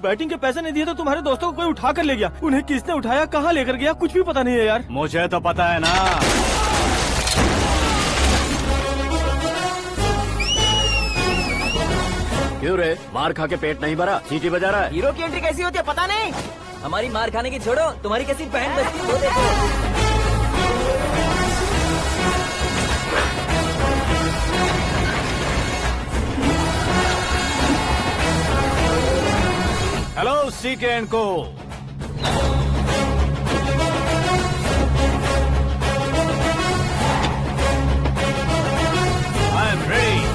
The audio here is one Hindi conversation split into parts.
बैटिंग के पैसे नहीं दिए तो तुम्हारे दोस्तों को कोई उठा कर ले गया। उन्हें किसने उठाया, कहाँ लेकर गया, कुछ भी पता नहीं है यार। मुझे तो पता है ना। क्यों रे, मार खा के पेट नहीं भरा, सीटी बजा रहा है? हीरो की एंट्री कैसी होती है पता नहीं। हमारी मार खाने की छोड़ो, तुम्हारी कैसी बैंड बजती है वो देखो। हेलो सीके एंड को। I am ready.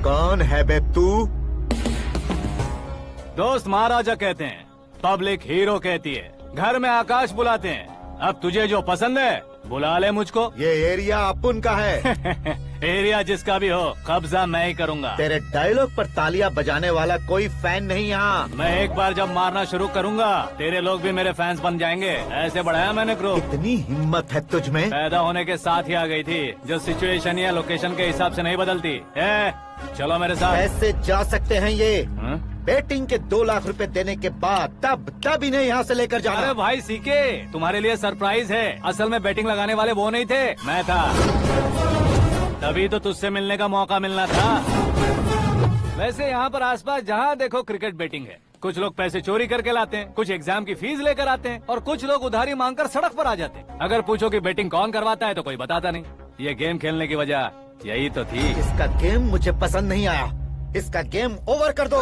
कौन है बे तू? दोस्त महाराजा कहते हैं, पब्लिक हीरो कहती है, घर में आकाश बुलाते हैं। अब तुझे जो पसंद है बुला ले मुझको। ये एरिया अपुन का है। एरिया जिसका भी हो, कब्जा मैं ही करूंगा। तेरे डायलॉग पर तालियां बजाने वाला कोई फैन नहीं यहाँ। मैं एक बार जब मारना शुरू करूंगा, तेरे लोग भी मेरे फैंस बन जाएंगे। ऐसे बढ़ाया मैंने ग्रुप। इतनी हिम्मत है तुझ में? पैदा होने के साथ ही आ गई थी, जो सिचुएशन या लोकेशन के हिसाब से नहीं बदलती। चलो मेरे साथ। कैसे जा सकते हैं ये? हाँ? बेटिंग के 2 लाख रुपए देने के बाद तब इन्हें यहाँ से लेकर जाना। अरे भाई सीके, तुम्हारे लिए सरप्राइज है। असल में बैटिंग लगाने वाले वो नहीं थे, मैं था। तभी तो तुझसे मिलने का मौका मिलना था। वैसे यहाँ पर आसपास जहाँ देखो क्रिकेट बैटिंग है। कुछ लोग पैसे चोरी करके लाते हैं, कुछ एग्जाम की फीस लेकर आते हैं, और कुछ लोग उधारी मांगकर सड़क पर आ जाते हैं। अगर पूछो कि बैटिंग कौन करवाता है तो कोई बताता नहीं। ये गेम खेलने की वजह यही तो थी। इसका गेम मुझे पसंद नहीं आया। इसका गेम ओवर कर दो।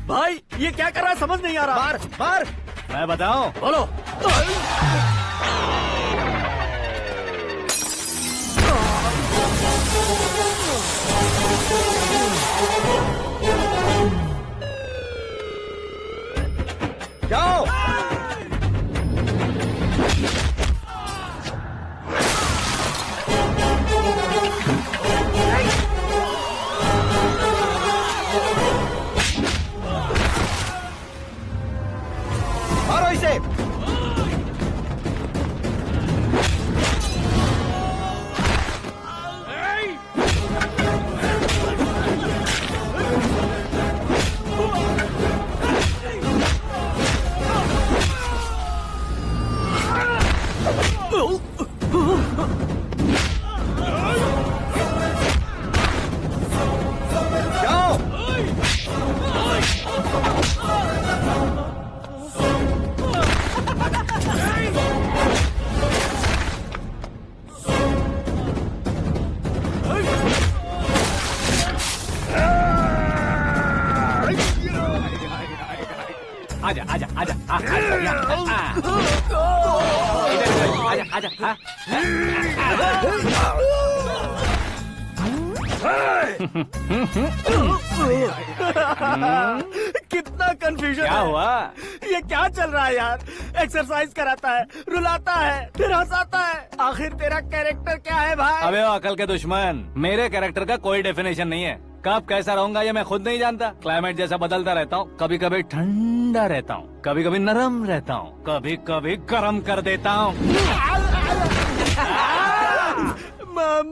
भाई ये क्या कर रहा है, समझ नहीं आ रहा। मार मार। मैं बताऊं? बोलो। जाओ। मारो इसे। आजा आजा आजा आजा आजा। कितना कंफ्यूजन क्या है। हुआ? ये क्या चल रहा है यार? एक्सरसाइज कराता है, रुलाता है, फिर हंसाता है। आखिर तेरा कैरेक्टर क्या है भाई? अबे वो अकल के दुश्मन, मेरे कैरेक्टर का कोई डेफिनेशन नहीं है। कब कैसा रहूंगा ये मैं खुद नहीं जानता। क्लाइमेट जैसा बदलता रहता हूँ। कभी कभी ठंडा रहता हूँ, कभी कभी नरम रहता हूँ, कभी कभी गर्म कर देता हूँ।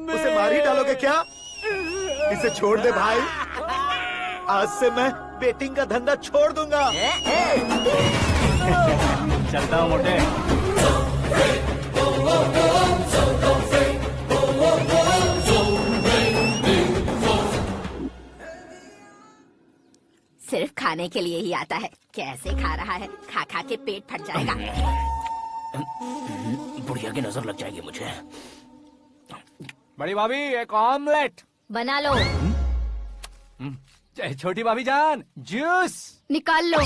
उसे मार ही डालोगे क्या? इसे छोड़ दे भाई। आज से मैं बेटिंग का धंधा छोड़ दूंगा। चलता हूँ मोटे। सिर्फ खाने के लिए ही आता है। कैसे खा रहा है, खा खा के पेट फट जाएगा। बुढ़िया की नजर लग जाएगी मुझे। बड़ी भाभी एक ऑमलेट बना लो। छोटी भाभी जान जूस निकाल लो।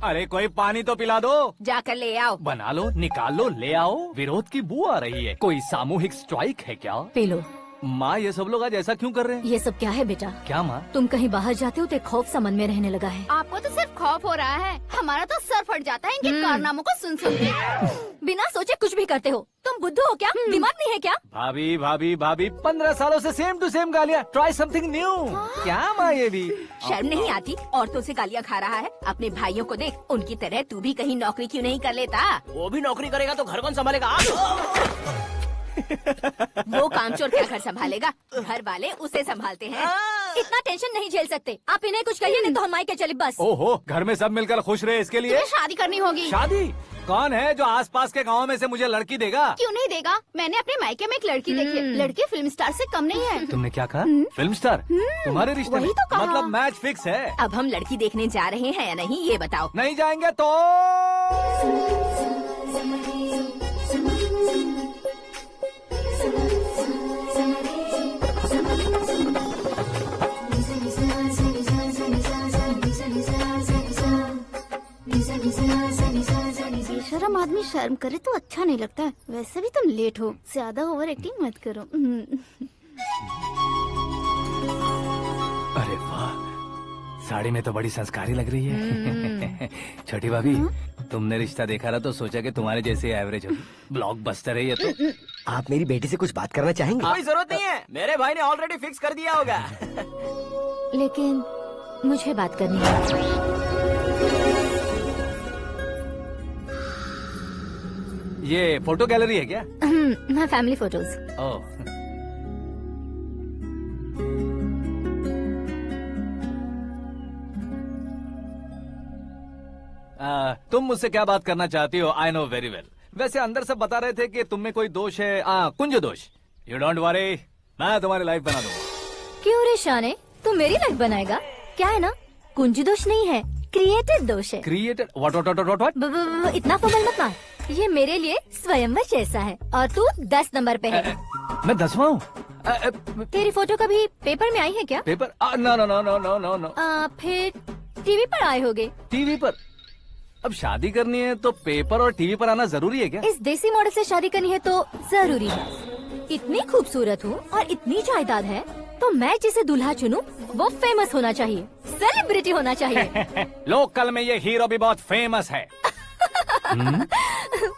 अरे कोई पानी तो पिला दो। जाकर ले आओ। बना लो, निकाल लो, ले आओ। विरोध की बू आ रही है। कोई सामूहिक स्ट्राइक है क्या? P low. माँ ये सब लोग आज ऐसा क्यों कर रहे हैं? ये सब क्या है बेटा? क्या माँ? तुम कहीं बाहर जाते हो तो एक खौफ सा मन में रहने लगा है। आपको तो सिर्फ खौफ हो रहा है, हमारा तो सर फट जाता है इनके कारनामों को सुन सुन के। बिना सोचे कुछ भी करते हो। तुम बुद्धू हो क्या? दिमाग नहीं है क्या? भाभी भाभी भाभी 15 सालों से सेम टू सेम गालियाँ। Try something new. क्या माँ ये भी? शर्म नहीं आती? औरतों से गालियाँ खा रहा है। अपने भाइयों को देख, उनकी तरह तू भी कहीं नौकरी क्यों नहीं कर लेता? वो भी नौकरी करेगा तो घर कौन संभालेगा? वो कामचोर क्या घर संभालेगा? घर वाले उसे संभालते हैं। इतना टेंशन नहीं झेल सकते। आप इन्हें कुछ कहिए नहीं तो हम मायके चले बस। ओहो, घर में सब मिलकर खुश रहे इसके लिए। तुम्हें शादी करनी होगी। शादी? कौन है जो आसपास के गाँव में से मुझे लड़की देगा? क्यों नहीं देगा? मैंने अपने मायके में एक लड़की देखी है। लड़की फिल्म स्टार से कम नहीं है। तुमने क्या कहा? Film star? तुम्हारे रिश्ते में? वही तो कहा। मतलब मैच फिक्स है? अब हम लड़की देखने जा रहे हैं या नहीं ये बताओ। नहीं जाएंगे तो? बेशरम आदमी शर्म करे तो अच्छा नहीं लगता है। वैसे भी तुम लेट हो, ज्यादा ओवर एक्टिंग मत करो। अरे वाह, साड़ी में तो बड़ी संस्कारी लग रही है। छोटी भाभी, तुमने रिश्ता देखा ना तो सोचा कि तुम्हारे जैसे एवरेज होगी। ब्लॉकबस्टर है ये तो। आप मेरी बेटी से कुछ बात करना चाहेंगे? कोई जरूरत नहीं है, मेरे भाई ने ऑलरेडी फिक्स कर दिया होगा। लेकिन मुझे बात करनी है। ये फोटो गैलरी है क्या? मैं फैमिली फोटोज। ओह, तुम मुझसे क्या बात करना चाहती हो? I know very well. वैसे अंदर सब बता रहे थे कि तुम में कोई दोष है। कुंज दोष। यू डोंट वरी, मैं तुम्हारी लाइफ बना दूंगा। क्यों रे शाने, तू मेरी लाइफ बनाएगा? क्या है ना, कुंज दोष नहीं है, क्रिएटेड दोष है। क्रिएटेड? व्हाट? इतना फमल मत मार। ये मेरे लिए स्वयंवर जैसा है और तू 10 नंबर पे है। मैं 10वां हूँ? तेरी फोटो कभी पेपर में आई है क्या? Paper? No no no no no no no. फिर टीवी पर आए होगे। टीवी पर? अब शादी करनी है तो पेपर और टीवी पर आना जरूरी है क्या? इस देसी मॉडल से शादी करनी है तो जरूरी है। इतनी खूबसूरत हूँ और इतनी जायदाद है तो मैं जिसे दूल्हा चुनूं वो फेमस होना चाहिए, सेलिब्रिटी होना चाहिए। लोकल में ये हीरो भी बहुत फेमस है।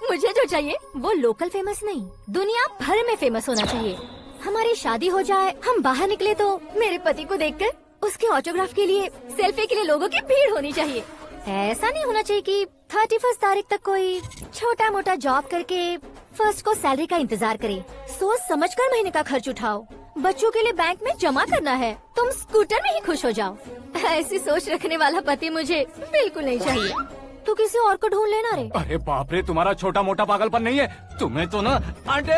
मुझे जो चाहिए वो लोकल फेमस नहीं, दुनिया भर में फेमस होना चाहिए। हमारी शादी हो जाए, हम बाहर निकले तो मेरे पति को देखकर उसके ऑटोग्राफ के लिए, सेल्फी के लिए लोगों की भीड़ होनी चाहिए। ऐसा नहीं होना चाहिए कि 31 तारीख तक कोई छोटा मोटा जॉब करके फर्स्ट को सैलरी का इंतजार करे। सोच समझकर महीने का खर्च उठाओ। बच्चों के लिए बैंक में जमा करना है, तुम स्कूटर में ही खुश हो जाओ। ऐसी सोच रखने वाला पति मुझे बिल्कुल नहीं चाहिए। तू किसी और को ढूंढ लेना रे। अरे बाप रे, तुम्हारा छोटा मोटा पागलपन नहीं है। तुम्हें तो ना आंटी,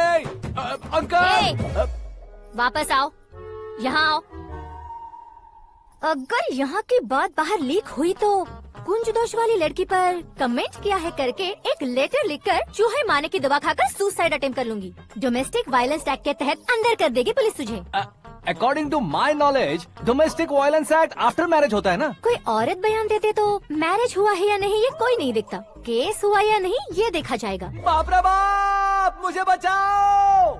अंकल। वापस आओ, यहाँ आओ। अगर यहाँ की बात बाहर लीक हुई तो कुंज दोष वाली लड़की पर कमेंट किया है करके एक लेटर लिखकर चूहे मारने की दवा खाकर सुसाइड अटेम्प्ट कर लूंगी। डोमेस्टिक वायलेंस एक्ट के तहत अंदर कर देगी पुलिस तुझे। According to my knowledge domestic violence act after marriage होता है ना? कोई औरत बयान देते तो मैरिज हुआ है या नहीं ये कोई नहीं देखता, केस हुआ या नहीं ये देखा जाएगा। बाप रे बाप, मुझे बचाओ।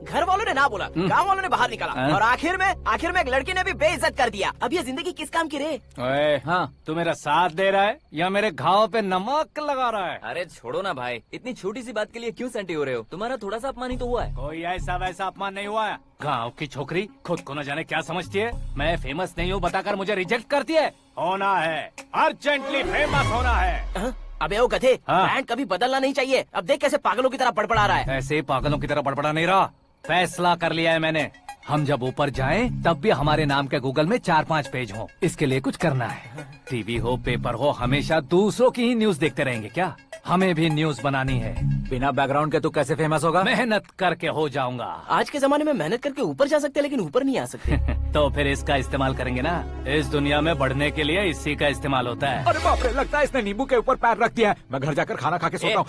घर वालों ने ना बोला, गांव वालों ने बाहर निकाला और आखिर में एक लड़की ने भी बेइज्जत कर दिया। अब ये जिंदगी किस काम की रे? ओए, हाँ, तू मेरा साथ दे रहा है या मेरे घाव पे नमक लगा रहा है? अरे छोड़ो ना भाई, इतनी छोटी सी बात के लिए क्यों सैंटी हो रहे हो? तुम्हारा थोड़ा सा अपमान ही तो हुआ है। कोई ऐसा वैसा अपमान नहीं हुआ है। गाँव की छोकरी खुद को न जाने क्या समझती है। मैं फेमस नहीं हूँ बताकर मुझे रिजेक्ट करती है। होना है, अर्जेंटली फेमस होना है। अबे ओ गधे, हाँ। ब्रांड कभी बदलना नहीं चाहिए। अब देख कैसे पागलों की तरह बड़बड़ा रहा है। ऐसे पागलों की तरह बड़बड़ा नहीं रहा, फैसला कर लिया है मैंने। हम जब ऊपर जाएं तब भी हमारे नाम के गूगल में 4-5 पेज हों। इसके लिए कुछ करना है। टीवी हो, पेपर हो, हमेशा दूसरों की ही न्यूज देखते रहेंगे क्या? हमें भी न्यूज बनानी है। बिना बैकग्राउंड के तू कैसे फेमस होगा? मेहनत करके हो जाऊंगा। आज के जमाने में मेहनत करके ऊपर जा सकते हैं लेकिन ऊपर नहीं आ सकते। तो फिर इसका इस्तेमाल करेंगे ना। इस दुनिया में बढ़ने के लिए इसी का इस्तेमाल होता है। अरे बाप रे, लगता है इसने नींबू के ऊपर पैर रख दिया है। मैं घर जाकर खाना खा के सोता हूँ।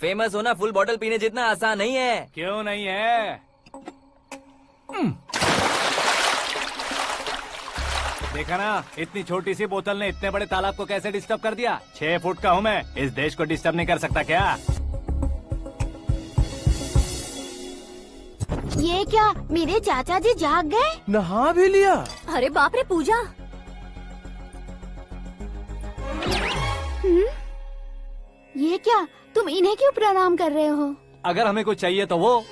फेमस होना फुल बॉटल पीने जितना आसान नहीं है। क्यों नहीं है? देखा ना, इतनी छोटी सी बोतल ने इतने बड़े तालाब को कैसे डिस्टर्ब कर दिया। 6 फुट का हूँ मैं, इस देश को डिस्टर्ब नहीं कर सकता क्या? ये क्या, मेरे चाचा जी जाग गए? नहा भी लिया? अरे बाप रे पूजा, ये क्या, तुम इन्हें क्यों प्रणाम कर रहे हो? अगर हमें कुछ चाहिए तो वो,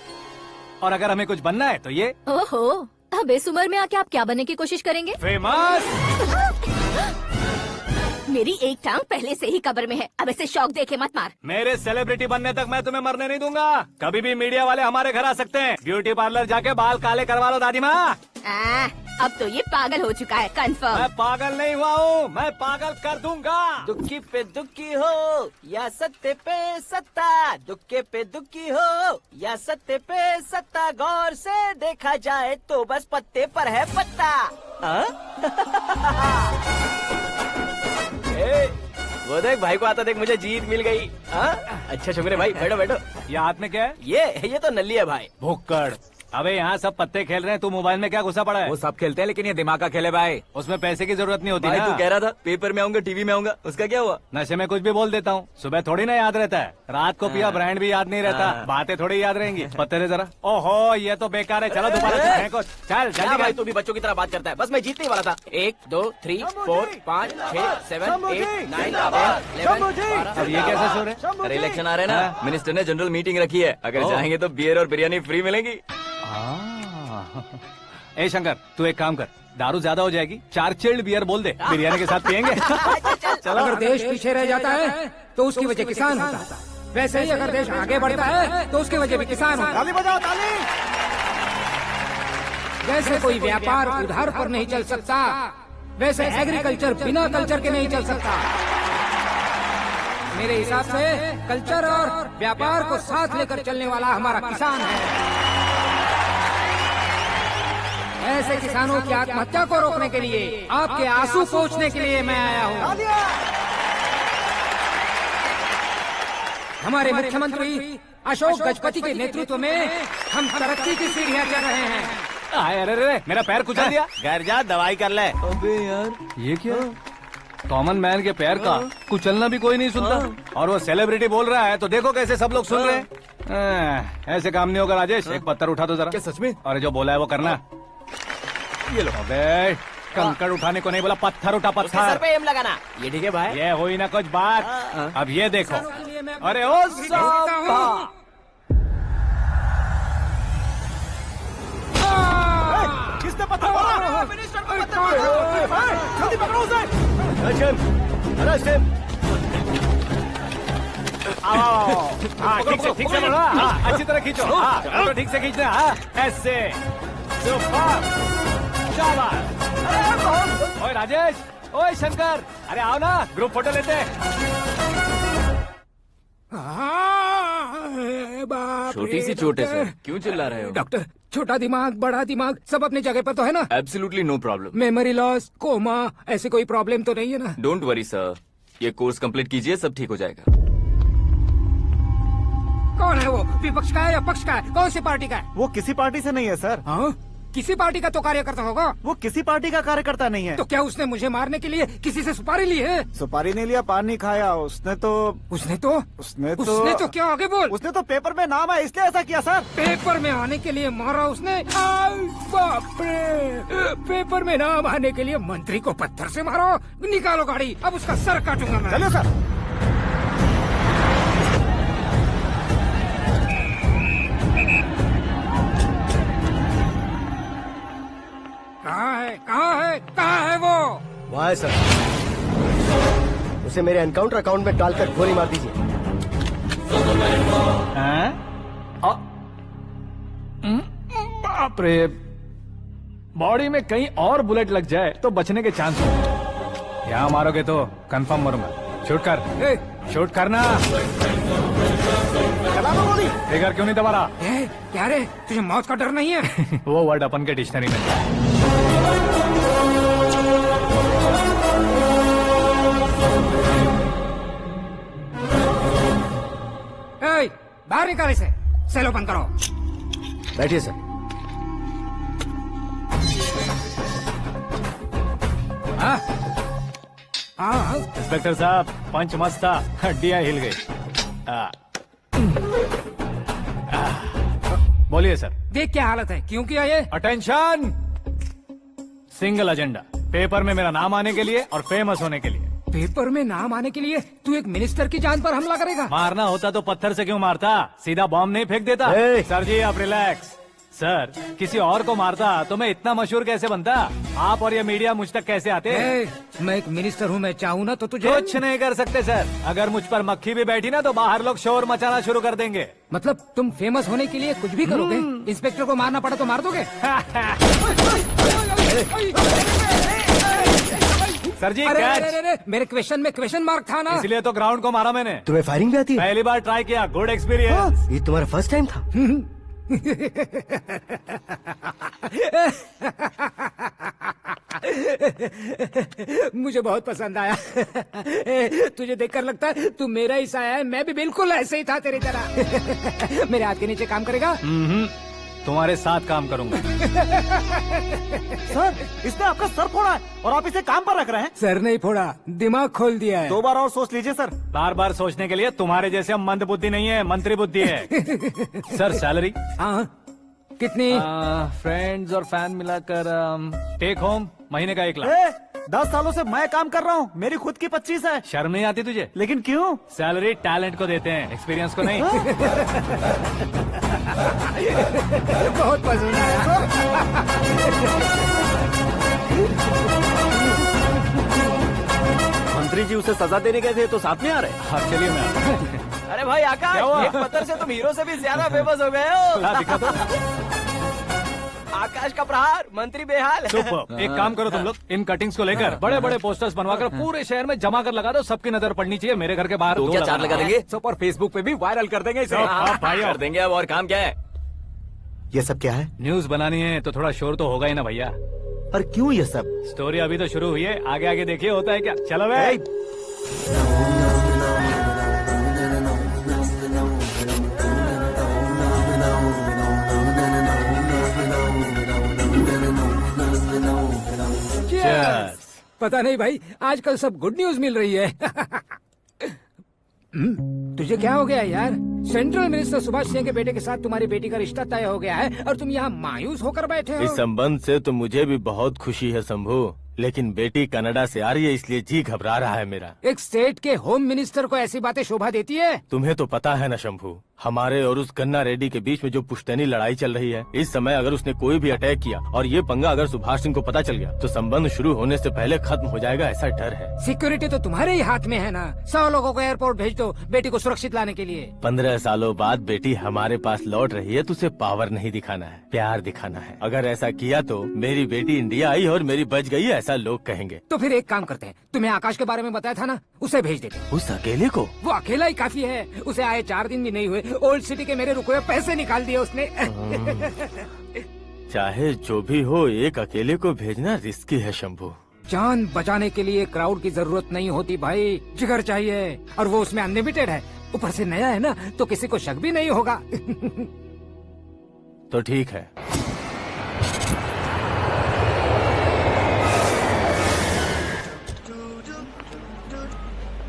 और अगर हमें कुछ बनना है तो ये। ओहो, अब इस उम्र में आके आप क्या बनने की कोशिश करेंगे? फेमस। मेरी एक टांग पहले से ही कब्र में है, अब ऐसे शौक देके मत मार। मेरे सेलिब्रिटी बनने तक मैं तुम्हें मरने नहीं दूंगा। कभी भी मीडिया वाले हमारे घर आ सकते हैं। ब्यूटी पार्लर जाके बाल काले करवा लो दादी माँ। अब तो ये पागल हो चुका है, कंफर्म। मैं पागल नहीं हुआ हूँ, मैं पागल कर दूंगा। दुखी पे दुखी हो या सत्य पे सत्ता, दुखे पे दुखी हो या सत्य पे सत्ता, गौर से देखा जाए तो बस पत्ते पर है पत्ता। वो देख भाई को आता देख, मुझे जीत मिल गई। अच्छा शुक्र है भाई, बैठो बैठो। ये हाथ में क्या है? ये तो नल्ली है भाई। भुक्कड़। अबे यहाँ सब पत्ते खेल रहे हैं, तू मोबाइल में क्या घुसा पड़ा है? वो सब खेलते हैं लेकिन ये दिमाग का खेल है भाई। उसमें पैसे की जरूरत नहीं होती भाई ना। तू कह रहा था पेपर में आऊंगा, टीवी में आऊंगा, उसका क्या हुआ? नशे में कुछ भी बोल देता हूँ, सुबह थोड़ी ना याद रहता है। रात को पिया ब्रांड भी याद नहीं रहता, बातें थोड़ी याद रहेंगी। पत्ते दे जरा। ओहो ये तो बेकार है, चलो दोबारा से फेंको। चल क्या जल्दी भाई, तू भी बच्चों की तरह बात करता है। बस मैं जीतने वाला था। 1 2 3 4 5 6 7 8 9 10 11 अब ये कैसे शोर है? अरे इलेक्शन आ रहे हैं ना, मिनिस्टर ने जनरल मीटिंग रखी है। अगर जाएंगे तो बियर और बिरयानी फ्री मिलेगी। ए शंकर, तू एक काम कर, दारू ज्यादा हो जाएगी, 4 चिल्ड बियर बोल दे, बिरयानी के साथ पियेंगे। चलो, अगर देश पीछे रह जाता है तो उसकी वजह किसान होता है, वैसे ही अगर देश आगे बढ़ता है तो उसकी वजह भी किसान होता है। ताली बजाओ, ताली। जैसे कोई व्यापार उधार पर नहीं चल सकता, वैसे एग्रीकल्चर बिना कल्चर के नहीं चल सकता। मेरे हिसाब से कल्चर और व्यापार को साथ लेकर चलने वाला हमारा किसान है। ऐसे किसानों की आत्महत्या को रोकने के लिए, आपके आंसू पोंछने के लिए मैं आया हूँ। हमारे मुख्यमंत्री अशोक गजपति के नेतृत्व में हम तरक्की की सीढ़ियाँ चढ़ रहे हैं। अरे अरे मेरा पैर कुचल दिया। घर जा, दवाई कर ले। अबे यार, ये क्या? कॉमन मैन के पैर का कुचलना भी कोई नहीं सुनता, और वो सेलिब्रिटी बोल रहा है तो देखो कैसे सब लोग सुन रहे हैं। ऐसे काम नहीं होगा राजेश, एक पत्थर उठा दो जरा। क्या सच में? और जो बोला है वो करना। ये लो। अबे कंकड़ उठाने को नहीं बोला, पत्थर उठा, उसके सर पत्थर। पे एम लगाना। ये ठीक है भाई। ये हुई ना कुछ बात। अब ये देखो। अरे ओ साहब, किसने पत्थर मारा? मिनिस्टर को पत्थर मारा। जल्दी पकड़ो उसे। हाँ ठीक से बढ़ो, हाँ अच्छी तरह खींचो, हाँ तो ठीक से खींचना, हाँ ऐसे। सुपर, शाबाश। ओए राजेश, ओए शंकर, अरे आओ ना, ग्रुप फोटो लेते हैं। छोटी सी चोट है सर, क्यों चिल्ला रहे हो? डॉक्टर, छोटा दिमाग बड़ा दिमाग सब अपनी जगह पर तो है ना? Absolutely no problem. Memory loss, coma, ऐसी कोई प्रॉब्लम तो नहीं है ना? डोंट वरी सर, ये कोर्स कंप्लीट कीजिए, सब ठीक हो जाएगा। कौन है वो? विपक्ष का है या पक्ष का है? कौन सी पार्टी का है? वो किसी पार्टी से नहीं है सर। हाँ? किसी पार्टी का तो कार्यकर्ता होगा। वो किसी पार्टी का कार्यकर्ता नहीं है। तो क्या उसने मुझे मारने के लिए किसी से सुपारी ली है? सुपारी नहीं लिया, पान नहीं खाया। उसने तो क्या? आगे बोल। उसने तो पेपर में नाम है इसलिए ऐसा किया सर। पेपर में आने के लिए मारा उसने? बाप रे! पेपर में नाम आने के लिए मंत्री को पत्थर से मारो? निकालो गाड़ी, अब उसका सर काटूंगा मैं। चलो सर। कहाँ है वो? वहाँ है सर, उसे मेरे एनकाउंटर अकाउंट में डालकर गोली मार दीजिए। बाप रे, बॉडी में कहीं और बुलेट लग जाए तो बचने के चांस हो। यहाँ मारोगे तो कंफर्म मरूंगा। शूट कर, शूट करना। फिगर क्यों नहीं दबा रहा? क्या रे, तुझे मौत का डर नहीं है? वो वर्ड अपन के डिक्शनरी में है। बाहर निकाल इसे, सेल ओपन करो। बैठिए सर। हाँ हाँ इंस्पेक्टर साहब पंच मस्त था, हड्डियां हिल गई। बोलिए सर। देख क्या हालत है, क्यों किया ये? अटेंशन, सिंगल एजेंडा, पेपर में मेरा नाम आने के लिए और फेमस होने के लिए। पेपर में नाम आने के लिए तू एक मिनिस्टर की जान पर हमला करेगा? मारना होता तो पत्थर से क्यों मारता, सीधा बॉम्ब नहीं फेंक देता। सर जी आप रिलैक्स। सर किसी और को मारता तो मैं इतना मशहूर कैसे बनता, आप और ये मीडिया मुझ तक कैसे आते? मैं एक मिनिस्टर हूँ, मैं चाहूँ ना तो तुझे कुछ नहीं कर सकते सर। अगर मुझ पर मक्खी भी बैठी ना तो बाहर लोग शोर मचाना शुरू कर देंगे। मतलब तुम फेमस होने के लिए कुछ भी करोगे? इंस्पेक्टर को मारना पड़ा तो मार दोगे? सर जी अरे, मेरे क्वेश्चन में क्वेश्चन मार्क था ना, इसलिए तो ग्राउंड को मारा मैंने। तुम्हें फायरिंग भी आती है? पहली बार ट्राई किया, गुड एक्सपीरियंस। ये तुम्हारा फर्स्ट टाइम था? मुझे बहुत पसंद आया। तुझे देखकर लगता है तू मेरा ही साया है, मैं भी बिल्कुल ऐसे ही था तेरी तरह। मेरे हाथ के नीचे काम करेगा? तुम्हारे साथ काम करूंगा। सर इसने आपका सर फोड़ा है और आप इसे काम पर रख रहे हैं। सर नहीं फोड़ा, दिमाग खोल दिया है। 2 बार और सोच लीजिए सर। बार बार सोचने के लिए तुम्हारे जैसे मंद बुद्धि नहीं है, मंत्री बुद्धि है। सर सैलरी कितनी? फ्रेंड्स और फैन मिलाकर टेक होम महीने का 1 लाख। 10 सालों से मैं काम कर रहा हूँ, मेरी खुद की 25 है। शर्म नहीं आती तुझे? लेकिन क्यों? सैलरी टैलेंट को देते हैं, एक्सपीरियंस को नहीं। बहुत पसंद आया। मंत्री जी उसे सजा देने गए थे तो साथ में आ रहे। हाँ चलिए मैं आता हूं। अरे भाई आकाश, एक पत्थर से तुम हीरो से भी ज्यादा फेमस हो गए हो। दिखा दो। आकाश का प्रहार, मंत्री बेहाल। सुपर। एक काम करो तुम लोग, इन कटिंग्स को लेकर बड़े बड़े पोस्टर्स बनवाकर पूरे शहर में जमा कर लगा दो, सबकी नजर पड़नी चाहिए। मेरे घर के बाहर तो दो क्या 4 लगा देंगे? सब और फेसबुक पे भी वायरल कर देंगे इसे। भाई कर देंगे। अब और काम क्या है? ये सब क्या है? न्यूज बनानी है तो थोड़ा शोर तो होगा ही ना भैया। पर क्यों ये सब? स्टोरी अभी तो शुरू हुई है, आगे आगे देखिए होता है क्या। चलो भाई। पता नहीं भाई, आजकल सब गुड न्यूज मिल रही है। तुझे क्या हो गया यार? सेंट्रल मिनिस्टर सुभाष सिंह के बेटे के साथ तुम्हारी बेटी का रिश्ता तय हो गया है और तुम यहाँ मायूस होकर बैठे हो। इस संबंध से तो मुझे भी बहुत खुशी है शंभू, लेकिन बेटी कनाडा से आ रही है इसलिए जी घबरा रहा है मेरा। एक स्टेट के होम मिनिस्टर को ऐसी बातें शोभा देती है? तुम्हें तो पता है ना शंभू, हमारे और उस कन्ना रेड्डी के बीच में जो पुश्तैनी लड़ाई चल रही है, इस समय अगर उसने कोई भी अटैक किया और ये पंगा अगर सुभाष सिंह को पता चल गया तो संबंध शुरू होने से पहले खत्म हो जाएगा, ऐसा डर है। सिक्योरिटी तो तुम्हारे ही हाथ में है ना। 100 लोगों को एयरपोर्ट भेज दो बेटी को सुरक्षित लाने के लिए। 15 सालों बाद बेटी हमारे पास लौट रही है तो उसे पावर नहीं दिखाना है, प्यार दिखाना है। अगर ऐसा किया तो मेरी बेटी इंडिया आई और मेरी बच गई, ऐसा लोग कहेंगे। तो फिर एक काम करते हैं, तुम्हें आकाश के बारे में बताया था ना, उसे भेज देते। उस अकेले को? वो अकेला ही काफी है, उसे आए 4 दिन भी नहीं हुए, ओल्ड सिटी के मेरे रुके हुए पैसे निकाल दिए उसने। चाहे जो भी हो, एक अकेले को भेजना रिस्की है शंभू। जान बचाने के लिए क्राउड की जरूरत नहीं होती भाई, जिगर चाहिए, और वो उसमें अनलिमिटेड है। ऊपर से नया है ना तो किसी को शक भी नहीं होगा। तो ठीक है।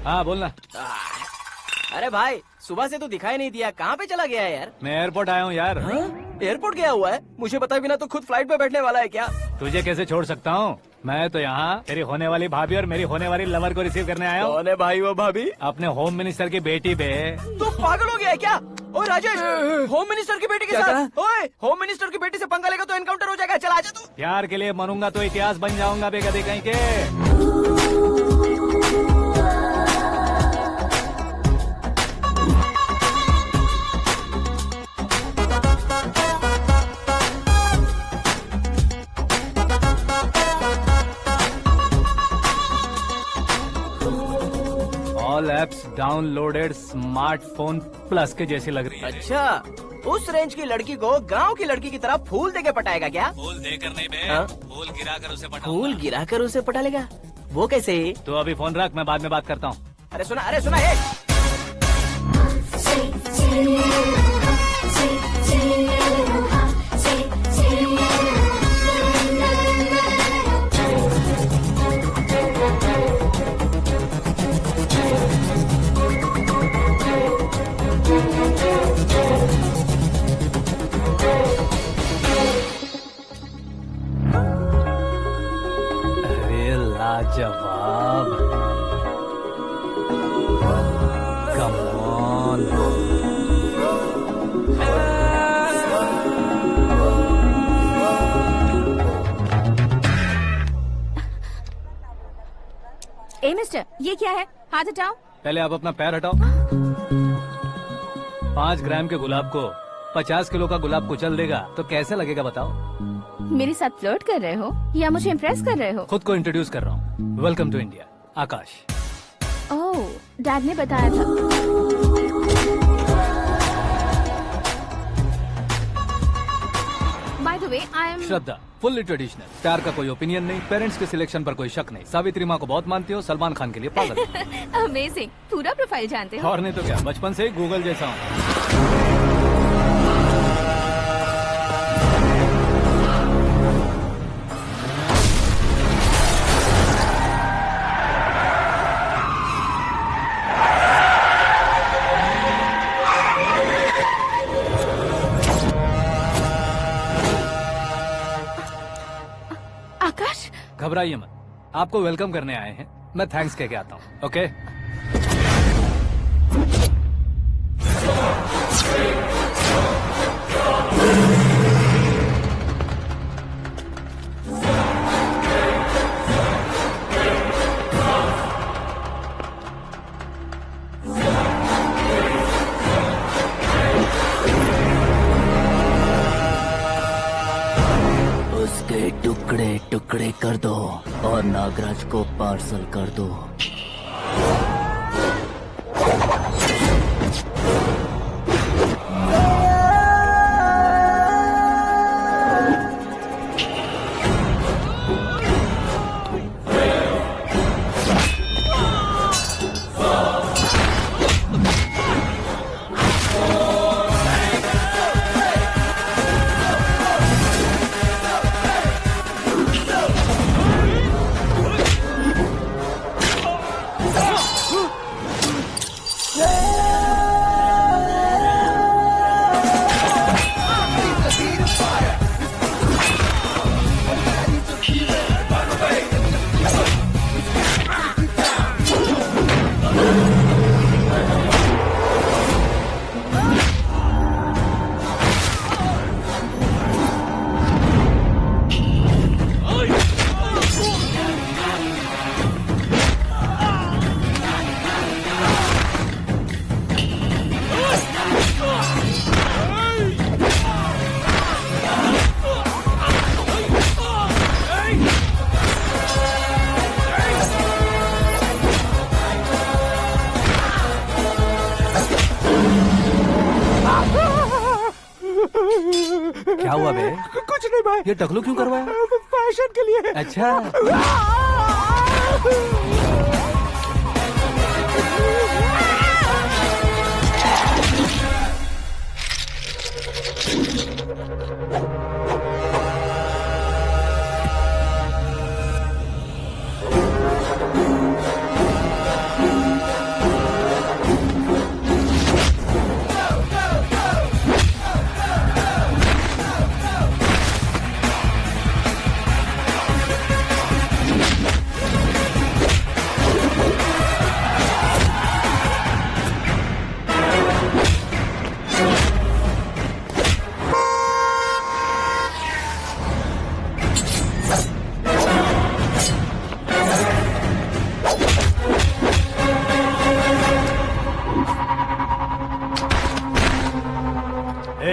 हाँ बोलना। अरे भाई सुबह से तो दिखाई नहीं दिया, कहाँ पे चला गया है यार? मैं एयरपोर्ट आया हूँ यार। एयरपोर्ट गया हुआ है? मुझे पता भी ना तो खुद फ्लाइट पे बैठने वाला है क्या? तुझे कैसे छोड़ सकता हूँ? मैं तो यहाँ तेरी होने वाली भाभी और मेरी होने वाली लवर को रिसीव करने आया हूँ। कौन है भाई वो भाभी? अपने होम मिनिस्टर की बेटी पे। तो पागल हो गया है क्या? ओए राजेश, होम मिनिस्टर की बेटी के साथ? ओए होम मिनिस्टर की बेटी से पंगा लेगा तो एनकाउंटर हो जाएगा, चल आजा तू। प्यार के लिए मरूंगा तो इतिहास बन जाऊंगा बेगदे कहीं के। All apps downloaded smartphone plus के जैसी लग रही है। अच्छा, उस रेंज की लड़की को गांव की लड़की की तरह फूल देके पटाएगा क्या? फूल देकर नहीं बे, फूल गिराकर उसे पटा। फूल गिराकर उसे पटा लेगा? वो कैसे? तो अभी फोन रख, मैं बाद में बात करता हूँ। अरे सुना हे। लाजवाब। Come on. ए मिस्टर, ये क्या है? हाथ हटाओ। पहले आप अपना पैर हटाओ। 5 ग्राम के गुलाब को 50 किलो का गुलाब कुचल देगा तो कैसे लगेगा बताओ? मेरे साथ फ्लर्ट कर रहे हो या मुझे इम्प्रेस कर रहे हो? खुद को इंट्रोड्यूस कर रहा हूँ। Welcome to India, Akash. Oh, dad ने बताया था। By the way, I am Shraddha, fully traditional. प्यार का कोई ओपिनियन नहीं, पेरेंट्स के सिलेक्शन पर कोई शक नहीं। सावित्री माँ को बहुत मानती हो, सलमान खान के लिए पागल। अमेजिंग, पूरा प्रोफाइल जानते हो। और नहीं तो क्या, बचपन से ही गूगल जैसा हूँ। आकाश, घबराइए मत, आपको वेलकम करने आए हैं। मैं थैंक्स कह के आता हूँ। ओके? उसके टुकड़े टुकड़े कर दो और नागराज को पार्सल कर दो। क्या हुआ बे? कुछ नहीं भाई। ये टकलू क्यों करवाया? फैशन के लिए। अच्छा।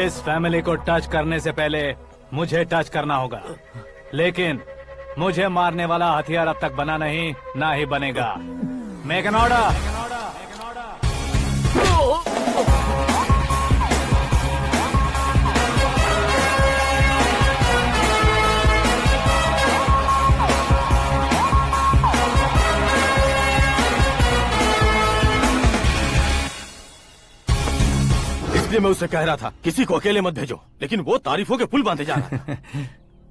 इस फैमिली को टच करने से पहले मुझे टच करना होगा, लेकिन मुझे मारने वाला हथियार अब तक बना नहीं, ना ही बनेगा। Make an order. इसलिए मैं उससे कह रहा था किसी को अकेले मत भेजो, लेकिन वो तारीफों के पुल बांधे जा रहा था।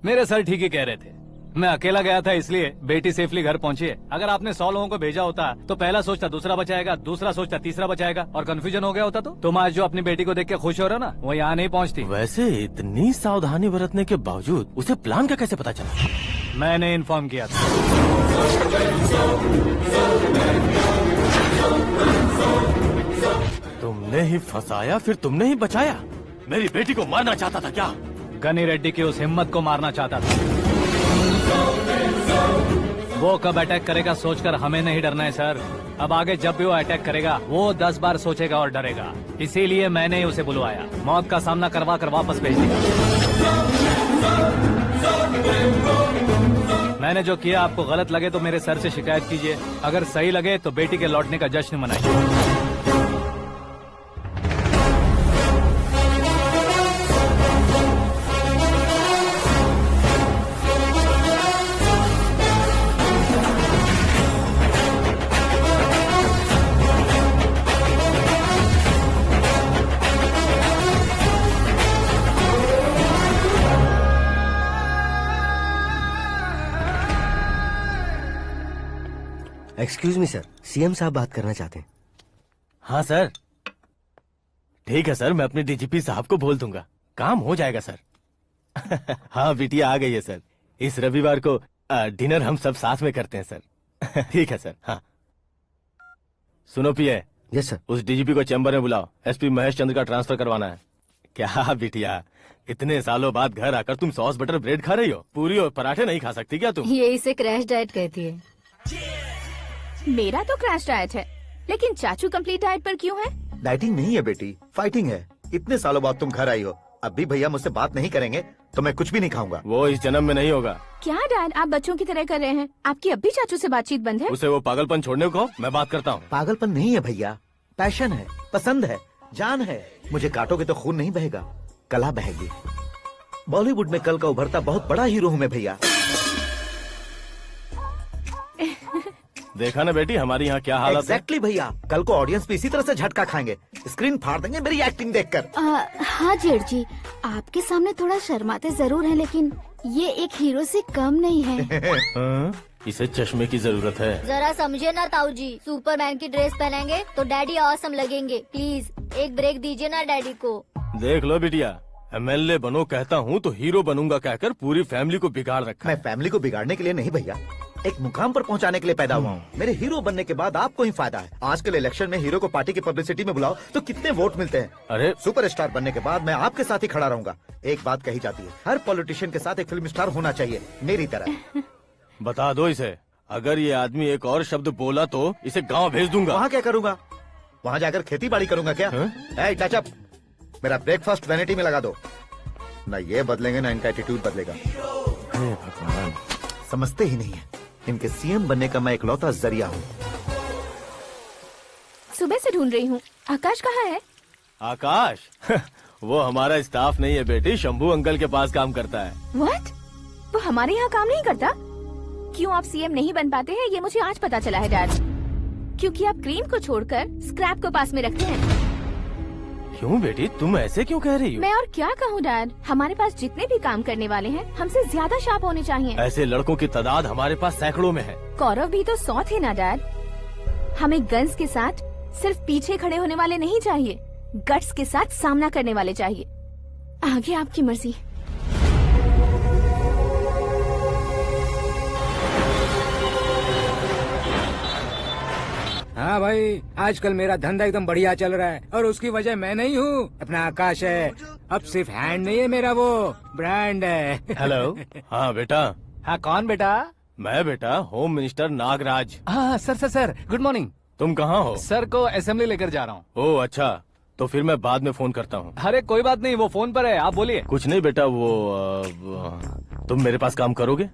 मेरे सर ठीक ही कह रहे थे। मैं अकेला गया था इसलिए बेटी सेफली घर पहुंची है। अगर आपने 100 लोगों को भेजा होता तो पहला सोचता दूसरा बचाएगा, दूसरा सोचता तीसरा बचाएगा, और कंफ्यूजन हो गया होता तो तुम आज जो अपनी बेटी को देख के खुश हो रहे हो ना, वो यहाँ नहीं पहुँचती। वैसे इतनी सावधानी बरतने के बावजूद उसे प्लान का कैसे पता चला? मैंने इन्फॉर्म किया था। तुमने ही फंसाया, फिर तुमने ही बचाया। मेरी बेटी को मारना चाहता था क्या? गनी रेड्डी की उस हिम्मत को मारना चाहता था। वो कब अटैक करेगा सोचकर हमें नहीं डरना है सर। अब आगे जब भी वो अटैक करेगा वो 10 बार सोचेगा और डरेगा। इसीलिए मैंने ही उसे बुलवाया। मौत का सामना करवा कर वापस भेज दिया। मैंने जो किया आपको गलत लगे तो मेरे सर से शिकायत कीजिए, अगर सही लगे तो बेटी के लौटने का जश्न मनाइए। एक्सक्यूज मी सर, सीएम साहब बात करना चाहते हैं। हाँ सर, ठीक है सर, मैं अपने डीजीपी साहब को बोल दूंगा, काम हो जाएगा सर। हाँ बिटिया आ गई है सर। इस रविवार को डिनर हम सब साथ में करते हैं सर। ठीक है सर। हाँ सुनो पिए। Yes sir. उस डीजीपी को चैम्बर में बुलाओ, एसपी महेश चंद्र का ट्रांसफर करवाना है। क्या बिटिया, इतने सालों बाद घर आकर तुम सॉस बटर ब्रेड खा रही हो? पूरी और पराठे नहीं खा सकती क्या तुम? ये इसे क्रैश डाइट कहती है। मेरा तो क्रैश डाइट है, लेकिन चाचू कंप्लीट डाइट पर क्यों है? डाइटिंग नहीं है बेटी, फाइटिंग है। इतने सालों बाद तुम घर आई हो, अब भी भैया मुझसे बात नहीं करेंगे तो मैं कुछ भी नहीं खाऊंगा। वो इस जन्म में नहीं होगा। क्या डैड, आप बच्चों की तरह कर रहे हैं? आपकी अब भी चाचू से बातचीत बंद है? उसे वो पागलपन छोड़ने को, मैं बात करता हूँ। पागलपन नहीं है भैया, पैशन है, पसंद है, जान है। मुझे काटोगे तो खून नहीं बहेगा, कला बहेगी। बॉलीवुड में कल का उभरता बहुत बड़ा हीरो हूँ मैं भैया। देखा ना बेटी हमारी यहाँ क्या हालत है। एग्जैक्टली भैया, कल को ऑडियंस भी इसी तरह से झटका खाएंगे, स्क्रीन फाड़ देंगे मेरी एक्टिंग देखकर। हाँ जेठ जी, आपके सामने थोड़ा शर्माते जरूर हैं, लेकिन ये एक हीरो से कम नहीं है। इसे चश्मे की जरूरत है। जरा समझे ना ताऊ जी, सुपरमैन की ड्रेस पहनेंगे तो डैडी ऑसम लगेंगे। प्लीज एक ब्रेक दीजिए ना डैडी को। देख लो बिटिया, एमएलए बनो कहता हूँ तो हीरो बनूंगा कहकर पूरी फैमिली को बिगाड़ रखा मैं है। फैमिली को बिगाड़ने के लिए नहीं भैया, एक मुकाम पर पहुंचाने के लिए पैदा हुआ हूँ। मेरे हीरो बनने के बाद आपको ही फायदा है। आजकल इलेक्शन में हीरो को पार्टी की पब्लिसिटी में बुलाओ तो कितने वोट मिलते हैं। अरे सुपरस्टार बनने के बाद मैं आपके साथ ही खड़ा रहूंगा। एक बात कही जाती है, हर पॉलिटिशियन के साथ एक फिल्म स्टार होना चाहिए, मेरी तरह। बता दो इसे, अगर ये आदमी एक और शब्द बोला तो इसे गाँव भेज दूंगा। वहाँ क्या करूंगा? वहाँ जाकर खेती बाड़ी करूंगा क्या? ए, टच अप, मेरा ब्रेकफास्ट वैनिटी में लगा दो। न ये बदलेंगे न इनका एटीट्यूड बदलेगा। हे भगवान, समझते ही नहीं है, इनके सीएम बनने का मैं इकलौता जरिया हूँ। सुबह से ढूंढ रही हूँ, आकाश कहाँ है? आकाश वो हमारा स्टाफ नहीं है बेटी, शंभू अंकल के पास काम करता है। व्हाट? वो हमारे यहाँ काम नहीं करता? क्यों आप सीएम नहीं बन पाते हैं ये मुझे आज पता चला है डैड। क्योंकि आप क्रीम को छोड़कर स्क्रैप को पास में रखते हैं। क्यों बेटी, तुम ऐसे क्यों कह रही हो? मैं और क्या कहूँ डैड, हमारे पास जितने भी काम करने वाले हैं हमसे ज्यादा शार्प होने चाहिए। ऐसे लड़कों की तादाद हमारे पास सैकड़ों में है। कौरव भी तो 100 थे ना डैड। हमें गन्स के साथ सिर्फ पीछे खड़े होने वाले नहीं चाहिए, गट्स के साथ सामना करने वाले चाहिए। आगे आपकी मर्जी। हाँ भाई, आजकल मेरा धंधा एकदम बढ़िया चल रहा है और उसकी वजह मैं नहीं हूँ, अपना आकाश है। अब सिर्फ हैंड नहीं है मेरा, वो ब्रांड है। हेलो। हाँ बेटा। हाँ कौन बेटा? मैं बेटा होम मिनिस्टर नागराज। हाँ सर गुड मॉर्निंग। तुम कहाँ हो? सर को असेंबली लेकर जा रहा हूँ। ओह अच्छा, तो फिर मैं बाद में फोन करता हूँ। अरे कोई बात नहीं, वो फोन पर है, आप बोलिए। कुछ नहीं बेटा, तुम मेरे पास काम करोगे?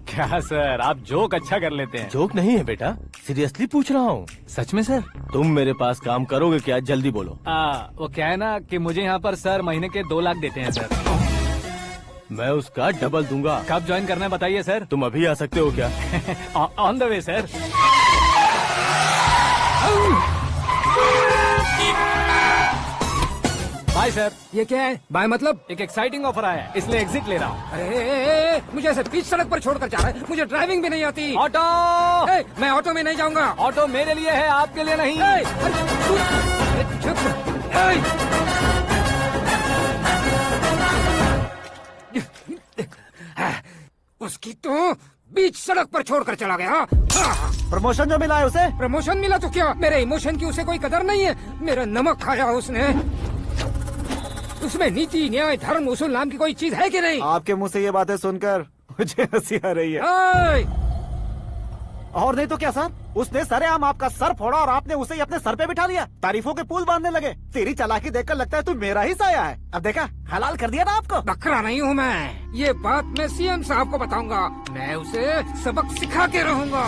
क्या सर, आप जोक अच्छा कर लेते हैं। जोक नहीं है बेटा, सीरियसली पूछ रहा हूँ। सच में सर? तुम मेरे पास काम करोगे क्या? जल्दी बोलो। वो क्या है ना कि मुझे यहाँ पर सर महीने के 2 लाख देते हैं सर। मैं उसका डबल दूंगा। कब ज्वाइन करना है बताइए सर। तुम अभी आ सकते हो क्या? On the way sir. Bye sir. ये क्या है? बाय मतलब? एक एक्साइटिंग ऑफर आया है, इसलिए एग्जिट ले रहा हूँ। अरे मुझे ऐसे बीच सड़क पर छोड़कर जा रहा है, मुझे ड्राइविंग भी नहीं आती। ऑटो। मैं ऑटो में नहीं जाऊंगा। ऑटो मेरे लिए है, आपके लिए नहीं। उसकी तो बीच सड़क पर छोड़कर चला गया। प्रमोशन जो मिला है उसे? प्रमोशन मिला तो क्या, मेरे इमोशन की उसे कोई कदर नहीं है। मेरा नमक खाया उसने। उसमें नीति, न्याय, धर्म, उसूल नाम की कोई चीज है कि नहीं? आपके मुंह से ये बातें सुनकर मुझे हंसी आ रही है। और नहीं तो क्या सर, उसने सरेआम आपका सर फोड़ा और आपने उसे ही अपने सर पे बिठा लिया। तारीफों के पुल बांधने लगे। तेरी चालाकी देखकर लगता है तू मेरा ही साया है। अब देखा, हलाल कर दिया ना आपको। बकरा नहीं हूँ मैं। ये बात मैं सीएम साहब को बताऊंगा। मैं उसे सबक सिखा के रहूंगा।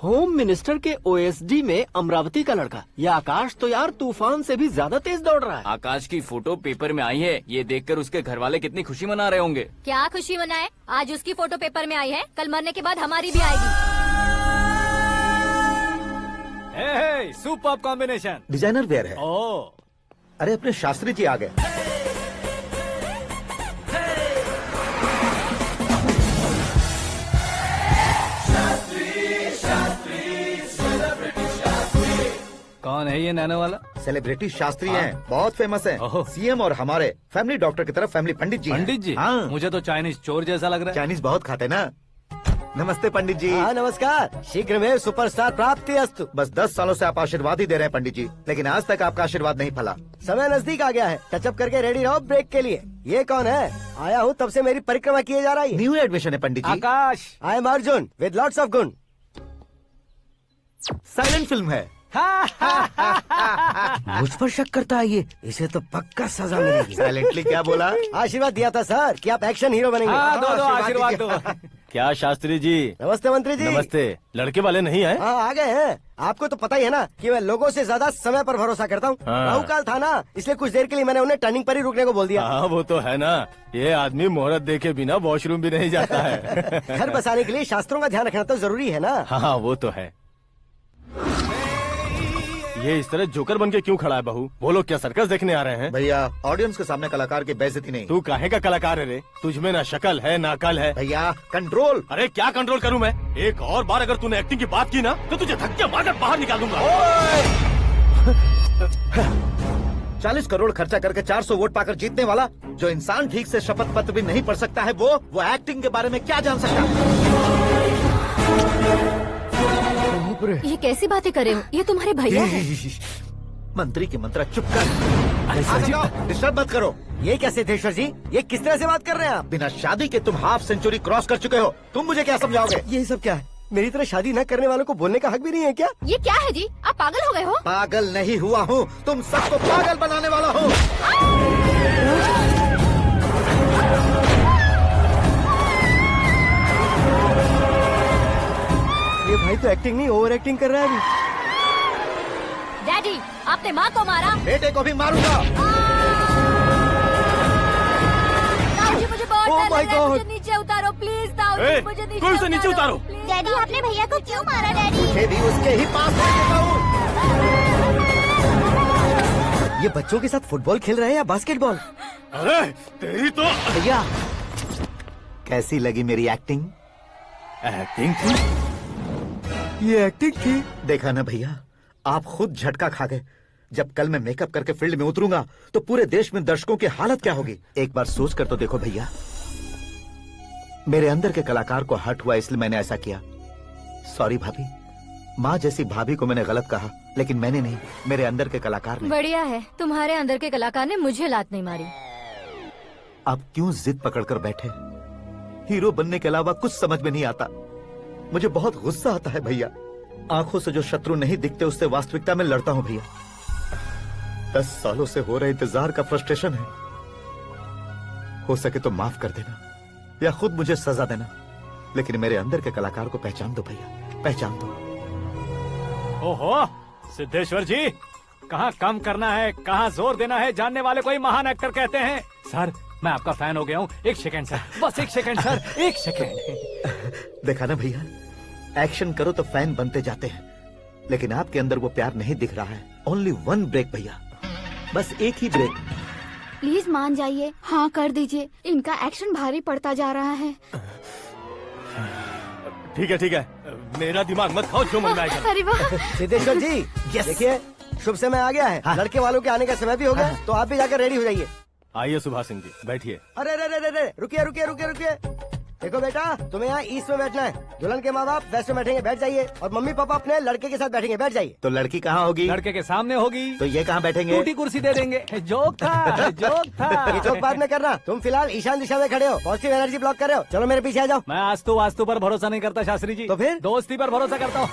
होम मिनिस्टर के ओएसडी में अमरावती का लड़का। ये आकाश तो यार तूफान से भी ज्यादा तेज दौड़ रहा है। आकाश की फोटो पेपर में आई है। ये देखकर उसके घर वाले कितनी खुशी मना रहे होंगे। क्या खुशी मनाए? आज उसकी फोटो पेपर में आई है, कल मरने के बाद हमारी भी आएगी। Super combination. डिजाइनर वेयर है। ओह, अरे अपने शास्त्री जी आ गए। कौन है ये नैनो वाला? सेलिब्रिटी शास्त्री हैं, बहुत फेमस हैं। सीएम और हमारे फैमिली डॉक्टर की तरफ फैमिली पंडित जी हैं। पंडित जी? हाँ। मुझे तो चाइनीज चोर जैसा लग रहा है। चाइनीज बहुत खाते ना। नमस्ते पंडित जी। हाँ नमस्कार। शीघ्र में सुपरस्टार प्राप्ति अस्तु। बस 10 सालों से आप आशीर्वाद ही दे रहे हैं पंडित जी, लेकिन आज तक आपका आशीर्वाद नहीं फला। समय नजदीक आ गया है, टचअप करके रेडी रहो ब्रेक के लिए। ये कौन है? आया हूँ तब से मेरी परिक्रमा किए जा रही है। न्यू एडमिशन है Pandit ji. Akash. I am Arjun with lots of गुण। साइलेंट फिल्म है। मुझ पर शक करता है ये, इसे तो पक्का सजा मिलेगी। साइलेंटली क्या बोला? आशीर्वाद दिया था सर कि आप एक्शन हीरो बनेंगे। हाँ, दो आशीर्वाद दो। क्या शास्त्री जी? नमस्ते मंत्री जी। नमस्ते। लड़के वाले नहीं आए? हाँ आ गए हैं। आपको तो पता ही है ना कि मैं लोगों से ज्यादा समय पर भरोसा करता हूँ। हाँ। राहु काल था ना, इसलिए कुछ देर के लिए मैंने उन्हें टर्निंग पर ही रुकने को बोल दिया। हाँ वो तो है ना, ये आदमी मुहूर्त देखे बिना वॉशरूम भी नहीं जाता है। घर बसाने के लिए शास्त्रों का ध्यान रखना तो जरूरी है ना। हाँ वो तो है। ये इस तरह जोकर बन के क्यों खड़ा है बहू? वो लोग क्या सर्कस देखने आ रहे हैं? भैया ऑडियंस के सामने कलाकार की बेइज्जती नहीं। तू काहे का कलाकार है रे? तुझमें ना शक्ल है ना अकल है। भैया कंट्रोल। अरे क्या कंट्रोल करूं मैं? एक और बार अगर तूने एक्टिंग की बात की ना तो तुझे धक्के मारकर बाहर निकाल दूंगा। 40 करोड़ खर्चा करके 400 वोट पाकर जीतने वाला, जो इंसान ठीक से शपथ पत्र भी नहीं पढ़ सकता है, वो एक्टिंग के बारे में क्या जान सकता है? ये कैसी बातें कर रहे हो? ये तुम्हारे भैया हैं। मंत्री की मंत्रा चुप कर। डिस्टर्ब मत करो। ये क्या सिद्धेश्वर जी, ये किस तरह से बात कर रहे हैं आप? बिना शादी के तुम हाफ सेंचुरी क्रॉस कर चुके हो, तुम मुझे क्या समझाओगे? ये सब क्या है? मेरी तरह शादी न करने वालों को बोलने का हक भी नहीं है क्या? ये क्या है जी? आप पागल हो गए हो? पागल नहीं हुआ हूँ, तुम सबको पागल बनाने वाला हो। ये भाई तो एक्टिंग नहीं ओवर एक्टिंग कर रहा है अभी। डैडी, आपने माँ को मारा। बेटे को भी मारूंगा। ताऊजी मुझे बहुत Oh डर my लग रहा है, God. मुझे नीचे उतारो प्लीज। ताऊजी ए, मुझे नीचे कोई उसे नीचे उतारो। please। डैडी आपने भैया को क्यों मारा डैडी? मुझे भी उसके ही पास भेजेगा हूँ। ये बच्चों के साथ फुटबॉल खेल रहे हैं या बास्केटबॉल? अरे तेरी तो भैया कैसी लगी मेरी एक्टिंग? एक्टिंग थी। ये एक्टिंग थी। देखा ना भैया, आप खुद झटका खा गए। जब कल मैं मेकअप करके फील्ड में उतरूंगा तो पूरे देश में दर्शकों की हालत क्या होगी? एक बार सोच कर तो देखो भैया। मेरे अंदर के कलाकार को हर्ट हुआ इसलिए मैंने ऐसा किया। सॉरी भाभी। माँ जैसी भाभी को मैंने गलत कहा, लेकिन मैंने नहीं, मेरे अंदर के कलाकार ने। बढ़िया है, तुम्हारे अंदर के कलाकार ने मुझे लात नहीं मारी। आप क्यों जिद पकड़कर बैठे? हीरो बनने के अलावा कुछ समझ में नहीं आता। मुझे बहुत गुस्सा आता है भैया। आंखों से जो शत्रु नहीं दिखते उससे वास्तविकता में लड़ता हूँ भैया। 10 सालों से हो रहे इंतजार का फ्रस्ट्रेशन है। हो सके तो माफ कर देना या खुद मुझे सजा देना, लेकिन मेरे अंदर के कलाकार को पहचान दो भैया, पहचान दो। ओहो सिद्धेश्वर जी, कहाँ कम करना है कहाँ जोर देना है जानने वाले को ही महान एक्टर कहते हैं। सर मैं आपका फैन हो गया हूँ। एक सेकंड सर, बस एक सेकंड सर, एक सेकंड। देखा ना भैया, एक्शन करो तो फैन बनते जाते हैं, लेकिन आपके अंदर वो प्यार नहीं दिख रहा है। ओनली 1 ब्रेक भैया, बस एक ही ब्रेक। प्लीज मान जाइए, हाँ कर दीजिए। इनका एक्शन भारी पड़ता जा रहा है। ठीक है, मेरा दिमाग मत खाओ, जो मन में आएगा। अरे वाह सिद्धेश्वर जी देखिए, शुभ समय आ गया है। लड़के वालों के आने का समय भी हो गया, तो आप भी जाकर रेडी हो जाइए। आइए सुभाष सिंह जी, बैठिए। अरे रे रे रे रे, रुकिए रुकिए रुकिए रुकिए। देखो बेटा, तुम्हें यहाँ ईस्ट में बैठना है। दुल्हन के माँ बाप वेस्ट में बैठेंगे, बैठ जाइए। और मम्मी पापा अपने लड़के के साथ बैठेंगे, बैठ जाइए। तो लड़की कहाँ होगी? लड़के के सामने होगी। तो ये कहाँ बैठेंगे? टूटी कुर्सी दे देंगे। जोक था, जोक था। ये जोक बाद में करना। तुम फिलहाल ईशान दिशा में खड़े हो, पॉजिटिव एनर्जी ब्लॉक कर रहे हो। चलो मेरे पीछे आ जाओ। मैं वास्तु पर भरोसा नहीं करता शास्त्री जी। तो फिर? दोस्ती पर भरोसा करता हूँ।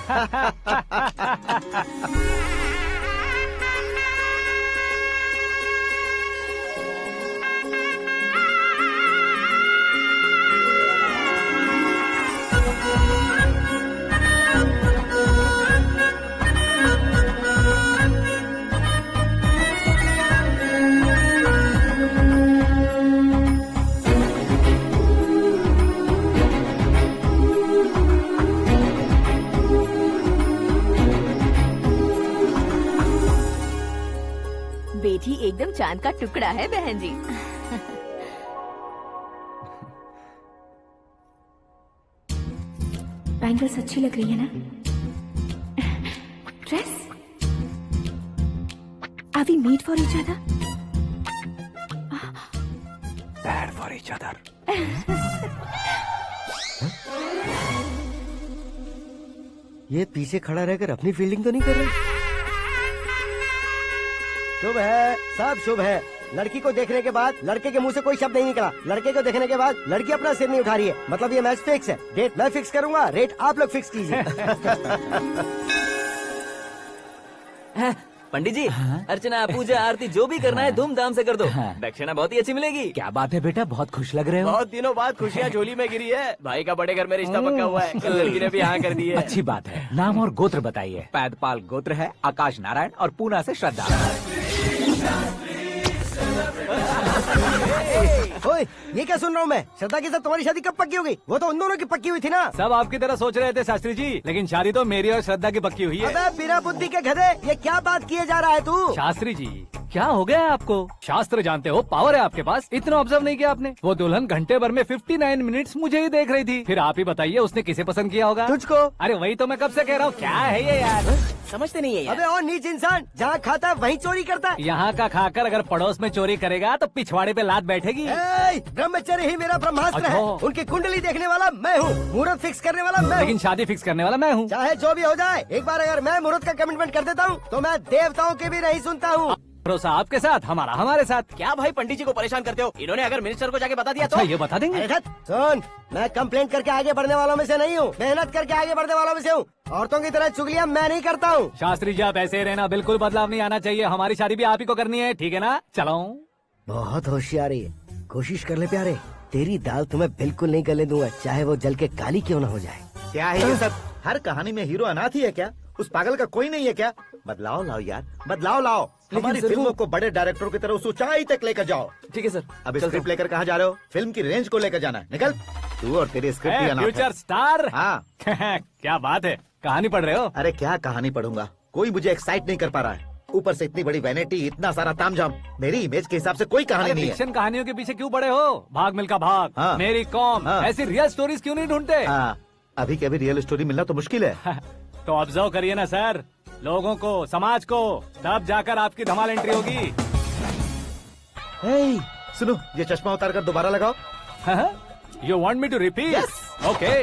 बेटी एकदम चांद का टुकड़ा है बहन जी। बैंगल्स अच्छी लग रही है ना? Dress? Are we made for each other? Bad for each other. ये पीछे खड़ा रहकर अपनी फील्डिंग तो नहीं कर रहा? शुभ है, सब शुभ है। लड़की को देखने के बाद लड़के के मुंह से कोई शब्द नहीं निकला। लड़के को देखने के बाद लड़की अपना सिर नहीं उठा रही है। मतलब ये मैच फिक्स है। डेट मैं फिक्स करूंगा, रेट आप लोग फिक्स कीजिए। पंडित जी, अर्चना, पूजा, आरती जो भी करना है धूमधाम से कर दो। दक्षिणा बहुत ही अच्छी मिलेगी। क्या बात है बेटा, बहुत खुश लग रहे हो। बहुत दिनों बाद खुशियाँ झोली में गिरी है। भाई का बड़े घर में रिश्ता पक्का हुआ है। कल लड़की ने भी हाँ कर दी है। अच्छी बात है। नाम और गोत्र बताइए। पैदपाल गोत्र है, आकाश नारायण, और पूना से श्रद्धा। ओए, ये क्या सुन रहा हूँ मैं? श्रद्धा के साथ तुम्हारी शादी कब पक्की हो गई? वो तो उन दोनों की पक्की हुई थी ना। सब आपकी तरह सोच रहे थे शास्त्री जी, लेकिन शादी तो मेरी और श्रद्धा की पक्की हुई है। अबे बिना बुद्धि के गधे, ये क्या बात किए जा रहा है तू? शास्त्री जी, क्या हो गया है आपको? शास्त्र जानते हो, पावर है आपके पास। इतना ऑब्जर्व नहीं किया आपने? वो दुल्हन घंटे भर में 59 मिनट्स मुझे ही देख रही थी। फिर आप ही बताइए उसने किसे पसंद किया होगा? तुझको। अरे वही तो मैं कब से कह रहा हूँ, क्या है ये यार? समझते नहीं है यार। अबे और नीच इंसान, जहाँ खाता है वहीं चोरी करता है। यहाँ का खाकर अगर पड़ोस में चोरी करेगा तो पिछवाड़े पे लात बैठेगी। ब्रह्मचर्य ही मेरा ब्रह्मास्त्र है। अच्छा। उनकी कुंडली देखने वाला मैं हूँ, मुहूर्त फिक्स करने वाला मैं हूँ। लेकिन शादी फिक्स करने वाला मैं हूँ। चाहे जो भी हो जाए, एक बार अगर मैं मुहूर्त का कमिटमेंट कर देता हूँ तो मैं देवताओं की भी नहीं सुनता हूँ। भरोसा आपके साथ, हमारा हमारे साथ। क्या भाई पंडित जी को परेशान करते हो? इन्होंने अगर मिनिस्टर को जाके बता दिया तो? अच्छा, ये बता देंगे। सुन, मैं कंप्लेंट करके आगे बढ़ने वालों में से नहीं हूँ, मेहनत करके आगे बढ़ने वालों में से हूँ। औरतों की तरह चुगलियाँ मैं नहीं करता हूँ। शास्त्री जी आप ऐसे ही रहना, बिल्कुल बदलाव नहीं आना चाहिए। हमारी शादी भी आप ही को करनी है, ठीक है ना? चलो। बहुत होशियारी है, कोशिश कर ले प्यारे। तेरी दाल तुम्हें बिल्कुल नहीं गलने दूंगा, चाहे वो जल के काली क्यों न हो जाए। क्या है ये सब? हर कहानी में हीरो अनाथ ही है क्या? उस पागल का कोई नहीं है क्या? बदलाव लाओ यार, बदलाव लाओ। हमारी फिल्मों को बड़े डायरेक्टरों की तरह उस ऊंचाई तक लेकर जाओ। ठीक है सर। अब स्क्रिप्ट लेकर कहाँ जा रहे हो? फिल्म की रेंज को लेकर जाना है। निकल तू और तेरी स्क्रिप्ट ही अनाथ है। Future star. हाँ। क्या बात है, कहानी पढ़ रहे हो? अरे क्या कहानी पढ़ूंगा, कोई मुझे एक्साइट नहीं कर पा रहा है। ऊपर से इतनी बड़ी वैनिटी, इतना सारा तामझाम। मेरी इमेज के हिसाब से कोई कहानी नहीं है। फिक्शन कहानियों के पीछे क्यों पड़े हो? भाग मिल्खा भाग, हाँ। मेरी कॉम, हाँ। ऐसी रियल स्टोरीज क्यों नहीं ढूंढते? हाँ, अभी के अभी रियल स्टोरी मिलना तो मुश्किल है। तो ऑब्जर्व करिए ना सर, लोगों को, समाज को, तब जाकर आपकी धमाल एंट्री होगी। सुनो, ये चश्मा उतार कर दोबारा लगाओ। You want me to repeat? Okay.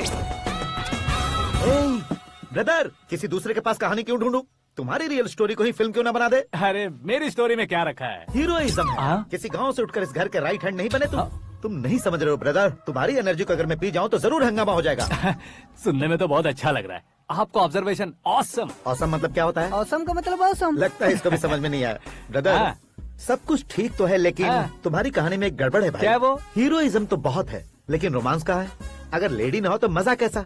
Brother, किसी दूसरे के पास कहानी क्यों ढूंढूं? तुम्हारी रियल स्टोरी को ही फिल्म क्यों ना बना दे? अरे मेरी स्टोरी में क्या रखा है? हीरोइज्म है। किसी गांव से उठकर इस घर के राइट हैंड नहीं बने तुम। तुम नहीं समझ रहे हो ब्रदर, तुम्हारी एनर्जी को अगर मैं पी जाऊं तो जरूर हंगामा हो जाएगा। सुनने में तो बहुत अच्छा लग रहा है। आपको ऑब्जर्वेशन ऑसम। ऑसम मतलब क्या होता है? ऑसम का मतलब ऑसम। लगता है इसको भी समझ में नहीं आया। ब्रदर, सब कुछ ठीक तो है, लेकिन तुम्हारी कहानी में एक गड़बड़ है भाई। क्या वो? हीरोइज्म तो बहुत है, लेकिन रोमांस कहाँ है? अगर लेडी ना हो तो मजा कैसा?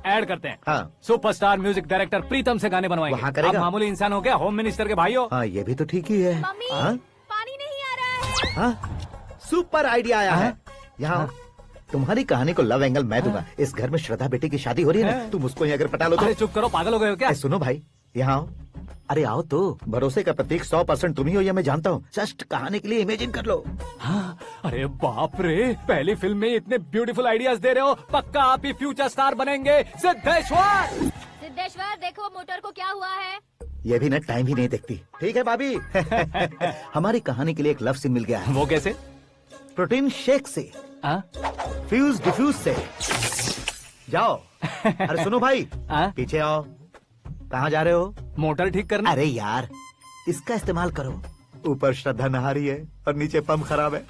ऐड करते हैं। हाँ। सुपरस्टार म्यूजिक डायरेक्टर प्रीतम से गाने बनवाएंगे। वहाँ करेगा? आप मामूली इंसान हो क्या? होम मिनिस्टर के भाई हो। हाँ, ये भी तो ठीक ही है। मम्मी, हाँ? पानी नहीं आ रहा है। हाँ? सुपर आइडिया आया है। यहाँ तुम्हारी कहानी को लव एंगल मैं दूंगा। इस घर में श्रद्धा बेटी की शादी हो रही है ना, तुम उसको ही अगर पटा लो तो। अरे चुप करो, पागल हो गए हो क्या? सुनो भाई, यहाँ आओ। अरे आओ तो। भरोसे का प्रतीक 100% तुम ही हो, यह मैं जानता हूँ। जस्ट कहानी के लिए इमेजिन कर लो। हाँ, अरे बाप रे, पहली फिल्म में इतने ब्यूटीफुल आइडियाज दे रहे हो। पक्का आप ही फ्यूचर स्टार बनेंगे। सिद्धेश्वर, सिद्धेश्वर देखो मोटर को क्या हुआ है। ये भी ना टाइम ही नहीं देखती। ठीक है भाभी। हमारी कहानी के लिए एक लव सीन मिल गया है। वो कैसे? प्रोटीन शेक से, फ्यूज डिफ्यूज से। जाओ। अरे सुनो भाई, पीछे आओ। कहाँ जा रहे हो? मोटर ठीक करना। अरे यार, इसका इस्तेमाल करो। ऊपर श्रद्धा नहा रही है और नीचे पंप खराब है।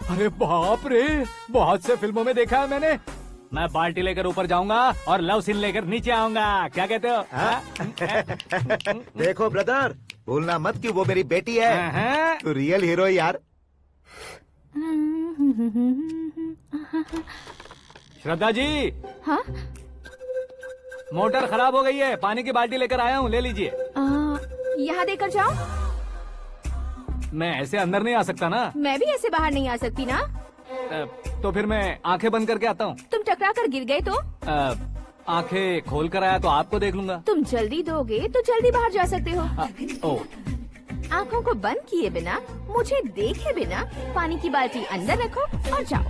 अरे बाप रे, बहुत से फिल्मों में देखा है मैंने। मैं बाल्टी लेकर ऊपर जाऊंगा और लव सीन लेकर नीचे आऊंगा। क्या कहते हो? देखो ब्रदर, भूलना मत कि वो मेरी बेटी है। तू रियल हीरो यार। श्रद्धा जी। हाँ? मोटर खराब हो गई है, पानी की बाल्टी लेकर आया हूँ, ले लीजिए। यहाँ देकर जाओ। मैं ऐसे अंदर नहीं आ सकता ना। मैं भी ऐसे बाहर नहीं आ सकती ना। तो फिर मैं आंखें बंद करके आता हूँ। तुम टकरा कर गिर गए तो? आंखें खोल कर आया तो आपको देख लूंगा। तुम जल्दी दोगे तो जल्दी बाहर जा सकते हो। ओ। आँखों को बंद किए बिना, मुझे देखे बिना पानी की बाल्टी अंदर रखो और जाओ।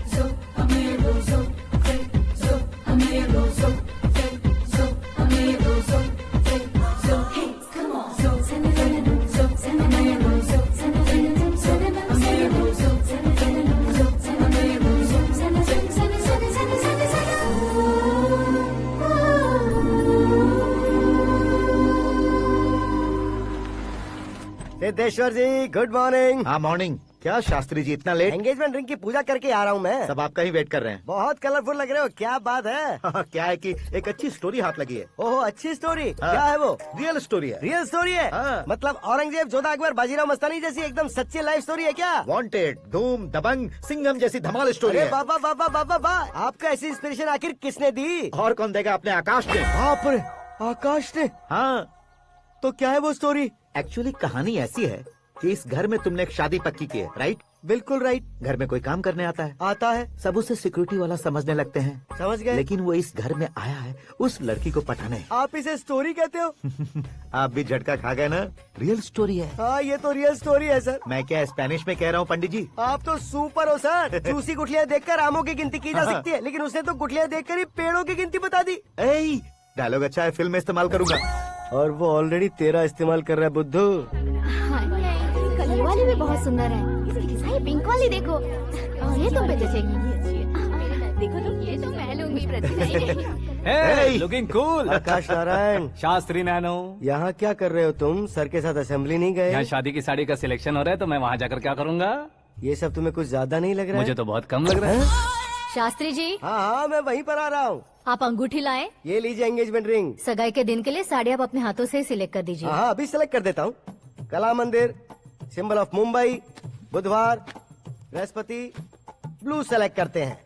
सिद्धेश्वर जी, गुड मॉर्निंग। हाँ मॉर्निंग। क्या शास्त्री जी इतना लेट? एंगेजमेंट रिंग की पूजा करके आ रहा हूँ मैं। सब आपका ही वेट कर रहे हैं। बहुत कलरफुल लग रहे हो, क्या बात है? क्या है कि एक अच्छी स्टोरी हाथ लगी है। ओहो, अच्छी स्टोरी। क्या है वो? रियल स्टोरी है। रियल स्टोरी है? मतलब औरंगजेब, जोधा अकबर, बाजीराव मस्तानी जैसी एकदम सच्ची लाइफ स्टोरी है क्या? वांटेड, धूम, दबंग, सिंघम जैसी धमाल स्टोरी है। बाबा बाबा बाबा बा, आपका ऐसी इंस्पिरेशन आखिर किसने दी? और कौन देगा? अपने आकाश ने। बाप रे, आकाश ने? हाँ। तो क्या है वो स्टोरी? एक्चुअली कहानी ऐसी है कि इस घर में तुमने एक शादी पक्की की है, राइट? बिल्कुल राइट। घर में कोई काम करने आता है? आता है। सब उसे सिक्योरिटी वाला समझने लगते हैं। समझ गए। लेकिन वो इस घर में आया है उस लड़की को पटाने। आप इसे स्टोरी कहते हो? आप भी झटका खा गए ना। रियल स्टोरी है। हाँ, ये तो रियल स्टोरी है सर। मैं क्या स्पेनिश में कह रहा हूँ पंडित जी? आप तो सुपर हो सर। चूसी गुठलियाँ देखकर आमों की गिनती की जा सकती है, लेकिन उसने तो गुठलियाँ देखकर ही पेड़ों की गिनती बता दी। डायलॉग अच्छा है, फिल्म में इस्तेमाल करूंगा। और वो ऑलरेडी तेरा इस्तेमाल कर रहा है बुद्धू। ये वाली भी बहुत सुंदर है। ये पिंक वाली देखो, और ये तुम पे जचेगी। देखो तो ये तो मैं लूंगी Hey, looking cool। आकाश नारायण। शास्त्री नैनो। यहाँ क्या कर रहे हो तुम? सर के साथ असेंबली नहीं गए? यहाँ शादी की साड़ी का सिलेक्शन हो रहा है तो मैं वहाँ जाकर क्या करूँगा? ये सब तुम्हें कुछ ज्यादा नहीं लग रहा है? मुझे तो बहुत कम लग रहा है। शास्त्री जी। हाँ हाँ, मैं वहीं पर आ रहा हूँ। आप अंगूठी लाएं। ये लीजिए एंगेजमेंट रिंग। सगाई के दिन के लिए साड़ी आप अपने हाथों से सिलेक्ट कर दीजिए। हाँ, अभी सिलेक्ट कर देता हूँ। कला मंदिर, सिंबल ऑफ मुंबई, बुधवार, बृहस्पति, ब्लू सेलेक्ट करते हैं।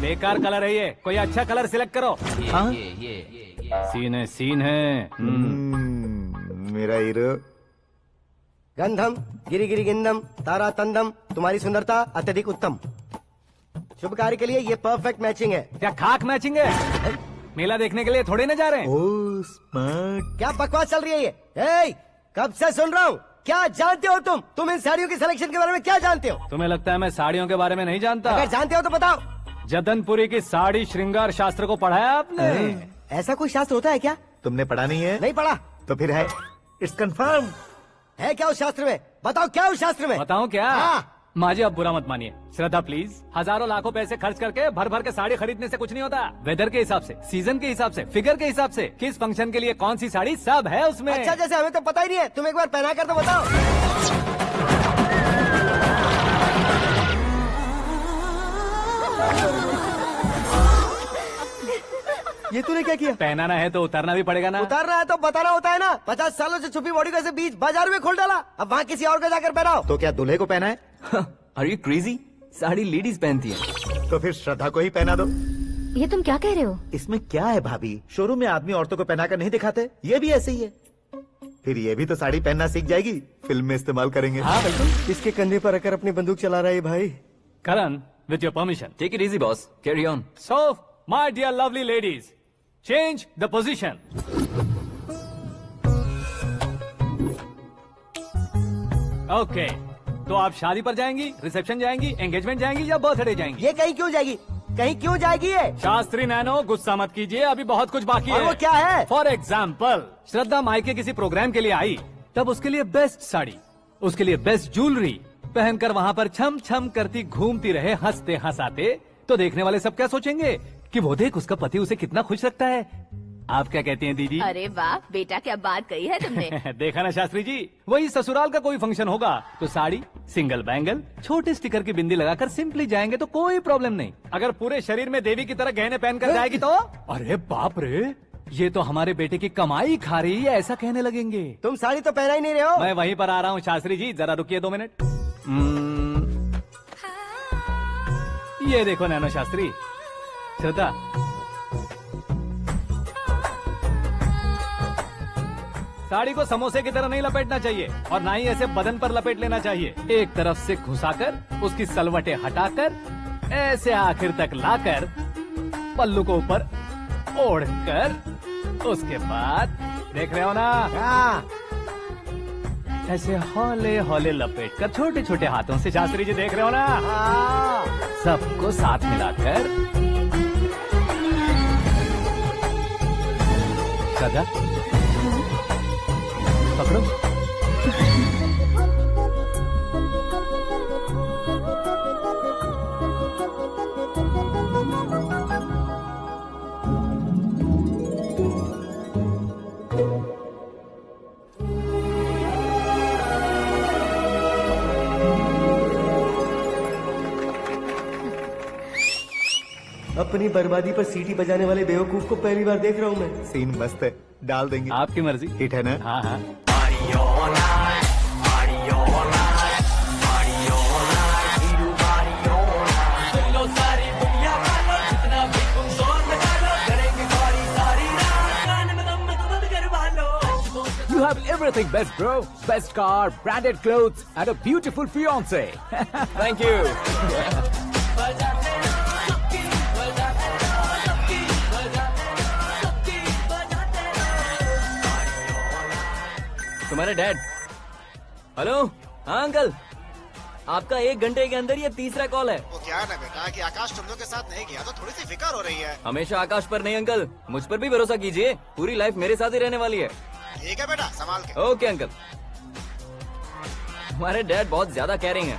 बेकार कलर है ये, कोई अच्छा कलर सिलेक्ट करो। ये सीन है, सीन है। मेरा हीरो। गंधम, गिरी गिरी गिंदम, तारा तंदम, तुम्हारी सुंदरता अत्यधिक उत्तम। शुभ कार्य के लिए ये परफेक्ट मैचिंग है। क्या खाक मैचिंग है? मेला देखने के लिए थोड़ी ना जा रहे हैं। Oh smart. क्या बकवास चल रही है ये? ए, कब से सुन रहा हूँ। क्या जानते हो तुम इन साड़ियों की सिलेक्शन के बारे में क्या जानते हो? तुम्हें लगता है मैं साड़ियों के बारे में नहीं जानता? अगर जानते हो तो बताओ। जदनपुरी की साड़ी श्रृंगार शास्त्र को पढ़ा है आपने? ऐसा कोई शास्त्र होता है क्या? तुमने पढ़ा नहीं है? नहीं पढ़ा। तो फिर है, इट्स कंफर्म। है क्या उस शास्त्र में? बताओ क्या उस शास्त्र में? बताऊं क्या? हाँ। माँ जी आप बुरा मत मानिए। श्रद्धा प्लीज, हजारों लाखों पैसे खर्च करके भर भर के साड़ी खरीदने से कुछ नहीं होता। वेदर के हिसाब से, सीजन के हिसाब से, फिगर के हिसाब से, किस फंक्शन के लिए कौन सी साड़ी, सब है उसमें। अच्छा, जैसे हमें तो पता ही नहीं है, तुम एक बार पहना कर तो बताओ। ये तूने क्या किया? पहनाना है तो उतारना भी पड़ेगा ना। उतारना है तो बताना होता है ना। 50 सालों से छुपी बॉडी को ऐसे बीच बाजार में खोल डाला, अब वहाँ किसी और को जाकर पहनाओ। तो क्या दूल्हे को पहना है? Are you crazy? Sari ladies पहनती है। तो फिर श्रद्धा को ही पहना दो। ये तुम क्या कह रहे हो? इसमें क्या है भाभी? शोरूम में आदमी औरतों को पहनाकर नहीं दिखाते? ये भी ऐसे ही है। फिर ये भी तो साड़ी पहनना सीख जाएगी, फिल्म में इस्तेमाल करेंगे। हाँ बिल्कुल। इसके कंधे पर रखकर अपनी बंदूक चला रहा है भाई। करण, with your permission. Take it easy, boss. Carry on. So, my dear lovely ladies, change the position. Okay. तो आप शादी पर जाएंगी, रिसेप्शन जाएंगी, एंगेजमेंट जाएंगी या बर्थडे जाएंगी? ये कहीं क्यों जाएगी? कहीं क्यों जाएगी ये? शास्त्री नैनो गुस्सा मत कीजिए, अभी बहुत कुछ बाकी और है। वो क्या है? फॉर एग्जाम्पल, श्रद्धा मायके किसी प्रोग्राम के लिए आई, तब उसके लिए बेस्ट साड़ी, उसके लिए बेस्ट ज्वेलरी पहनकर वहाँ पर छम छम करती घूमती रहे हंसते हंसाते, तो देखने वाले सब क्या सोचेंगे कि वो देख उसका पति उसे कितना खुश रखता है। आप क्या कहती हैं दीदी? अरे वाह बेटा, क्या बात कही है तुमने। देखा ना शास्त्री जी, वही ससुराल का कोई फंक्शन होगा तो साड़ी, सिंगल बैंगल, छोटे स्टिकर की बिंदी लगाकर सिंपली जाएंगे तो कोई प्रॉब्लम नहीं। अगर पूरे शरीर में देवी की तरह गहने पहनकर जाएगी तो अरे बाप रे, ये तो हमारे बेटे की कमाई खा रही है, ऐसा कहने लगेंगे। तुम साड़ी तो पहना ही नहीं रहे हो। मैं वहीं पर आ रहा हूँ शास्त्री जी, जरा रुकिए 2 मिनट। ये देखो नैनो शास्त्री, श्रद्धा साड़ी को समोसे की तरह नहीं लपेटना चाहिए और ना ही ऐसे बदन पर लपेट लेना चाहिए। एक तरफ से घुसाकर उसकी सलवटें हटाकर ऐसे आखिर तक लाकर पल्लू को ऊपर ओढ़कर उसके बाद देख रहे हो ना, ऐसे हौले हौले लपेट कर छोटे छोटे हाथों से, शास्त्री जी देख रहे हो ना, सबको साथ मिलाकर सदा पकड़ो। अपनी बर्बादी पर सीटी बजाने वाले बेवकूफ को पहली बार देख रहा हूँ मैं। सीन मस्त है, डाल देंगे। आपकी मर्जी। हिट है ना? हाँ हाँ। You have everything best, bro. Best car, branded clothes, and a beautiful fiance. Thank you. तुम्हारे डैड। हेलो, हाँ अंकल, आपका 1 घंटे के अंदर ये तीसरा कॉल है। वो क्या है ना बेटा कि आकाश तुम लोग के साथ नहीं गया तो थोड़ी सी फिक्र हो रही है। हमेशा आकाश पर नहीं अंकल, मुझ पर भी भरोसा कीजिए, पूरी लाइफ मेरे साथ ही रहने वाली है। ठीक है बेटा, संभाल के। Okay uncle. हमारे डैड बहुत ज्यादा केयरिंग है।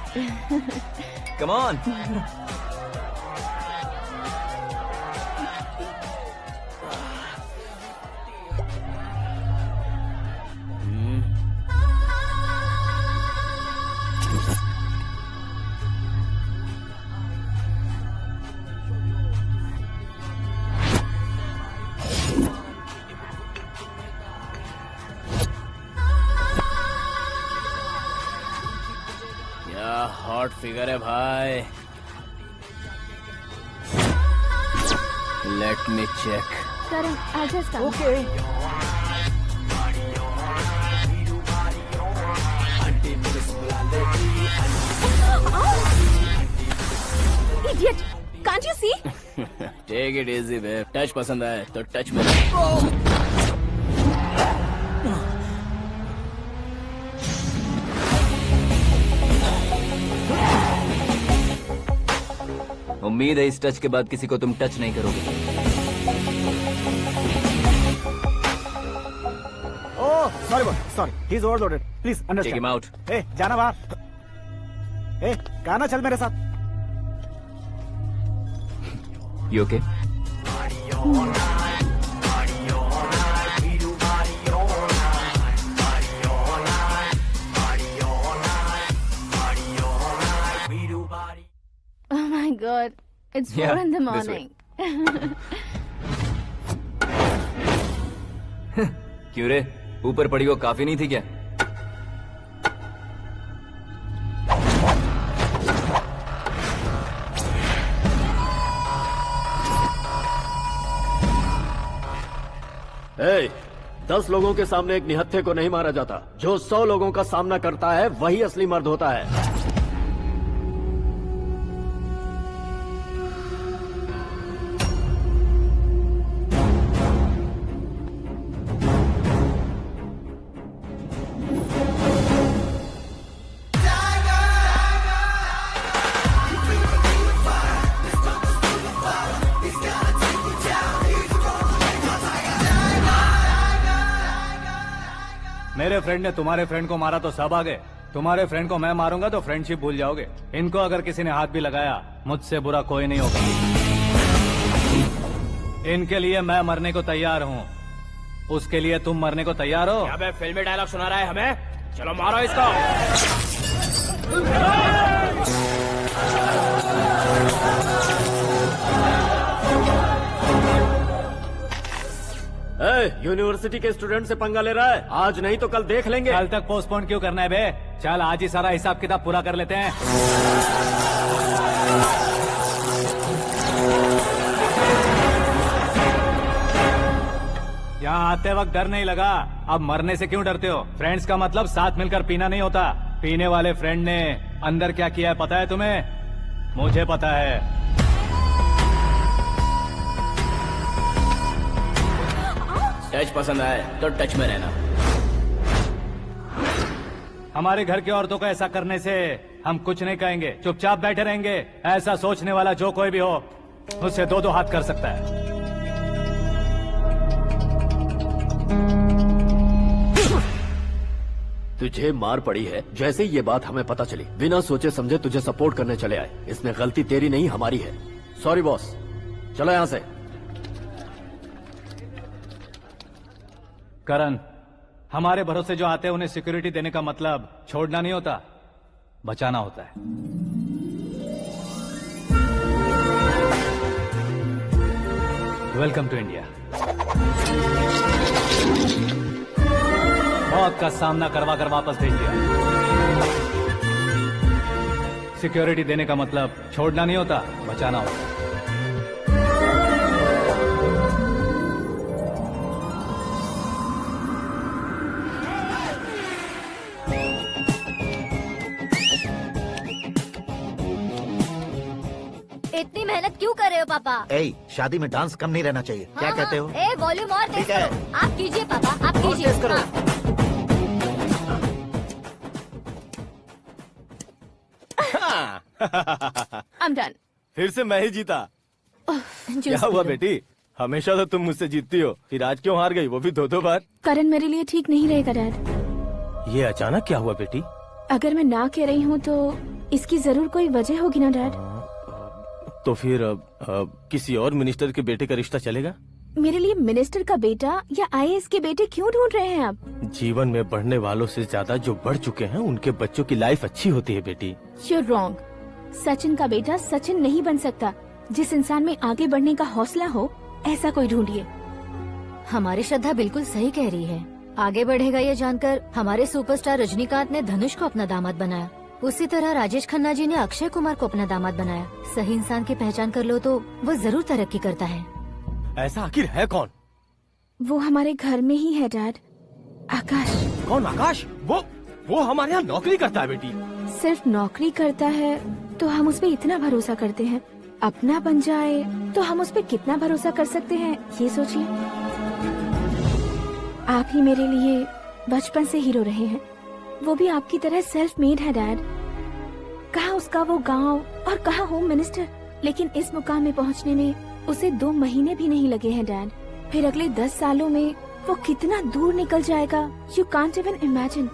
Come on. हॉट फिगर है भाई। Let me check. Karan, I'll just come. Okay. Idiot! Can't you see? Take it easy babe. Touch पसंद आए तो टच में। उम्मीद है इस टच के बाद किसी को तुम टच नहीं करोगे। Oh sorry sorry, he is overloaded, please take understand. Him out. ए जाना बाहर। ए गाना चल मेरे साथ। You okay? Oh my God, it's 4 Yeah, in the this way. morning. क्यों रे, ऊपर पड़ी वो काफी नहीं थी क्या? ए, 10 लोगों के सामने एक निहत्थे को नहीं मारा जाता। जो 100 लोगों का सामना करता है वही असली मर्द होता है। मेरे फ्रेंड ने तुम्हारे फ्रेंड को मारा तो सब आ गए, तुम्हारे फ्रेंड को मैं मारूंगा तो फ्रेंडशिप भूल जाओगे। इनको अगर किसी ने हाथ भी लगाया, मुझसे बुरा कोई नहीं होगा। इनके लिए मैं मरने को तैयार हूँ, उसके लिए तुम मरने को तैयार हो? अबे फिल्मी डायलॉग सुना रहा है हमें, चलो मारो इसको। यूनिवर्सिटी के स्टूडेंट से पंगा ले रहा है, आज नहीं तो कल देख लेंगे। कल तक पोस्टपोन क्यों करना है बे? चल आज ही सारा हिसाब किताब पूरा कर लेते हैं। यहाँ आते वक्त डर नहीं लगा, अब मरने से क्यों डरते हो? फ्रेंड्स का मतलब साथ मिलकर पीना नहीं होता। पीने वाले फ्रेंड ने अंदर क्या किया है पता है तुम्हें? मुझे पता है। टच पसंद आए तो टच में रहना। हमारे घर की औरतों को ऐसा करने से हम कुछ नहीं कहेंगे, चुपचाप बैठे रहेंगे। ऐसा सोचने वाला जो कोई भी हो, उससे दो हाथ कर सकता है। तुझे मार पड़ी है, जैसे ये बात हमें पता चली बिना सोचे समझे तुझे सपोर्ट करने चले आए। इसमें गलती तेरी नहीं हमारी है। सॉरी बॉस, चलो यहाँ से। करण, हमारे भरोसे जो आते हैं उन्हें सिक्योरिटी देने का मतलब छोड़ना नहीं होता, बचाना होता है। Welcome to India. मौत का सामना करवा कर वापस भेज दिया। सिक्योरिटी देने का मतलब छोड़ना नहीं होता, बचाना होता है। इतनी मेहनत क्यों कर रहे हो पापा? शादी में डांस कम नहीं रहना चाहिए। क्या कहते हो? ए वॉल्यूम और तेज ठीक है। करो। आप कीजिए पापा, आप कीजिए। तेज करो। I'm done. फिर से मैं ही जीता। क्या हुआ बेटी? हमेशा तो तुम मुझसे जीतती हो, फिर आज क्यों हार गई, वो भी दो बार? करण मेरे लिए ठीक नहीं रहेगा डैड। ये अचानक क्या हुआ बेटी? अगर मैं ना कह रही हूँ तो इसकी जरूर कोई वजह होगी ना डैड। तो फिर किसी और मिनिस्टर के बेटे का रिश्ता चलेगा? मेरे लिए मिनिस्टर का बेटा या आईएएस के बेटे क्यों ढूंढ रहे हैं आप? जीवन में बढ़ने वालों से ज्यादा जो बढ़ चुके हैं उनके बच्चों की लाइफ अच्छी होती है बेटी। You're wrong. सचिन का बेटा सचिन नहीं बन सकता। जिस इंसान में आगे बढ़ने का हौसला हो, ऐसा कोई ढूंढिए। हमारी श्रद्धा बिल्कुल सही कह रही है। आगे बढ़ेगा ये जानकर हमारे सुपरस्टार रजनीकांत ने धनुष को अपना दामाद बनाया। उसी तरह राजेश खन्ना जी ने अक्षय कुमार को अपना दामाद बनाया। सही इंसान की पहचान कर लो तो वो जरूर तरक्की करता है। ऐसा आखिर है कौन? वो हमारे घर में ही है डैड, आकाश। कौन आकाश? वो हमारे यहाँ नौकरी करता है बेटी। सिर्फ नौकरी करता है तो हम उस पे इतना भरोसा करते हैं। अपना बन जाए तो हम उस पे कितना भरोसा कर सकते हैं, ये सोचिए। आप ही मेरे लिए बचपन से हीरो रहे हैं। वो भी आपकी तरह सेल्फ मेड है डैड। कहाँ उसका वो गांव और कहाँ होम मिनिस्टर। लेकिन इस मुकाम में पहुँचने में उसे 2 महीने भी नहीं लगे हैं डैड। फिर अगले 10 सालों में वो कितना दूर निकल जाएगा, यू कांट इवन इमेजिन।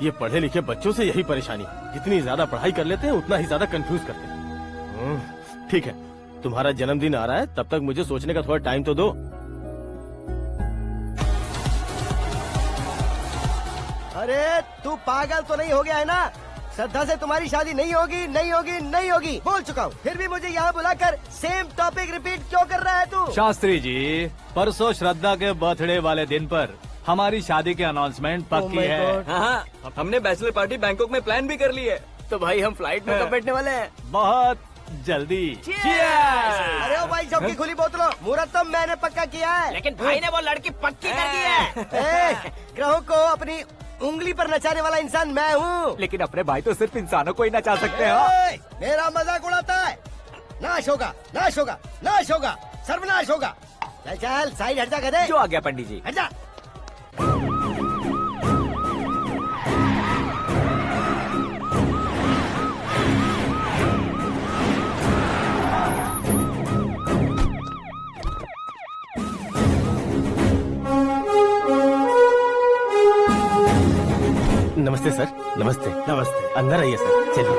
ये पढ़े लिखे बच्चों से यही परेशानी, जितनी ज्यादा पढ़ाई कर लेते हैं उतना ही ज्यादा कंफ्यूज करते हैं। ठीक है, तुम्हारा जन्मदिन आ रहा है, तब तक मुझे सोचने का थोड़ा टाइम तो दो। अरे तू पागल तो नहीं हो गया है ना? श्रद्धा से तुम्हारी शादी नहीं होगी, नहीं होगी, नहीं होगी, बोल चुका हूँ। फिर भी मुझे यहाँ बुलाकर सेम टॉपिक रिपीट क्यों कर रहा है तू? शास्त्री जी, परसों श्रद्धा के बर्थडे वाले दिन पर हमारी शादी की अनाउंसमेंट पक्की है। हाँ, हमने बैचलर पार्टी बैंकॉक में प्लान भी कर ली है। तो भाई हम फ्लाइट में कब बैठने वाले हैं? बहुत जल्दी। अरे ओ भाई, सबकी खुली बोतलों, मुहूर्त तो मैंने पक्का किया है। लेकिन भाई ने वो लड़की पक्की कर दी है। ग्रहों को अपनी उंगली पर नचाने वाला इंसान मैं हूँ। लेकिन अपने भाई तो सिर्फ इंसानों को ही नचा सकते हैं। मेरा मजाक उड़ाता है। नाश होगा, नाश होगा, नाश होगा, सर्वनाश होगा। चल चल साइड हट जा गधे। जो आ गया पंडित जी। हट जा। नमस्ते। नमस्ते। अंदर आइए सर, चलिए।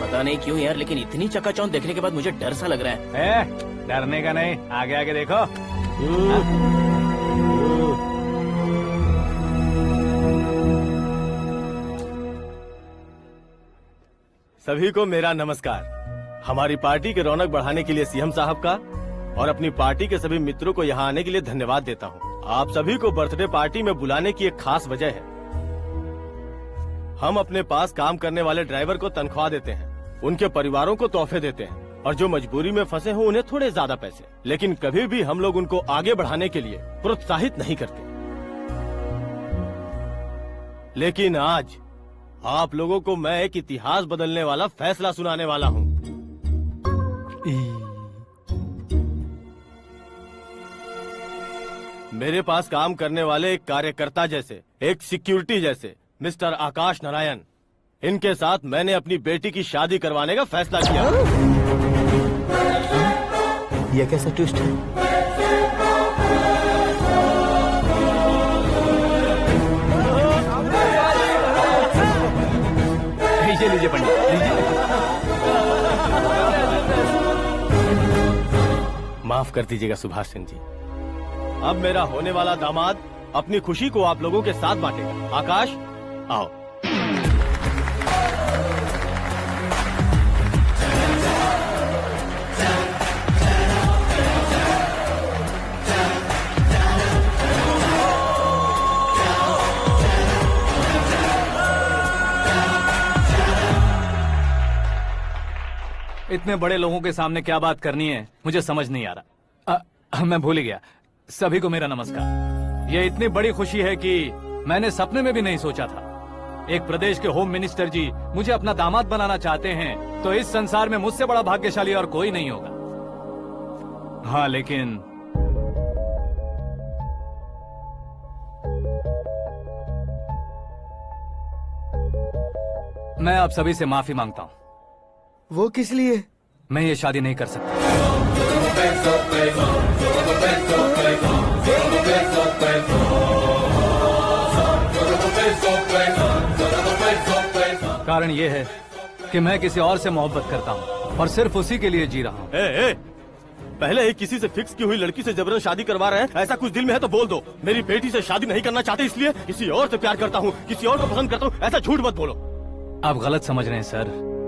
पता नहीं क्यों यार, लेकिन इतनी चकाचौंध देखने के बाद मुझे डर सा लग रहा है। डरने का नहीं, आगे आगे देखो। सभी को मेरा नमस्कार। हमारी पार्टी के रौनक बढ़ाने के लिए सीएम साहब का और अपनी पार्टी के सभी मित्रों को यहाँ आने के लिए धन्यवाद देता हूँ। आप सभी को बर्थडे पार्टी में बुलाने की एक खास वजह है। हम अपने पास काम करने वाले ड्राइवर को तनख्वाह देते हैं, उनके परिवारों को तोहफे देते हैं और जो मजबूरी में फंसे हो उन्हें थोड़े ज्यादा पैसे, लेकिन कभी भी हम लोग उनको आगे बढ़ाने के लिए प्रोत्साहित नहीं करते। लेकिन आज आप लोगों को मैं एक इतिहास बदलने वाला फैसला सुनाने वाला हूँ। मेरे पास काम करने वाले एक कार्यकर्ता जैसे, एक सिक्योरिटी जैसे मिस्टर आकाश नारायण, इनके साथ मैंने अपनी बेटी की शादी करवाने का फैसला किया। यह कैसा ट्विस्ट है? लीजिए पंडित, लीजिए। माफ कर दीजिएगा सुभाष सिंह जी। अब मेरा होने वाला दामाद अपनी खुशी को आप लोगों के साथ बांटेगा। आकाश, आओ। इतने बड़े लोगों के सामने क्या बात करनी है मुझे समझ नहीं आ रहा। मैं भूल ही गया। सभी को मेरा नमस्कार। ये इतनी बड़ी खुशी है कि मैंने सपने में भी नहीं सोचा था। एक प्रदेश के होम मिनिस्टर जी मुझे अपना दामाद बनाना चाहते हैं तो इस संसार में मुझसे बड़ा भाग्यशाली और कोई नहीं होगा। हाँ, लेकिन मैं आप सभी से माफी मांगता हूँ। वो किस लिए? मैं ये शादी नहीं कर सकता। कारण ये है कि मैं किसी और से मोहब्बत करता हूँ और सिर्फ उसी के लिए जी रहा हूँ। पहले ही किसी से फिक्स की हुई लड़की से जबरन शादी करवा रहे हैं। ऐसा कुछ दिल में है तो बोल दो। मेरी बेटी से शादी नहीं करना चाहते इसलिए किसी और से प्यार करता हूँ, किसी और को पसंद करता हूँ, ऐसा झूठ मत बोलो। आप गलत समझ रहे हैं सर,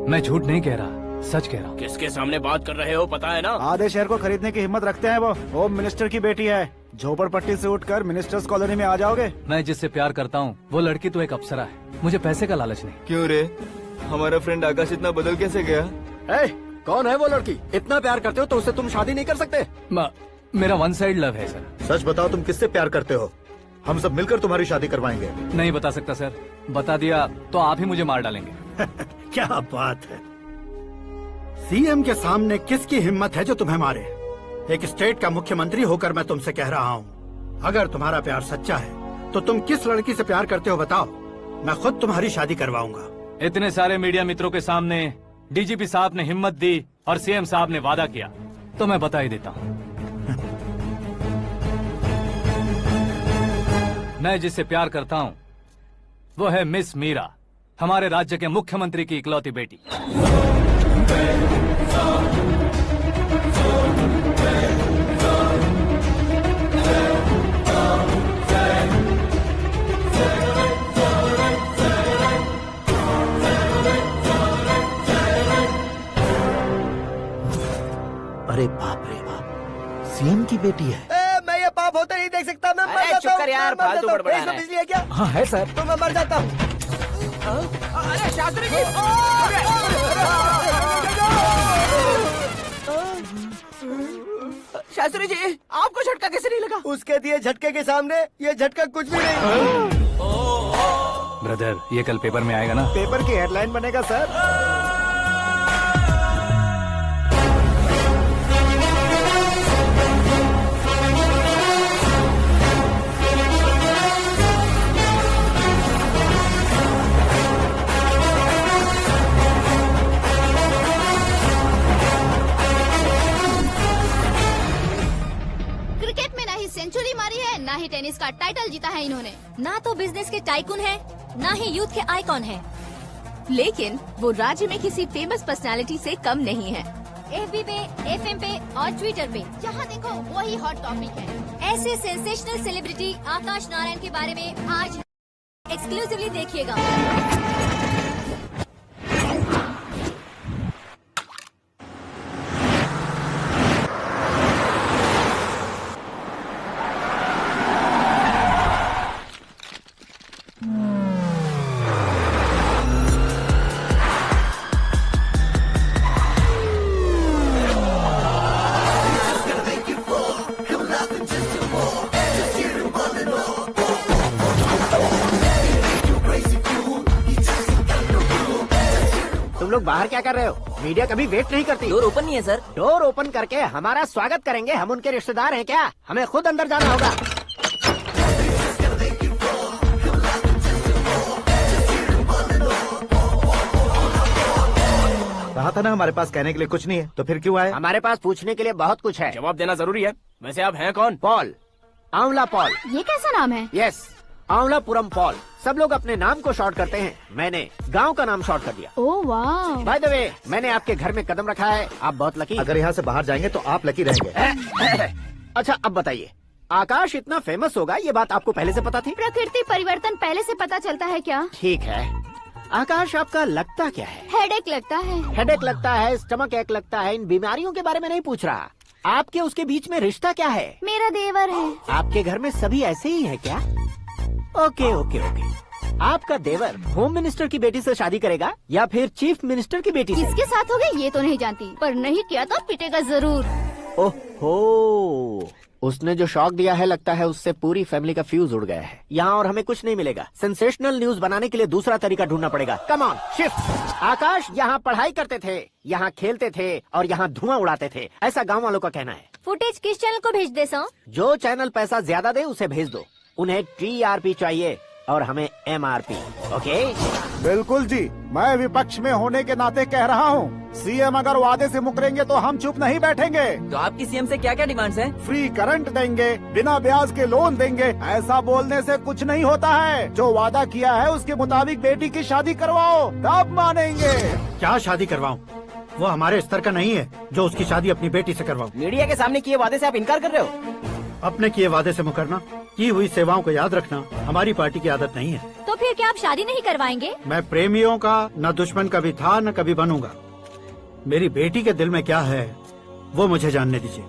मैं झूठ नहीं कह रहा, सच कह रहा हूँ। किसके सामने बात कर रहे हो पता है ना? आधे शहर को खरीदने की हिम्मत रखते हैं वो। होम मिनिस्टर की बेटी है। झोपड़पट्टी से उठकर मिनिस्टर्स कॉलोनी में आ जाओगे। मैं जिससे प्यार करता हूँ वो लड़की तो एक अप्सरा है। मुझे पैसे का लालच नहीं। क्यों रे, हमारा फ्रेंड आकाश इतना बदल कैसे गया? कौन है वो लड़की? इतना प्यार करते हो तो उससे तुम शादी नहीं कर सकते? मेरा वन साइड लव है सर। सच बताओ, तुम किससे प्यार करते हो? हम सब मिलकर तुम्हारी शादी करवाएंगे। नहीं बता सकता सर, बता दिया तो आप ही मुझे मार डालेंगे। क्या बात है, सीएम के सामने किसकी हिम्मत है जो तुम्हें मारे? एक स्टेट का मुख्यमंत्री होकर मैं तुमसे कह रहा हूँ, अगर तुम्हारा प्यार सच्चा है तो तुम किस लड़की से प्यार करते हो बताओ, मैं खुद तुम्हारी शादी करवाऊंगा। इतने सारे मीडिया मित्रों के सामने डीजीपी साहब ने हिम्मत दी और सीएम साहब ने वादा किया तो मैं बता ही देता हूँ। मैं जिससे प्यार करता हूँ वो है मिस मीरा, हमारे राज्य के मुख्यमंत्री की इकलौती बेटी। अरे बाप रे बाप, सीएम की बेटी है। मैं ये पाप होते नहीं देख सकता। मैं मर जाता चुप कर यार, फालतू बड़बड़ा रहा है। बिजली है क्या? हाँ है सर। तो मैं मर जाता हूँ। अरे शास्त्री जी, शास्त्री जी आपको झटका कैसे नहीं लगा? उसके दिए झटके के सामने ये झटका कुछ भी नहीं। ब्रदर, ये कल पेपर में आएगा ना? पेपर की हेडलाइन बनेगा सर। ही टेनिस का टाइटल जीता है इन्होंने। ना तो बिजनेस के टाइकून है, ना ही यूथ के आइकॉन है। लेकिन वो राज्य में किसी फेमस पर्सनालिटी से कम नहीं है। FB पे, FM पे और ट्विटर पे जहाँ देखो वही हॉट टॉपिक है। ऐसे सेंसेशनल सेलिब्रिटी आकाश नारायण के बारे में आज एक्सक्लूसिवली देखिएगा। तुम लोग बाहर क्या कर रहे हो? मीडिया कभी वेट नहीं करती। डोर ओपन नहीं है सर। डोर ओपन करके हमारा स्वागत करेंगे? हम उनके रिश्तेदार हैं क्या? हमें खुद अंदर जाना होगा। कहा था ना हमारे पास कहने के लिए कुछ नहीं है, तो फिर क्यों आए? हमारे पास पूछने के लिए बहुत कुछ है। जवाब देना जरूरी है। वैसे आप हैं कौन? पॉल, आंवला पॉल। ये कैसा नाम है? Yes, Aanwalapuram Paul. सब लोग अपने नाम को शॉर्ट करते हैं, मैंने गांव का नाम शॉर्ट कर दिया। ओह वाह। बाय द वे, मैंने आपके घर में कदम रखा है, आप बहुत लकी। अगर यहाँ से बाहर जाएंगे तो आप लकी रहेंगे। अच्छा अब बताइए, आकाश इतना फेमस होगा ये बात आपको पहले से पता थी? प्रकृति परिवर्तन पहले से पता चलता है क्या? ठीक है, आकाश आपका लगता क्या है? हेडेक लगता है। हेडेक लगता है, स्टमक एक लगता है, इन बीमारियों के बारे में नहीं पूछ रहा। आपके उसके बीच में रिश्ता क्या है? मेरा देवर है। आपके घर में सभी ऐसे ही है क्या? Okay okay okay. आपका देवर होम मिनिस्टर की बेटी से शादी करेगा या फिर चीफ मिनिस्टर की बेटी से? किसके साथ होगा ये तो नहीं जानती, पर नहीं किया तो पिटेगा जरूर। ओहो, उसने जो शॉक दिया है लगता है उससे पूरी फैमिली का फ्यूज उड़ गया है। यहाँ और हमें कुछ नहीं मिलेगा। सेंसेशनल न्यूज बनाने के लिए दूसरा तरीका ढूंढना पड़ेगा। Come on, shift. आकाश यहाँ पढ़ाई करते थे, यहाँ खेलते थे और यहाँ धुआं उड़ाते थे, ऐसा गाँव वालों का कहना है। फुटेज किस चैनल को भेज दे सो? जो चैनल पैसा ज्यादा दे उसे भेज दो। उन्हें TRP चाहिए और हमें MRP। ओके? बिल्कुल जी, मैं विपक्ष में होने के नाते कह रहा हूँ, सीएम अगर वादे से मुकरेंगे तो हम चुप नहीं बैठेंगे। तो आपकी सीएम से क्या क्या डिमांड्स हैं? फ्री करंट देंगे, बिना ब्याज के लोन देंगे। ऐसा बोलने से कुछ नहीं होता है। जो वादा किया है उसके मुताबिक बेटी की शादी करवाओ, तब मानेंगे। क्या शादी करवाऊं? वो हमारे स्तर का नहीं है जो उसकी शादी अपनी बेटी से करवाऊं। मीडिया के सामने किए वादे से आप इनकार कर रहे हो? अपने किए वादे से मुकरना, की हुई सेवाओं को याद रखना हमारी पार्टी की आदत नहीं है। तो फिर क्या आप शादी नहीं करवाएंगे? मैं प्रेमियों का न दुश्मन कभी था न कभी बनूंगा। मेरी बेटी के दिल में क्या है वो मुझे जानने दीजिए।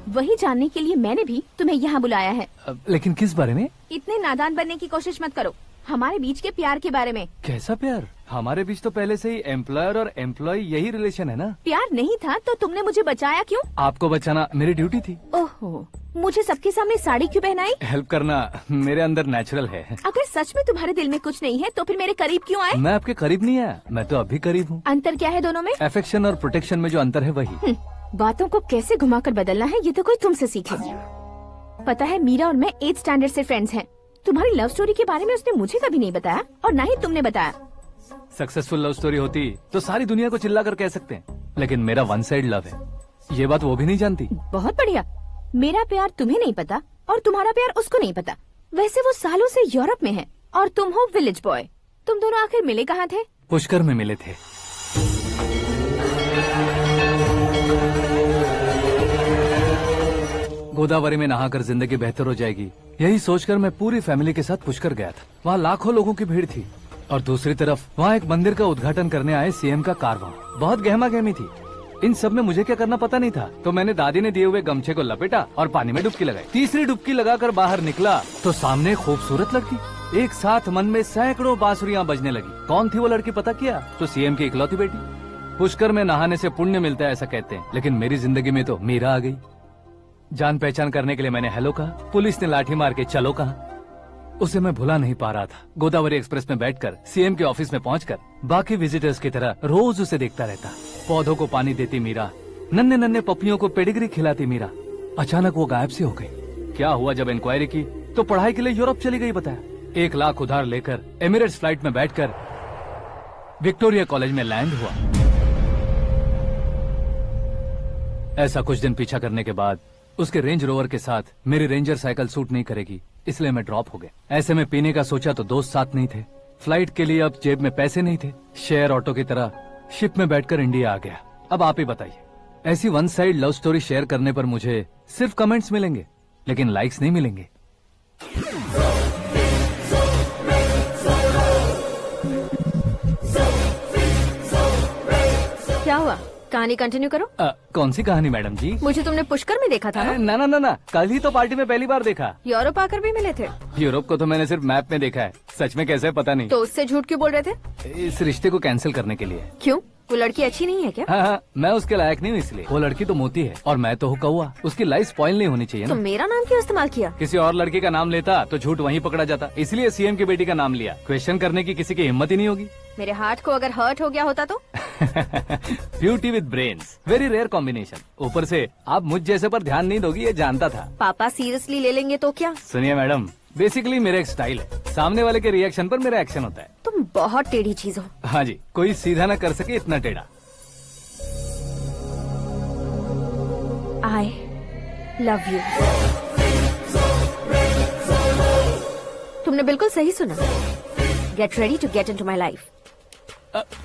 वही जानने के लिए मैंने भी तुम्हें यहाँ बुलाया है। लेकिन किस बारे में? इतने नादान बनने की कोशिश मत करो। हमारे बीच के प्यार के बारे में। कैसा प्यार? हमारे बीच तो पहले से ही एम्प्लॉयर और एम्प्लॉय यही रिलेशन है ना। प्यार नहीं था तो तुमने मुझे बचाया क्यों? आपको बचाना मेरी ड्यूटी थी। ओहो, मुझे सबके सामने साड़ी क्यों पहनाई? हेल्प करना मेरे अंदर नेचुरल है। अगर सच में तुम्हारे दिल में कुछ नहीं है तो फिर मेरे करीब क्यों आए? मैं आपके करीब नहीं आया, मैं तो अभी करीब हूँ। अंतर क्या है दोनों में? अफेक्शन और प्रोटेक्शन में जो अंतर है वही। बातों को कैसे घुमाकर बदलना है ये तो कोई तुमसे सीखे। पता है, मीरा और मैं 8th स्टैंडर्ड से फ्रेंड्स हैं। तुम्हारी लव स्टोरी के बारे में उसने मुझे कभी नहीं बताया और ना ही तुमने बताया। सक्सेसफुल लव स्टोरी होती तो सारी दुनिया को चिल्ला कर कह सकते हैं, लेकिन मेरा वन साइड लव है, ये बात वो भी नहीं जानती। बहुत बढ़िया। मेरा प्यार तुम्हें नहीं पता और तुम्हारा प्यार उसको नहीं पता। वैसे वो सालों से यूरोप में है और तुम हो विलेज बॉय। तुम दोनों आखिर मिले कहाँ थे? पुष्कर में मिले थे। गोदावरी में नहाकर जिंदगी बेहतर हो जाएगी, यही सोचकर मैं पूरी फैमिली के साथ पुष्कर गया था। वहाँ लाखों लोगों की भीड़ थी और दूसरी तरफ वहाँ एक मंदिर का उद्घाटन करने आए सीएम का कारवां। बहुत गहमा गहमी थी। इन सब में मुझे क्या करना पता नहीं था, तो मैंने दादी ने दिए हुए गमछे को लपेटा और पानी में डुबकी लगाई। तीसरी डुबकी लगाकर बाहर निकला तो सामने खूबसूरत लड़की। एक साथ मन में सैकड़ों बांसुरियां बजने लगी। कौन थी वो लड़की पता किया? तो सीएम की इकलौती बेटी। पुष्कर में नहाने से पुण्य मिलता है ऐसा कहते हैं, लेकिन मेरी जिंदगी में तो मीरा आ गई। जान पहचान करने के लिए मैंने हेलो कहा, पुलिस ने लाठी मार के चलो कहा। उसे मैं भुला नहीं पा रहा था। गोदावरी एक्सप्रेस में बैठकर सीएम के ऑफिस में पहुंचकर बाकी विजिटर्स की तरह रोज उसे देखता रहता। पौधों को पानी देती मीरा, नन्हे नन्हे पपियों को पेडिग्री खिलाती मीरा। अचानक वो गायब सी हो गई। क्या हुआ? जब इंक्वायरी की तो पढ़ाई के लिए यूरोप चली गई बताया। 1 लाख उधार लेकर एमिरेट्स फ्लाइट में बैठकर विक्टोरिया कॉलेज में लैंड हुआ। ऐसा कुछ दिन पीछा करने के बाद उसके रेंज रोवर के साथ मेरी रेंजर साइकिल सूट नहीं करेगी, इसलिए मैं ड्रॉप हो गया। ऐसे में पीने का सोचा तो दोस्त साथ नहीं थे, फ्लाइट के लिए अब जेब में पैसे नहीं थे, शेयर ऑटो की तरह शिप में बैठकर इंडिया आ गया। अब आप ही बताइए, ऐसी one side love story share करने पर मुझे सिर्फ कमेंट्स मिलेंगे, लेकिन लाइक्स नहीं मिलेंगे। क्या हुआ? कहानी कंटिन्यू करो। कौन सी कहानी मैडम जी? मुझे तुमने पुष्कर में देखा था ना? ना, कल ही तो पार्टी में पहली बार देखा। यूरोप आकर भी मिले थे? यूरोप को तो मैंने सिर्फ मैप में देखा है, सच में कैसे पता नहीं। तो उससे झूठ क्यों बोल रहे थे? इस रिश्ते को कैंसिल करने के लिए। क्यों? वो लड़की अच्छी नहीं है क्या? हाँ, मैं उसके लायक नहीं हूँ इसलिए। वो लड़की तो मोती है और मैं तो हूँ कौवा, उसकी लाइफ स्पॉइल नहीं होनी चाहिए तो ना। मेरा नाम क्यों इस्तेमाल किया? किसी और लड़की का नाम लेता तो झूठ वहीं पकड़ा जाता, इसलिए सीएम की बेटी का नाम लिया। क्वेश्चन करने की किसी की हिम्मत ही नहीं होगी। मेरे हार्ट को अगर हर्ट हो गया होता तो? Beauty with brains, very rare combination. ऊपर से आप मुझ जैसे पर ध्यान नहीं दोगी ये जानता था। पापा सीरियसली ले लेंगे तो क्या? सुनिए मैडम, बेसिकली मेरा एक स्टाइल है, सामने वाले के रिएक्शन पर मेरा एक्शन होता है। तुम बहुत टेढ़ी चीज हो। हाँ जी, कोई सीधा न कर सके इतना टेढ़ा। I love you। तुमने बिल्कुल सही सुना। Get ready to get into my life।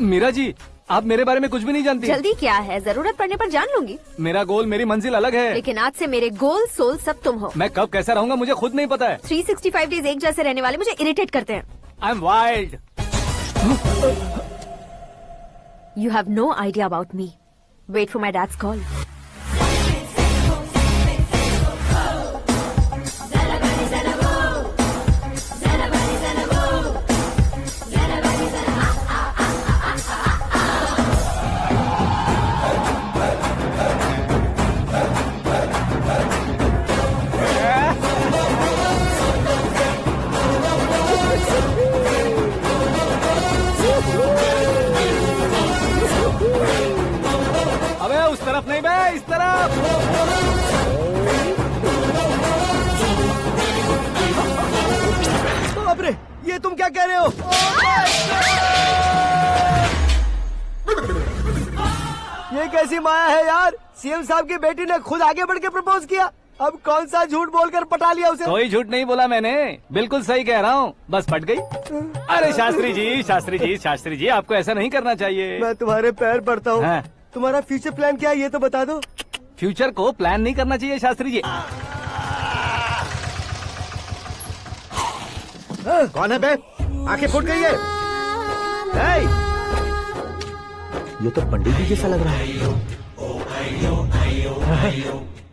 Meera ji, आप मेरे बारे में कुछ भी नहीं जानती। जल्दी क्या है, जरूरत पड़ने पर जान लूंगी। मेरा गोल, मेरी मंजिल अलग है। लेकिन आज से मेरे गोल सोल सब तुम हो। मैं कब कैसा रहूंगा मुझे खुद नहीं पता है। 365 डेज एक जैसे रहने वाले मुझे इरिटेट करते हैं। I am wild. You have no idea about me। Wait for my dad's call। अबे उस तरफ नहीं बे, इस तरफ। बाप रे, ये तुम क्या कह रहे हो? ये कैसी माया है यार? सीएम साहब की बेटी ने खुद आगे बढ़ के प्रपोज किया, अब कौन सा झूठ बोलकर पटा लिया उसे? कोई झूठ नहीं बोला मैंने, बिल्कुल सही कह रहा हूँ, बस पट गई। अरे शास्त्री जी आपको ऐसा नहीं करना चाहिए। मैं तुम्हारे पैर पड़ता हूँ। हाँ। तुम्हारा फ्यूचर प्लान क्या है ये तो बता दो। फ्यूचर को प्लान नहीं करना चाहिए शास्त्री जी। कौन है बे? आंखें फूट गई है। ये तो पंडित जी जैसा लग रहा है।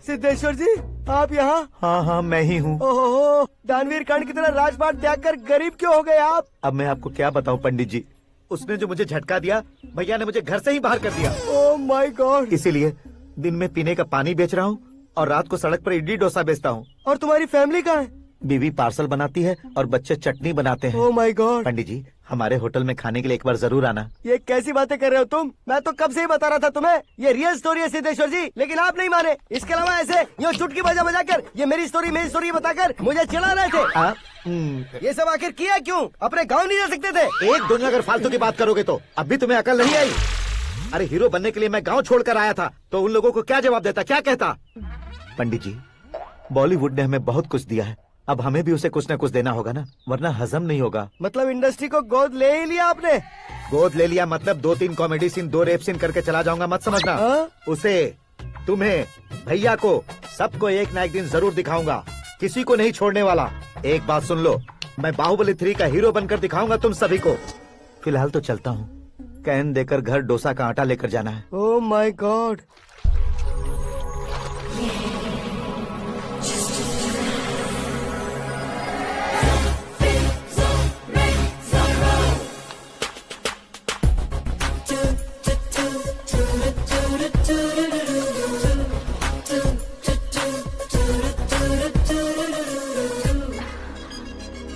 सिद्धेश्वर जी, आप यहाँ? हाँ, मैं ही हूँ। ओहो, दानवीर कांड की तरह राजपाट त्याग कर गरीब क्यों हो गए आप? अब मैं आपको क्या बताऊँ पंडित जी, उसने जो मुझे झटका दिया, भैया ने मुझे घर से ही बाहर कर दिया। Oh my God. इसीलिए दिन में पीने का पानी बेच रहा हूँ और रात को सड़क पर इडली डोसा बेचता हूँ। और तुम्हारी फैमिली कहाँ है? बीवी पार्सल बनाती है और बच्चे चटनी बनाते हैं। Oh my God. पंडित जी, हमारे होटल में खाने के लिए एक बार जरूर आना। ये कैसी बातें कर रहे हो तुम? मैं तो कब से ही बता रहा था तुम्हें, ये रियल स्टोरी है सिद्धेश्वर जी, लेकिन आप नहीं माने। इसके अलावा ऐसे यूँ चुटकी बजा कर ये मेरी स्टोरी बताकर मुझे चिढ़ा रहे थे। ये सब आखिर किया क्यों? अपने गाँव नहीं जा सकते थे? एक दोनों अगर फालतू की बात करोगे तो अब भी तुम्हें अकल नहीं आई। अरे हीरो बनने के लिए मैं गाँव छोड़कर आया था, तो उन लोगों को क्या जवाब देता, क्या कहता? पंडित जी, बॉलीवुड ने हमें बहुत कुछ दिया है, अब हमें भी उसे कुछ न कुछ देना होगा ना, वरना हजम नहीं होगा। मतलब इंडस्ट्री को गोद ले ही लिया आपने? गोद ले लिया मतलब 2-3 कॉमेडी सीन, 2 रेप सीन करके चला जाऊंगा मत समझना। उसे, तुम्हें, भैया को, सबको एक ना एक दिन जरूर दिखाऊंगा, किसी को नहीं छोड़ने वाला। एक बात सुन लो, मैं बाहुबली 3 का हीरो बनकर दिखाऊंगा तुम सभी को। फिलहाल तो चलता हूँ, कैन देकर घर डोसा का आटा लेकर जाना है। Oh my God.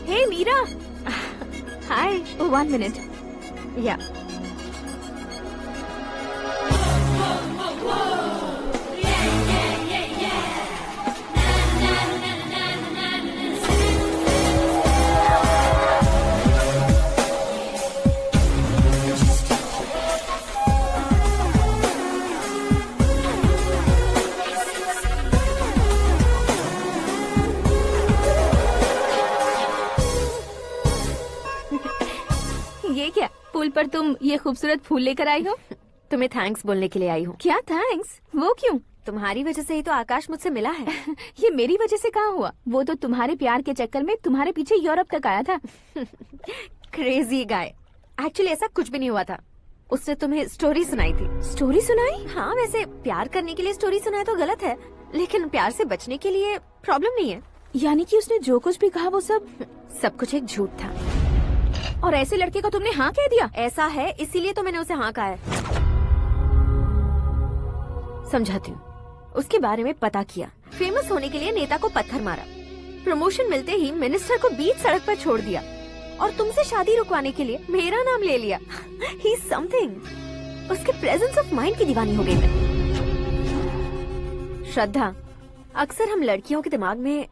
Hey Meera. Hi. Oh, 1 minute. Yeah. पर तुम ये खूबसूरत फूल लेकर आई हो? तुम्हें थैंक्स बोलने के लिए आई हूँ। क्या थैंक्स? वो क्यों? तुम्हारी वजह से ही तो आकाश मुझसे मिला है। ये मेरी वजह से कहाँ हुआ? वो तो तुम्हारे प्यार के चक्कर में तुम्हारे पीछे यूरोप तक आया था। Crazy guy. एक्चुअली ऐसा कुछ भी नहीं हुआ था। उसने तुम्हें स्टोरी सुनाई थी। स्टोरी सुनाई? हाँ, वैसे प्यार करने के लिए स्टोरी सुनाए तो गलत है, लेकिन प्यार से बचने के लिए प्रॉब्लम नहीं है। यानी कि उसने जो कुछ भी कहा वो सब कुछ एक झूठ था। और ऐसे लड़के को तुमने हाँ कह दिया? ऐसा है, इसीलिए तो मैंने उसे हाँ कहा है। समझाती हूँ। उसके बारे में पता किया, फेमस होने के लिए नेता को पत्थर मारा, प्रमोशन मिलते ही मिनिस्टर को बीच सड़क पर छोड़ दिया और तुमसे शादी रुकवाने के लिए मेरा नाम ले लिया। ही समथिंग। उसके प्रेजेंस ऑफ माइंड की दीवानी हो गई मैं। श्रद्धा, अक्सर हम लड़कियों के दिमाग में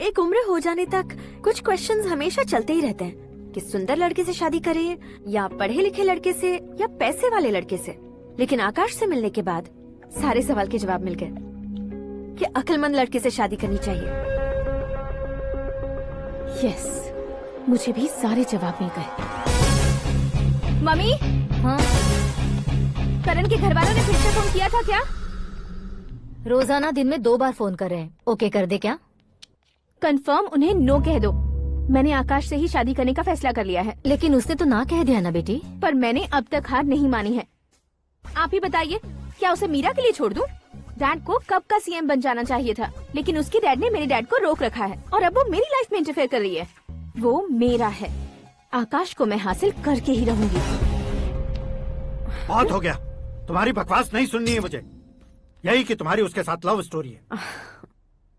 एक उम्र हो जाने तक कुछ क्वेश्चंस हमेशा चलते ही रहते हैं कि सुंदर लड़के से शादी करें या पढ़े लिखे लड़के से या पैसे वाले लड़के से। लेकिन आकाश से मिलने के बाद सारे सवाल के जवाब मिल गए कि अक्लमंद लड़के से शादी करनी चाहिए। यस, मुझे भी सारे जवाब मिल गए। मम्मी, हाँ? करण के घर वालों ने फिर से फोन किया था क्या? रोजाना दिन में 2 बार फोन कर रहे हैं। ओके कर दे क्या? कंफर्म उन्हें नो कह दो। मैंने आकाश से ही शादी करने का फैसला कर लिया है। लेकिन उसने तो ना कह दिया ना बेटी। पर मैंने अब तक हार नहीं मानी है। आप ही बताइए, क्या उसे मीरा के लिए छोड़ दूं? डैड को कब का सीएम बन जाना चाहिए था, लेकिन उसके डैड ने मेरे डैड को रोक रखा है और अब वो मेरी लाइफ में इंटरफेयर कर रही है। वो मेरा है। आकाश को मैं हासिल करके ही रहूंगी। बहुत हो गया, तुम्हारी बकवास नहीं सुननी है मुझे। यही कि तुम्हारी उसके साथ लव स्टोरी है।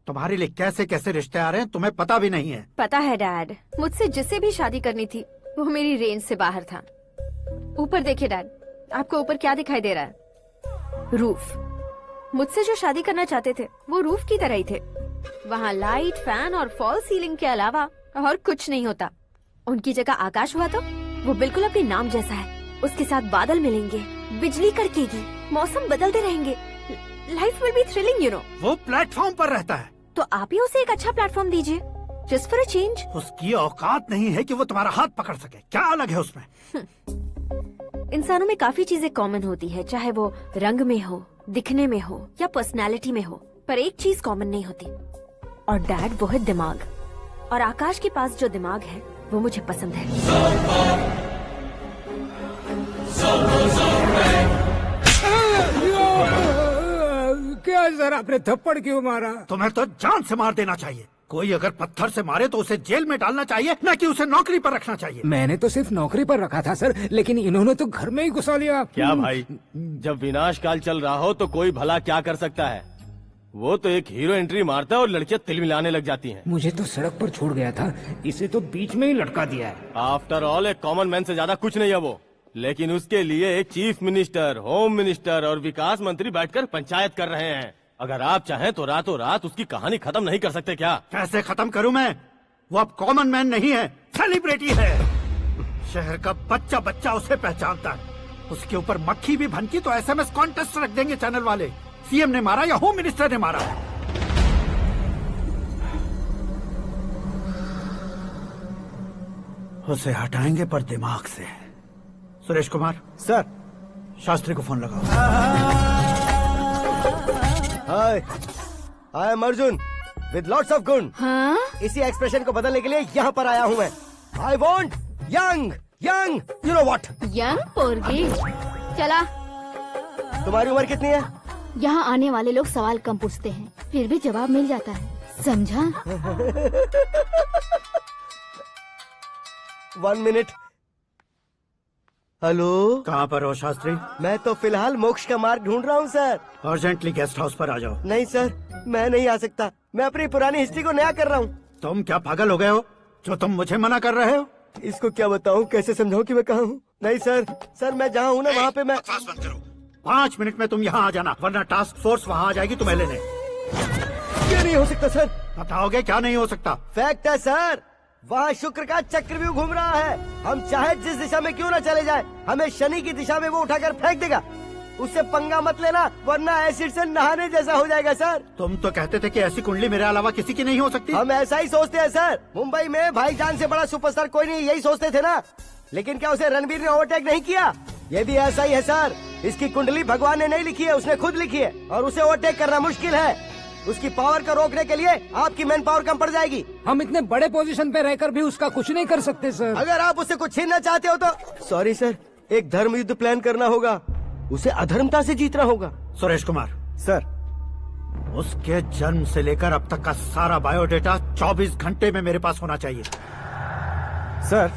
तुम्हारे लिए कैसे कैसे रिश्ते आ रहे हैं तुम्हें पता भी नहीं है। पता है डैड, मुझसे जिसे भी शादी करनी थी वो मेरी रेंज से बाहर था। ऊपर देखिए डैड, आपको ऊपर क्या दिखाई दे रहा है? रूफ। मुझसे जो शादी करना चाहते थे वो रूफ की तरह ही थे। वहाँ लाइट, फैन और फॉल सीलिंग के अलावा और कुछ नहीं होता। उनकी जगह आकाश हुआ तो वो बिल्कुल अपने नाम जैसा है। उसके साथ बादल मिलेंगे, बिजली कड़केगी, मौसम बदलते रहेंगे। Life will be thrilling, you know. वो प्लेटफॉर्म पर रहता है तो आप ही उसे एक अच्छा प्लेटफॉर्म दीजिए, जस्ट फॉर अ चेंज। उसकी औकात नहीं है कि वो तुम्हारा हाथ पकड़ सके। क्या अलग है उसमें? इंसानों में काफी चीजें कॉमन होती है, चाहे वो रंग में हो, दिखने में हो या पर्सनालिटी में हो, पर एक चीज कॉमन नहीं होती, और डैड वो है दिमाग। और आकाश के पास जो दिमाग है वो मुझे पसंद है। क्या सर, आपने थप्पड़ क्यों मारा? तुम्हें तो जान से मार देना चाहिए। कोई अगर पत्थर से मारे तो उसे जेल में डालना चाहिए, न कि उसे नौकरी पर रखना चाहिए। मैंने तो सिर्फ नौकरी पर रखा था सर, लेकिन इन्होंने तो घर में ही घुसा लिया। क्या भाई, जब विनाश काल चल रहा हो तो कोई भला क्या कर सकता है? वो तो एक हीरो एंट्री मारता है और लड़कियां तिल मिलाने लग जाती हैं। मुझे तो सड़क पर छोड़ गया था, इसे तो बीच में ही लटका दिया है। आफ्टर ऑल एक कॉमन मैन से ज्यादा कुछ नहीं है वो, लेकिन उसके लिए एक चीफ मिनिस्टर, होम मिनिस्टर और विकास मंत्री बैठकर पंचायत कर रहे हैं। अगर आप चाहें तो रातों रात उसकी कहानी खत्म नहीं कर सकते क्या? कैसे खत्म करूं मैं? वो अब कॉमन मैन नहीं है, सेलिब्रिटी है। शहर का बच्चा बच्चा उसे पहचानता है। उसके ऊपर मक्खी भी भनकी तो एसएमएस कॉन्टेस्ट रख देंगे चैनल वाले। सीएम ने मारा या होम मिनिस्टर ने मारा? उसे हटाएंगे पर दिमाग से। सुरेश कुमार सर, शास्त्री को फोन लगाओ। Hi, I am Arjun with lots of गुण। हाँ? इसी एक्सप्रेशन को बदलने के लिए यहाँ पर आया हूँ मैं। I want young young, you know what? Young पोरगी। चला। तुम्हारी उम्र कितनी है? यहाँ आने वाले लोग सवाल कम पूछते हैं, फिर भी जवाब मिल जाता है, समझा? 1 मिनट। हेलो, कहाँ पर हो शास्त्री? मैं तो फिलहाल मोक्ष का मार्ग ढूंढ रहा हूँ सर। अर्जेंटली गेस्ट हाउस पर आ जाओ। नहीं सर, मैं नहीं आ सकता। मैं अपनी पुरानी हिस्ट्री को नया कर रहा हूँ। तुम क्या पागल हो गए हो जो तुम मुझे मना कर रहे हो? इसको क्या बताऊँ, कैसे समझाऊँ कि मैं कहाँ हूँ? नहीं सर, सर मैं जहाँ हूँ ना वहाँ पे मैं। 5 मिनट में तुम यहाँ आ जाना, वरना टास्क फोर्स वहाँ आ जाएगी तुम्हें लेने। क्या नहीं हो सकता सर? बताओगे क्या नहीं हो सकता? फैक्ट है सर, वहाँ शुक्र का चक्रव्यूह घूम रहा है। हम चाहे जिस दिशा में क्यों न चले जाए, हमें शनि की दिशा में वो उठाकर फेंक देगा। उससे पंगा मत लेना, वरना एसिड से नहाने जैसा हो जाएगा सर। तुम तो कहते थे कि ऐसी कुंडली मेरे अलावा किसी की नहीं हो सकती। हम ऐसा ही सोचते हैं सर। मुंबई में भाईजान से बड़ा सुपरस्टार कोई नहीं, यही सोचते थे ना। लेकिन क्या उसे रणवीर ने ओवरटेक नहीं किया? ये भी ऐसा ही है सर। इसकी कुंडली भगवान ने नहीं लिखी है, उसने खुद लिखी है और उसे ओवरटेक करना मुश्किल है। उसकी पावर को रोकने के लिए आपकी मैन पावर कम पड़ जाएगी। हम इतने बड़े पोजीशन पे रहकर भी उसका कुछ नहीं कर सकते सर। अगर आप उससे कुछ छीनना चाहते हो तो सॉरी सर, एक धर्म युद्ध प्लान करना होगा। उसे अधर्मता से जीतना होगा। सुरेश कुमार सर, उसके जन्म से लेकर अब तक का सारा बायोडेटा 24 घंटे में मेरे पास होना चाहिए। सर,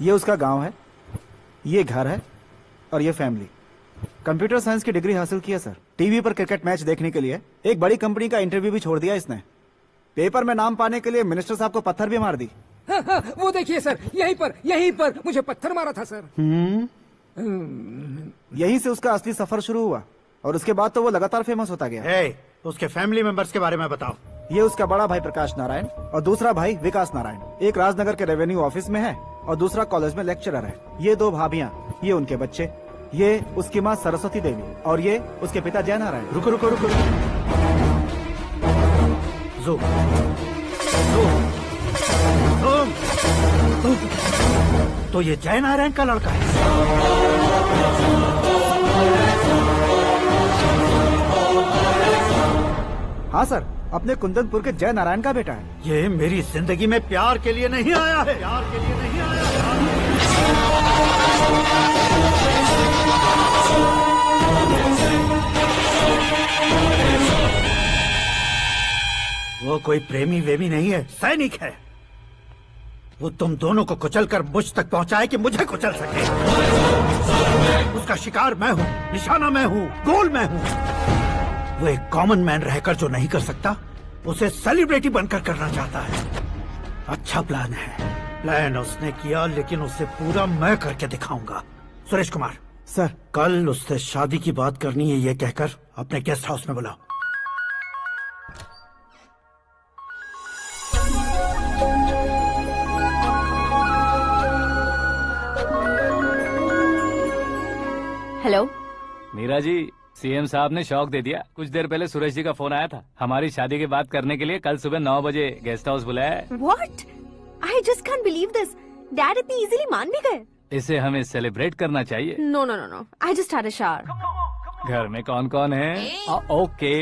ये उसका गांव है, ये घर है और ये फैमिली। कंप्यूटर साइंस की डिग्री हासिल की है सर। टीवी पर क्रिकेट मैच देखने के लिए एक बड़ी कंपनी का इंटरव्यू भी छोड़ दिया इसने। पेपर में नाम पाने के लिए मिनिस्टर साहब को पत्थर भी मार दी। वो देखिए सर, यहीं पर मुझे पत्थर मारा था सर। यहीं से उसका असली सफर शुरू हुआ और उसके बाद तो वो लगातार फेमस होता गया। उसके फैमिली मेंबर्स के बारे में बताओ। ये उसका बड़ा भाई प्रकाश नारायण और दूसरा भाई विकास नारायण। एक राजनगर के रेवेन्यू ऑफिस में है और दूसरा कॉलेज में लेक्चरर है। ये 2 भाभियां, ये उनके बच्चे, ये उसकी माँ सरस्वती देवी और ये उसके पिता जय नारायण। रुको रुको रुको, तो ये जय नारायण का लड़का है। हाँ सर, अपने कुंदनपुर के जय नारायण का बेटा है। ये मेरी जिंदगी में प्यार के लिए नहीं आया है। प्यार के लिए नहीं आया वो कोई प्रेमी वेमी नहीं है, सैनिक है। वो तुम दोनों को कुचलकर मुझ तक पहुंचाए कि मुझे कुचल सके। उसका शिकार मैं हूँ, निशाना मैं हूँ, गोल मैं हूँ। वो एक कॉमन मैन रहकर जो नहीं कर सकता, उसे सेलिब्रिटी बनकर करना चाहता है। अच्छा प्लान है। प्लान उसने किया, लेकिन उसे पूरा मैं करके दिखाऊंगा। सुरेश कुमार सर, कल उससे शादी की बात करनी है, ये कहकर अपने गेस्ट हाउस में बुलाओ। हेलो मीरा जी, सीएम साहब ने शौक दे दिया। कुछ देर पहले सुरेश जी का फोन आया था, हमारी शादी की बात करने के लिए कल सुबह 9 बजे गेस्ट हाउस बुलाया है। What? I just can't believe this. Dad इतनी इजीली मान भी गए। इसे हमें सेलिब्रेट करना चाहिए। No, no, no, no. I just had a shower. घर में कौन कौन है? ओके।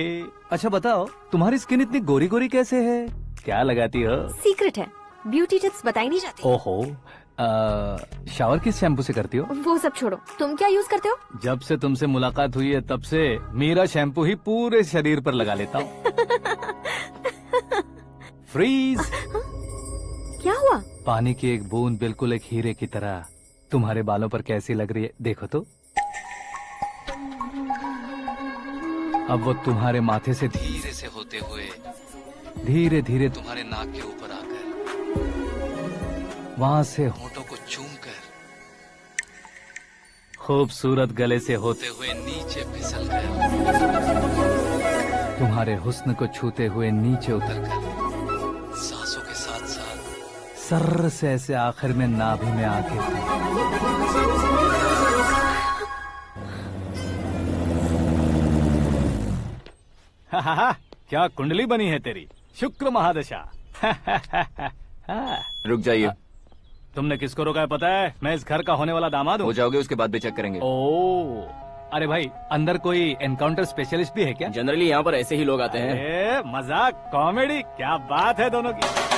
अच्छा बताओ, तुम्हारी स्किन इतनी गोरी गोरी कैसे है? क्या लगाती हो? सीक्रेट है, ब्यूटी टिप्स बताई नहीं जाती। ओहो, शावर किस शैम्पू से करती हो? वो सब छोड़ो, तुम क्या यूज करते हो? जब से तुमसे मुलाकात हुई है तब से मेरा शैम्पू ही पूरे शरीर पर लगा लेता हूँ। फ्रीज। क्या हुआ? पानी की एक बूंद बिल्कुल एक हीरे की तरह तुम्हारे बालों पर कैसी लग रही है, देखो तो। अब वो तुम्हारे माथे से धीरे से होते हुए धीरे धीरे तुम्हारे नाक के ऊपर आकर वहां से होठों को चूमकर खूबसूरत गले से होते हुए नीचे फिसल कर तुम्हारे हुस्न को छूते हुए नीचे उतरकर सांसों के साथ साथ सर्र से ऐसे आखिर में नाभि में आके क्या कुंडली बनी है तेरी, शुक्र महादशा। रुक जाइए। तुमने किसको रोका है पता है? मैं इस घर का होने वाला दामाद हूँ। हो जाओगे उसके बाद भी चेक करेंगे। ओ, अरे भाई, अंदर कोई एनकाउंटर स्पेशलिस्ट भी है क्या? जनरली यहाँ पर ऐसे ही लोग आते हैं। मजाक, कॉमेडी, क्या बात है दोनों की।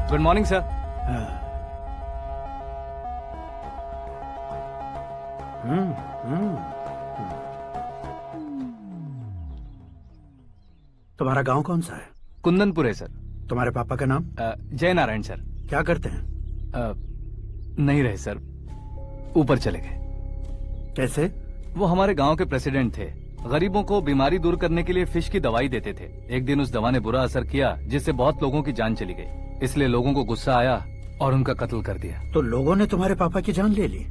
Good morning sir. तुम्हारा गांव कौन सा है? कुंदनपुर है सर। तुम्हारे पापा का नाम? जय नारायण सर। क्या करते हैं? नहीं रहे सर, ऊपर चले गए। कैसे? वो हमारे गांव के प्रेसिडेंट थे। गरीबों को बीमारी दूर करने के लिए फिश की दवाई देते थे। एक दिन उस दवा ने बुरा असर किया जिससे बहुत लोगों की जान चली गई। इसलिए लोगों को गुस्सा आया और उनका कत्ल कर दिया। तो लोगों ने तुम्हारे पापा की जान ले ली?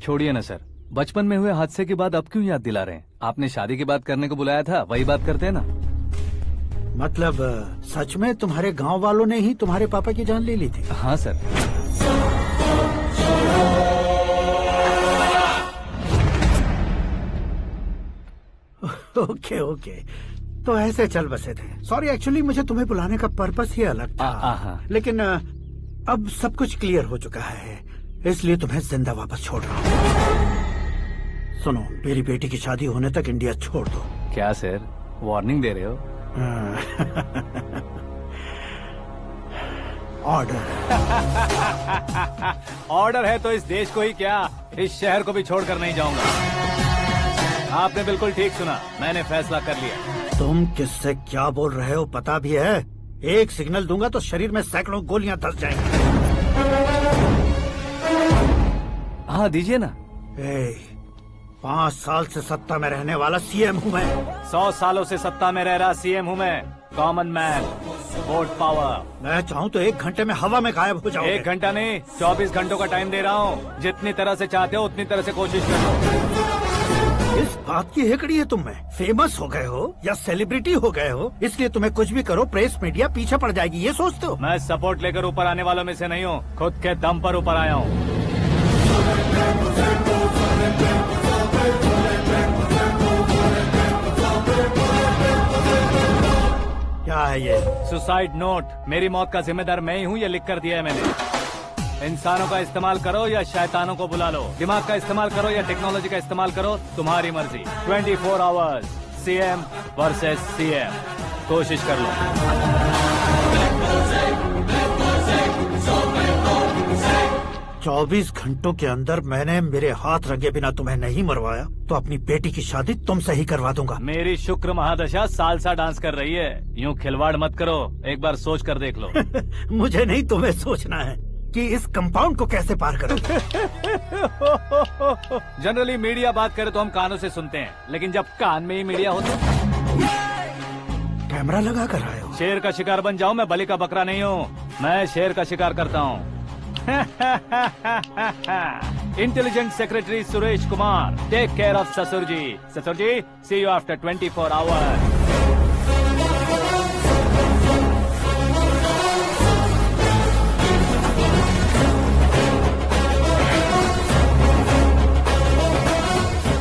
छोड़िए ना सर, बचपन में हुए हादसे की बात अब क्यों याद दिला रहे हैं? आपने शादी की बात करने को बुलाया था, वही बात करते हैं ना। मतलब सच में तुम्हारे गांव वालों ने ही तुम्हारे पापा की जान ले ली थी? हाँ सर। ओके ओके, तो ऐसे चल बसे थे। सॉरी, एक्चुअली मुझे तुम्हें बुलाने का पर्पस ही अलग था, लेकिन अब सब कुछ क्लियर हो चुका है, इसलिए तुम्हें जिंदा वापस छोड़ रहा हूँ। सुनो, मेरी बेटी की शादी होने तक इंडिया छोड़ दो। क्या सर, वार्निंग दे रहे हो? ऑर्डर। ऑर्डर है तो इस देश को ही क्या, इस शहर को भी छोड़कर नहीं जाऊंगा। आपने बिल्कुल ठीक सुना, मैंने फैसला कर लिया। तुम किससे क्या बोल रहे हो पता भी है? एक सिग्नल दूंगा तो शरीर में सैकड़ों गोलियां धस जाएंगी। हाँ दीजिए ना। 5 साल से सत्ता में रहने वाला सीएम हूँ मैं। 100 सालों से सत्ता में रह रहा सीएम हूँ मैं। Common man, vote power. मैं चाहूँ तो 1 घंटे में हवा में गायब हो जाओगे। 1 घंटा नहीं, 24 घंटों का टाइम दे रहा हूँ। जितनी तरह से चाहते हो उतनी तरह से कोशिश कर लो। इस बात की हेकड़ी है तुम में। फेमस हो गए हो या सेलिब्रिटी हो गए हो, इसलिए तुम्हें कुछ भी करो प्रेस मीडिया पीछे पड़ जाएगी, ये सोचते हो? मैं सपोर्ट लेकर ऊपर आने वालों में से नहीं हूँ, खुद के दम पर ऊपर आया हूँ। क्या है ये? Suicide note. मेरी मौत का जिम्मेदार मैं ही हूँ, ये लिख कर दिया है मैंने। इंसानों का इस्तेमाल करो या शैतानों को बुला लो, दिमाग का इस्तेमाल करो या टेक्नोलॉजी का इस्तेमाल करो, तुम्हारी मर्जी। 24 आवर्स, सीएम वर्सेस सीएम, कोशिश कर लो। 24 घंटों के अंदर मैंने मेरे हाथ रंगे बिना तुम्हें नहीं मरवाया तो अपनी बेटी की शादी तुमसे ही करवा दूंगा। मेरी शुक्र महादशा सालसा डांस कर रही है, यूँ खिलवाड़ मत करो, एक बार सोच कर देख लो। मुझे नहीं, तुम्हें सोचना है कि इस कंपाउंड को कैसे पार करूं। जनरली मीडिया बात करे तो हम कानों से सुनते हैं, लेकिन जब कान में ही मीडिया हो तो कैमरा लगा कर आए हो। शेर का शिकार बन जाऊं, मैं बलि का बकरा नहीं हूँ, मैं शेर का शिकार करता हूँ। Intelligent secretary Suresh Kumar, take care of ससुर जी। ससुर जी, सी यू आफ्टर 24 आवर्स।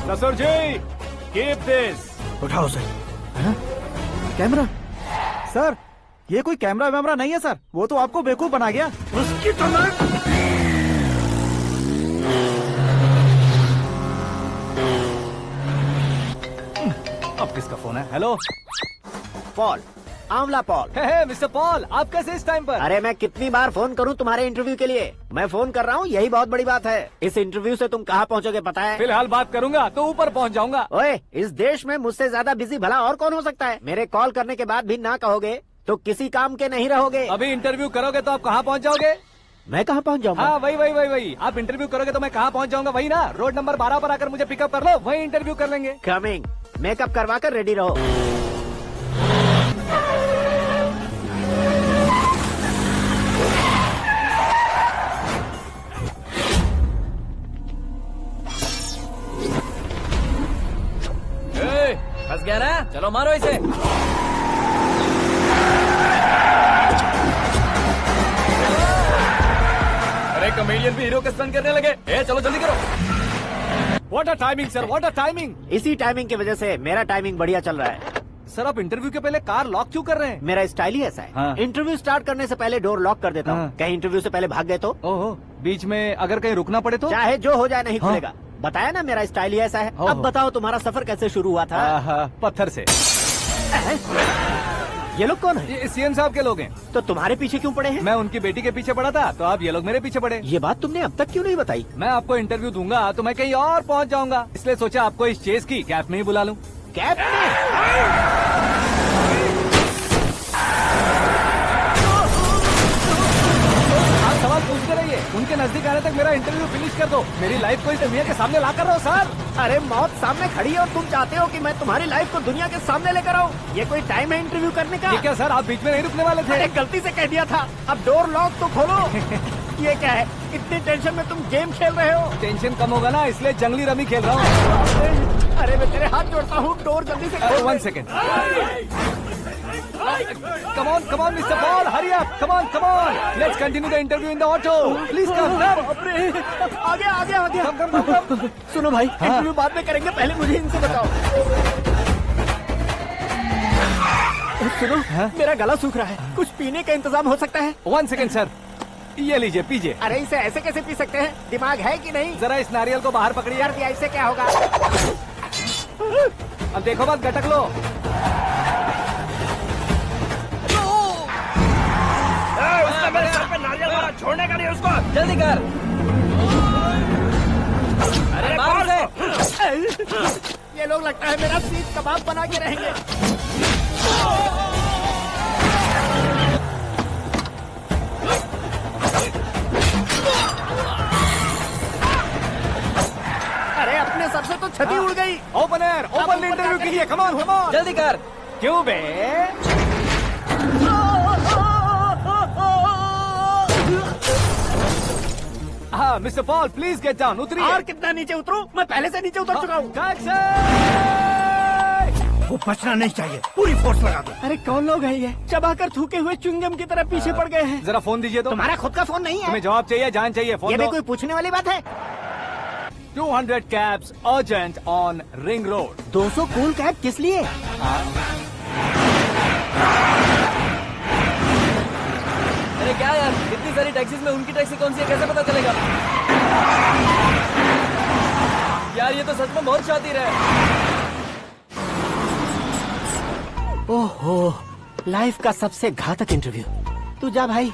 ससुर जी, कीप दिस। उठाओ सर। कैमरा? सर, ये कोई कैमरा वैमरा नहीं है सर, वो तो आपको बेवकूफ बना गया। उसकी तो अब किसका फोन है? हेलो पॉल, आंवला पॉल। हे मिस्टर पॉल, आप कैसे इस टाइम पर? अरे मैं कितनी बार फोन करूं तुम्हारे इंटरव्यू के लिए? मैं फोन कर रहा हूं, यही बहुत बड़ी बात है। इस इंटरव्यू से तुम कहां पहुंचोगे पता है? फिलहाल बात करूंगा तो ऊपर पहुंच जाऊंगा। ओए, इस देश में मुझसे ज्यादा बिजी भला और कौन हो सकता है? मेरे कॉल करने के बाद भी ना कहोगे तो किसी काम के नहीं रहोगे। अभी इंटरव्यू करोगे तो आप कहाँ पहुँच जाओगे? मैं कहाँ पहुँच जाऊंगा? हाँ वही। आप इंटरव्यू करोगे तो मैं कहाँ पहुँच जाऊंगा? वही ना, रोड नंबर 12 पर आकर मुझे पिकअप कर लो, वही इंटरव्यू कर लेंगे। कमिंग। मेकअप करवा कर रेडी रहो। फंस गया ना, चलो मारो इसे। अरे कॉमेडियन भी हीरो का स्टंट करने लगे। चलो जल्दी करो। What a timing sir, what a timing. इसी टाइमिंग की वजह से मेरा टाइमिंग बढ़िया चल रहा है। सर, आप इंटरव्यू के पहले कार लॉक क्यों कर रहे हैं? मेरा स्टाइल ही ऐसा है। हाँ। इंटरव्यू स्टार्ट करने से पहले डोर लॉक कर देता हूँ। कहीं इंटरव्यू से पहले भाग गए तो? ओहो, बीच में अगर कहीं रुकना पड़े तो? चाहे जो हो जाए नहीं खुलेगा। बताया ना, मेरा स्टाइल ही ऐसा है। अब बताओ तुम्हारा सफर कैसे शुरू हुआ था? पत्थर से। ये लोग कौन है? ये सीएम साहब के लोग हैं। तो तुम्हारे पीछे क्यों पड़े हैं? मैं उनकी बेटी के पीछे पड़ा था, तो अब ये लोग मेरे पीछे पड़े। ये बात तुमने अब तक क्यों नहीं बताई? मैं आपको इंटरव्यू दूंगा तो मैं कहीं और पहुंच जाऊंगा, इसलिए सोचा आपको इस चेस की कैप में ही बुला लूं। कैप में? सवाल पूछते रहिए, उनके नजदीक आने तक मेरा इंटरव्यू फिनिश कर दो। मेरी लाइफ को इस दुनिया के सामने ला कर रहो सर। अरे मौत सामने खड़ी है और तुम चाहते हो कि मैं तुम्हारी लाइफ को दुनिया के सामने लेकर आऊं? ये कोई टाइम है इंटरव्यू करने का? ये क्या सर, आप बीच में नहीं रुकने वाले थे? अरे गलती से कह दिया था, अब डोर लॉक तो खोलो। ये क्या है, इतनी टेंशन में तुम गेम खेल रहे हो? टेंशन कम होगा ना, इसलिए जंगली रमी खेल रहा हूँ। अरे मैं तेरे हाथ जोड़ता हूँ, डोर जल्दी से खोलो। 1 second. Come on, Mr. Paul, hurry up! Come on! Let's continue the interview in the auto. Please come. आगे। Come. सुनो भाई, इंटरव्यू बाद में करेंगे, पहले मुझे इनसे बताओ। सुनो, मेरा गला सूख रहा है, कुछ पीने का इंतजाम हो सकता है? 1 सेकेंड सर, ये लीजिए पीजिए। अरे इसे ऐसे कैसे पी सकते हैं? दिमाग है कि नहीं? जरा इस नारियल को बाहर पकड़िए। यार इससे क्या होगा? अब देखो मत, गटक लो। उसने मेरे सर पे नारियल मारा, छोड़ने का नहीं उसको। जल्दी कर। अरे मार उसे। ये लोग लगता है मेरा सीख कबाब बना के रहेंगे। अरे अपने सर से तो छती उड़ गई। ओपन एयर, ओपन इंटरव्यू के लिए, कम ऑन कम ऑन। जल्दी कर। क्यों बे? हाँ mister Paul, please get down, उतरिए। और कितना नीचे उतरूं? मैं पहले से नीचे उतर चुका हूँ। वो बचना नहीं चाहिए, पूरी फोर्स लगा दो। अरे कौन लोग हैं ये? चबाकर थूके हुए च्युइंगम की तरह पीछे पड़ गए हैं। जरा फोन दीजिए तो। तुम्हारा खुद का फोन नहीं है? तुम्हें जवाब चाहिए, जान चाहिए, फोन ये दो। भी कोई पूछने वाली बात है? 200 cabs urgent on Ring Road। 200 cool cab किस लिए? अरे क्या यार, इतनी सारी टैक्सीज में उनकी टैक्सी कौन सी है कैसे पता चलेगा? यार ये तो सच में बहुत शातिर है। ओहो, लाइफ का सबसे घातक इंटरव्यू। तू जा भाई।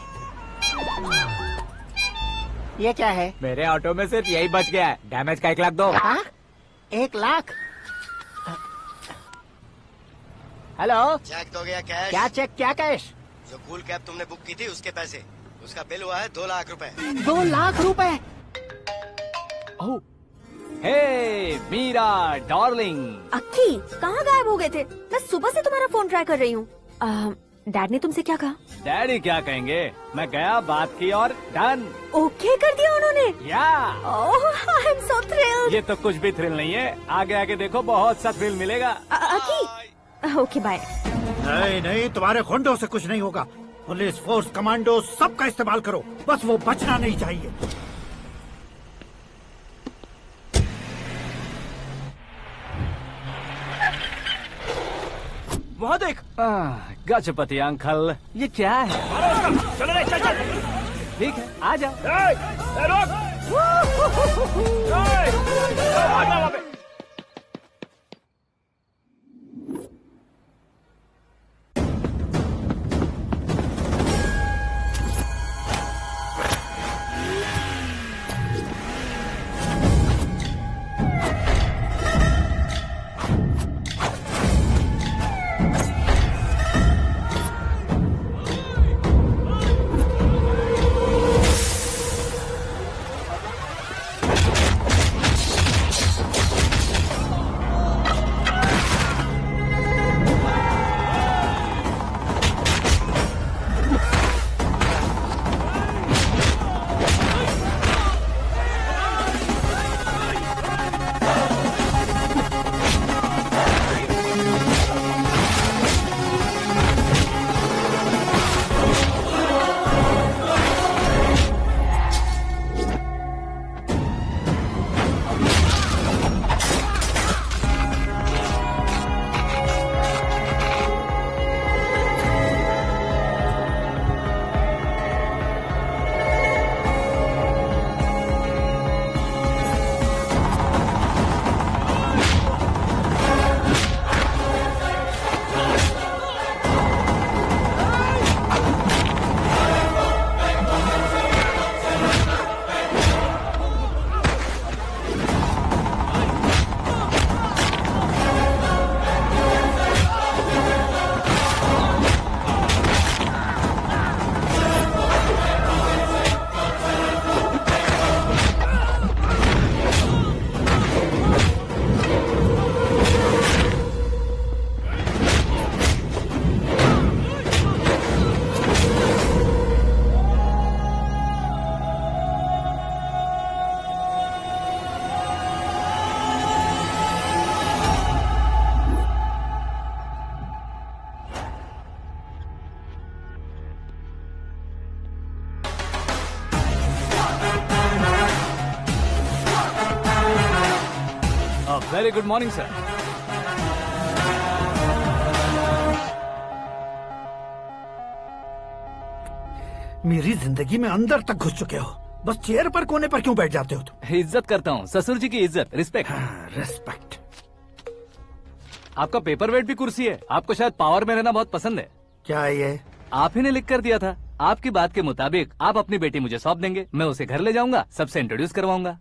ये क्या है? मेरे ऑटो में सिर्फ यही बच गया है, डैमेज का 1 लाख दो। 1 लाख? हेलो, चेक तो गया कैश। क्या चेक, क्या कैश? जो कूल कैब तुमने बुक की थी उसके पैसे, उसका बिल हुआ है 2 लाख रुपए। 2 लाख रुपए? हे मीरा डार्लिंग। अक्की, कहाँ गायब हो गए थे? मैं सुबह से तुम्हारा फोन ट्राई कर रही हूँ। डैड ने तुमसे क्या कहा? डैडी क्या कहेंगे, मैं गया, बात की और डन। ओके कर दिया उन्होंने? या आई एम सो थ्रिल्ड। ये तो कुछ भी थ्रिल नहीं है, आगे आगे देखो बहुत सा थ्रिल मिलेगा। अक्की, ओके बाय। नहीं नहीं, तुम्हारे गुंडों से कुछ नहीं होगा। पुलिस फोर्स, कमांडो, सबका इस्तेमाल करो, बस वो बचना नहीं चाहिए। वहाँ देख। गजपति अंकल, ये क्या है? चलो रे, चल चल। ठीक है, आ जाओ। Very good morning sir. मेरी जिंदगी में अंदर तक घुस चुके हो, बस चेयर पर कोने पर क्यों बैठ जाते हो तुम? इज्जत करता हूँ, ससुर जी की इज्जत, रिस्पेक्ट। रिस्पेक्ट। आपका पेपर वेट भी कुर्सी है। आपको शायद पावर में रहना बहुत पसंद है। क्या है ये? आप ही ने लिख कर दिया था। आपकी बात के मुताबिक आप अपनी बेटी मुझे सौंप देंगे, मैं उसे घर ले जाऊंगा, सबसे इंट्रोड्यूस करवाऊंगा।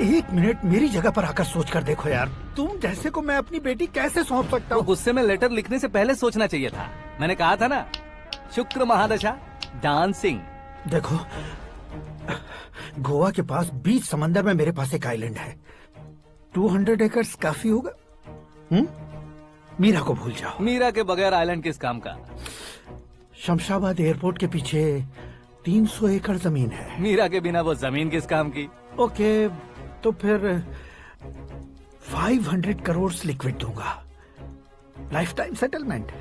1 मिनट मेरी जगह पर आकर सोच कर देखो यार, तुम जैसे को मैं अपनी बेटी कैसे सौंप सकता हूँ? गुस्से में लेटर लिखने से पहले सोचना चाहिए था। मैंने कहा था ना, शुक्र महादशा डांसिंग। देखो, गोवा के पास बीच समंदर में मेरे पास एक आइलैंड है, 200 एकर्स काफी होगा। मीरा को भूल जाओ। मीरा के बगैर आइलैंड किस काम का? शमशाबाद एयरपोर्ट के पीछे 300 एकड़ जमीन है। मीरा के बिना वो जमीन किस काम की? ओके, तो फिर 500 करोड़ लिक्विड दूंगा, लाइफ टाइम सेटलमेंट।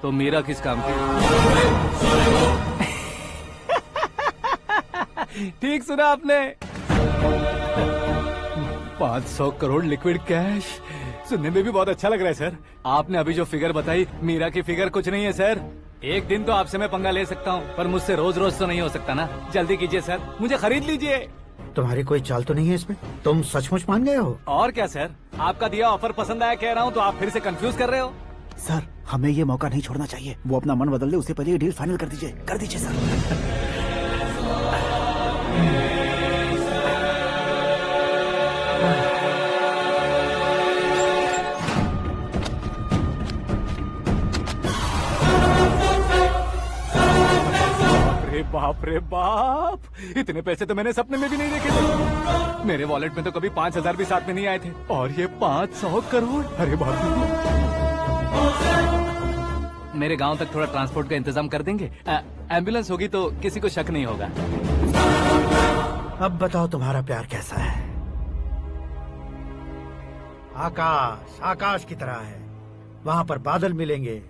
तो मीरा किस काम की? ठीक सुना आपने, 500 करोड़ लिक्विड कैश। सुनने में भी बहुत अच्छा लग रहा है सर। आपने अभी जो फिगर बताई, मीरा की फिगर कुछ नहीं है सर। एक दिन तो आपसे मैं पंगा ले सकता हूँ, पर मुझसे रोज रोज तो नहीं हो सकता ना। जल्दी कीजिए सर, मुझे खरीद लीजिए। तुम्हारी कोई चाल तो नहीं है इसमें? तुम सचमुच मान गए हो? और क्या सर, आपका दिया ऑफर पसंद आया कह रहा हूँ, तो आप फिर से कंफ्यूज कर रहे हो। सर, हमें ये मौका नहीं छोड़ना चाहिए। वो अपना मन बदल दे, उससे पहले ये डील फाइनल कर दीजिए सर। बाप रे बाप, इतने पैसे तो मैंने सपने में भी नहीं देखे थे। मेरे वॉलेट में तो कभी 5000 भी साथ में नहीं आए थे, और ये 500 करोड़। अरे बाप रे। मेरे गांव तक थोड़ा ट्रांसपोर्ट का इंतजाम कर देंगे? एम्बुलेंस होगी तो किसी को शक नहीं होगा। अब बताओ तुम्हारा प्यार कैसा है? आकाश आकाश की तरह है, वहाँ पर बादल मिलेंगे,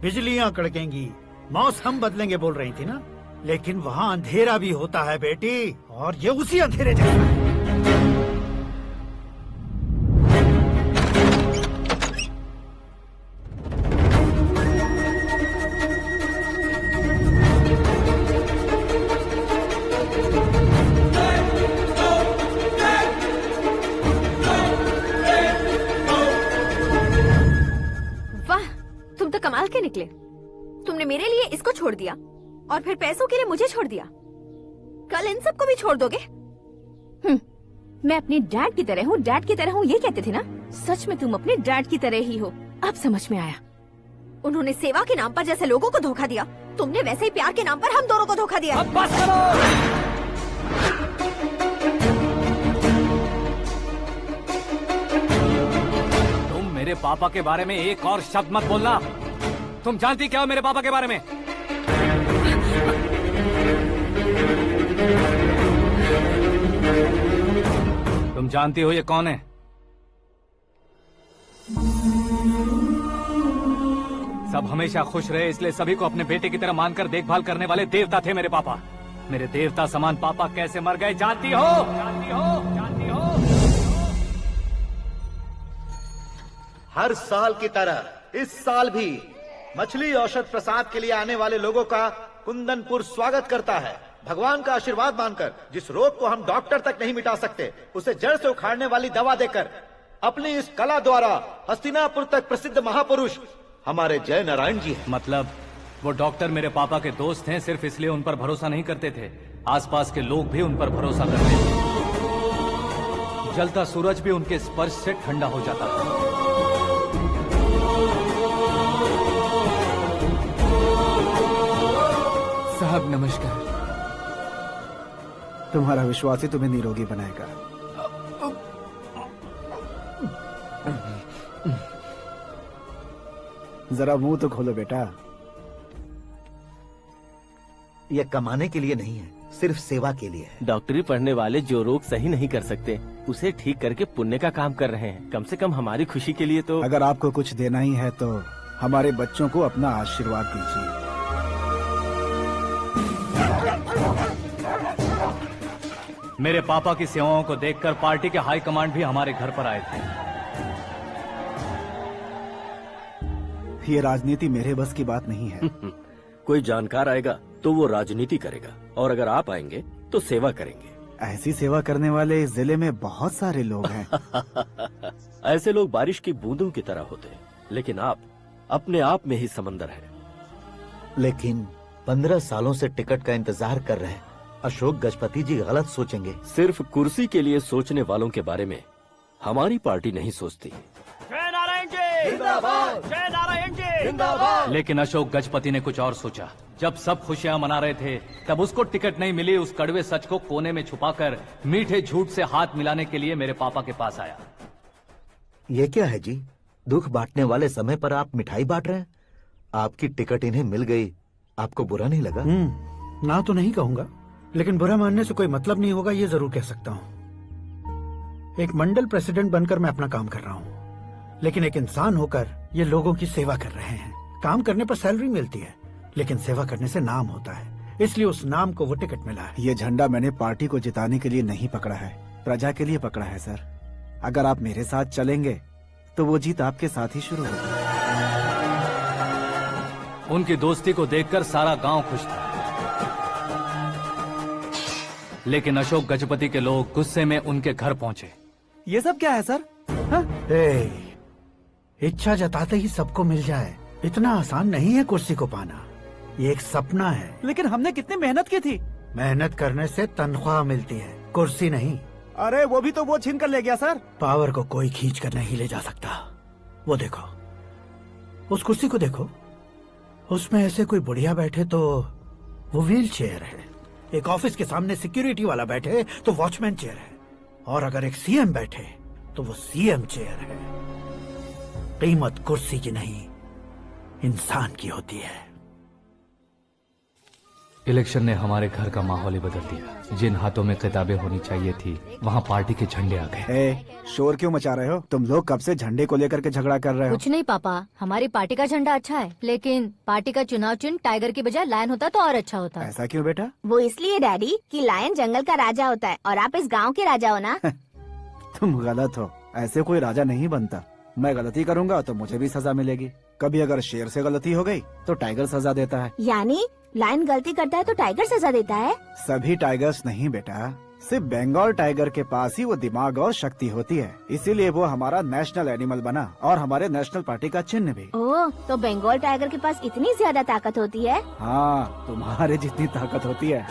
बिजलियाँ कड़केंगी, मौसम बदलेंगे बोल रही थी ना, लेकिन वहाँ अंधेरा भी होता है बेटी, और ये उसी अंधेरे जैसा है। वाह, तुम तो कमाल के निकले। तुमने मेरे लिए इसको छोड़ दिया और फिर पैसों के लिए मुझे छोड़ दिया। कल इन सबको भी छोड़ दोगे? मैं अपने डैड की तरह हूँ, डैड की तरह हूँ, ये कहते थे ना। सच में तुम अपने डैड की तरह ही हो, अब समझ में आया। उन्होंने सेवा के नाम पर जैसे लोगों को धोखा दिया, तुमने वैसे ही प्यार के नाम पर हम दोनों को धोखा दिया। अब बस करो। तुम मेरे पापा के बारे में एक और शब्द मत बोलना। तुम जानती क्या हो मेरे पापा के बारे में? तुम जानती हो ये कौन है? सब हमेशा खुश रहे, इसलिए सभी को अपने बेटे की तरह मानकर देखभाल करने वाले देवता थे मेरे पापा। मेरे देवता समान पापा कैसे मर गए जानती हो? जानती हो? जानती हो? हर साल की तरह इस साल भी मछली औषध प्रसाद के लिए आने वाले लोगों का कुंदनपुर स्वागत करता है। भगवान का आशीर्वाद मानकर जिस रोग को हम डॉक्टर तक नहीं मिटा सकते, उसे जड़ से उखाड़ने वाली दवा देकर अपनी इस कला द्वारा हस्तिनापुर तक प्रसिद्ध महापुरुष हमारे जय नारायण जी हैं। मतलब वो डॉक्टर मेरे पापा के दोस्त हैं, सिर्फ इसलिए उन पर भरोसा नहीं करते थे, आसपास के लोग भी उन पर भरोसा करते थे। जलता सूरज भी उनके स्पर्श से ठंडा हो जाता था। साहब नमस्कार। तुम्हारा विश्वास ही तुम्हें निरोगी बनाएगा। जरा मुंह तो खोलो बेटा। यह कमाने के लिए नहीं है, सिर्फ सेवा के लिए है। डॉक्टरी पढ़ने वाले जो रोग सही नहीं कर सकते, उसे ठीक करके पुण्य का काम कर रहे हैं। कम से कम हमारी खुशी के लिए तो। अगर आपको कुछ देना ही है तो हमारे बच्चों को अपना आशीर्वाद दीजिए। मेरे पापा की सेवाओं को देखकर पार्टी के हाई कमांड भी हमारे घर पर आए थे। ये राजनीति मेरे बस की बात नहीं है। कोई जानकार आएगा तो वो राजनीति करेगा, और अगर आप आएंगे तो सेवा करेंगे। ऐसी सेवा करने वाले इस जिले में बहुत सारे लोग हैं। ऐसे लोग बारिश की बूंदों की तरह होते हैं, लेकिन आप अपने आप में ही समंदर हैं। लेकिन 15 सालों से टिकट का इंतजार कर रहे अशोक गजपति जी गलत सोचेंगे। सिर्फ कुर्सी के लिए सोचने वालों के बारे में हमारी पार्टी नहीं सोचती। जय नारायण जी जिंदाबाद, जय नारायण जी जिंदाबाद। लेकिन अशोक गजपति ने कुछ और सोचा। जब सब खुशियां मना रहे थे तब उसको टिकट नहीं मिली। उस कड़वे सच को कोने में छुपाकर मीठे झूठ से हाथ मिलाने के लिए मेरे पापा के पास आया। ये क्या है जी? दुख बांटने वाले समय पर आप मिठाई बांट रहे हैं। आपकी टिकट इन्हें मिल गई, आपको बुरा नहीं लगा? ना तो नहीं कहूंगा, लेकिन बुरा मानने से कोई मतलब नहीं होगा, ये जरूर कह सकता हूँ। एक मंडल प्रेसिडेंट बनकर मैं अपना काम कर रहा हूँ, लेकिन एक इंसान होकर ये लोगों की सेवा कर रहे हैं। काम करने पर सैलरी मिलती है, लेकिन सेवा करने से नाम होता है, इसलिए उस नाम को वो टिकट मिला है। ये झंडा मैंने पार्टी को जिताने के लिए नहीं पकड़ा है, प्रजा के लिए पकड़ा है सर। अगर आप मेरे साथ चलेंगे तो वो जीत आपके साथ ही शुरू होगी। उनकी दोस्ती को देखकर सारा गांव खुश था, लेकिन अशोक गजपति के लोग गुस्से में उनके घर पहुंचे। ये सब क्या है सर? इच्छा जताते ही सबको मिल जाए, इतना आसान नहीं है कुर्सी को पाना। ये एक सपना है। लेकिन हमने कितनी मेहनत की थी। मेहनत करने से तनख्वाह मिलती है, कुर्सी नहीं। अरे वो भी तो वो छीन कर ले गया सर। पावर को कोई खींच कर नहीं ले जा सकता। वो देखो, उस कुर्सी को देखो, उसमें ऐसे कोई बुढ़िया बैठे तो वो व्हील चेयर है। एक ऑफिस के सामने सिक्योरिटी वाला बैठे तो वॉचमैन चेयर है, और अगर एक सीएम बैठे तो वो सीएम चेयर है। कीमत कुर्सी की नहीं, इंसान की होती है। इलेक्शन ने हमारे घर का माहौल ही बदल दिया। जिन हाथों में किताबें होनी चाहिए थी, वहाँ पार्टी के झंडे आ गए। शोर क्यों मचा रहे हो? तुम लोग कब से झंडे को लेकर के झगड़ा कर रहे हो? कुछ नहीं पापा, हमारी पार्टी का झंडा अच्छा है, लेकिन पार्टी का चुनाव चिन्ह टाइगर की बजाय लायन होता तो और अच्छा होता। ऐसा क्यों बेटा? वो इसलिए डैडी कि लायन जंगल का राजा होता है और आप इस गांव के राजा हो ना। तुम गलत हो, ऐसे कोई राजा नहीं बनता। मैं गलती करूंगा तो मुझे भी सजा मिलेगी। कभी अगर शेर से गलती हो गई तो टाइगर सजा देता है। यानी लायन गलती करता है तो टाइगर सजा देता है? सभी टाइगर्स नहीं बेटा, सिर्फ बंगाल टाइगर के पास ही वो दिमाग और शक्ति होती है, इसीलिए वो हमारा नेशनल एनिमल बना और हमारे नेशनल पार्टी का चिन्ह भी। ओह, तो बंगाल टाइगर के पास इतनी ज्यादा ताकत होती है? हाँ, तुम्हारे जितनी ताकत होती है।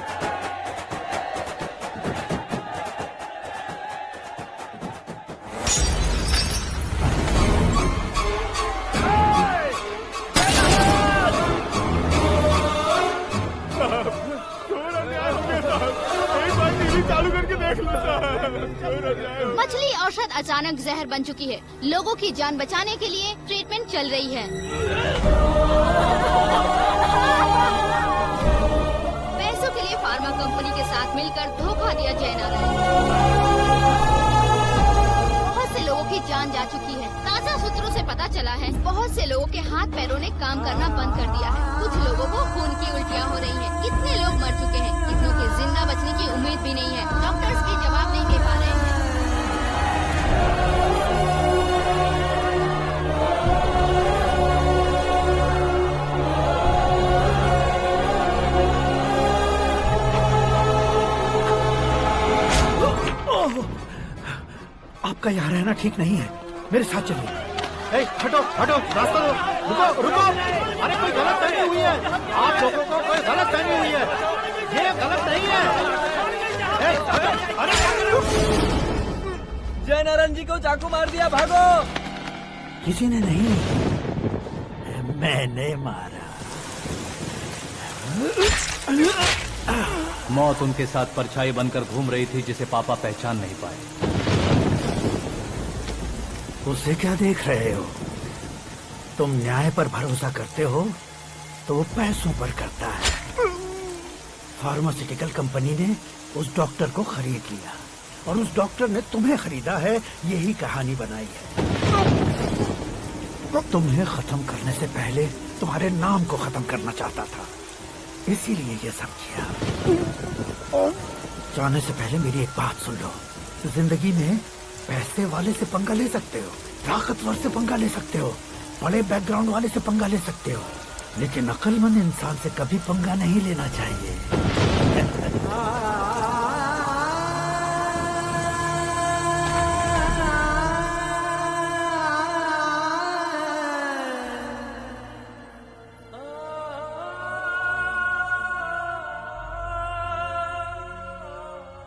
मछली औषध अचानक जहर बन चुकी है। लोगों की जान बचाने के लिए ट्रीटमेंट चल रही है। पैसों के लिए फार्मा कंपनी के साथ मिलकर धोखा दिया जय नारायण। बहुत से लोगों की जान जा चुकी है। ताज़ा सूत्रों से पता चला है बहुत से लोगों के हाथ पैरों ने काम करना बंद कर दिया है। कुछ लोगों को खून की उल्टियाँ हो रही हैं। कितने लोग मर चुके हैं, कितनों के जिंदा बचने की उम्मीद भी नहीं है। डॉक्टर्स भी जवाब नहीं दे पा रहे हैं। आपका यहाँ रहना ठीक नहीं है, मेरे साथ चलिए। हटो हटो, रास्ता दो। रुको रुको, अरे कोई गलत फहमी हुई है। आप लोगों को कोई गलत फहमी हुई है, ये गलत नहीं है। अरे जय नारायण जी को चाकू मार दिया, भागो। किसी ने नहीं, मैंने मारा। मौत उनके साथ परछाई बनकर घूम रही थी, जिसे पापा पहचान नहीं पाए। उसे क्या देख रहे हो? तुम न्याय पर भरोसा करते हो तो वो पैसों पर करता है। फार्मास्यूटिकल कंपनी ने उस डॉक्टर को खरीद लिया और उस डॉक्टर ने तुम्हें खरीदा है, यही कहानी बनाई है। तुम्हें खत्म करने से पहले तुम्हारे नाम को खत्म करना चाहता था, इसीलिए ये सब किया। जाने से पहले मेरी एक बात सुन लो। जिंदगी में पैसे वाले से पंगा ले सकते हो, ताकतवर से पंगा ले सकते हो, बड़े बैकग्राउंड वाले से पंगा ले सकते हो, लेकिन अक्लमंद इंसान से कभी पंगा नहीं लेना चाहिए।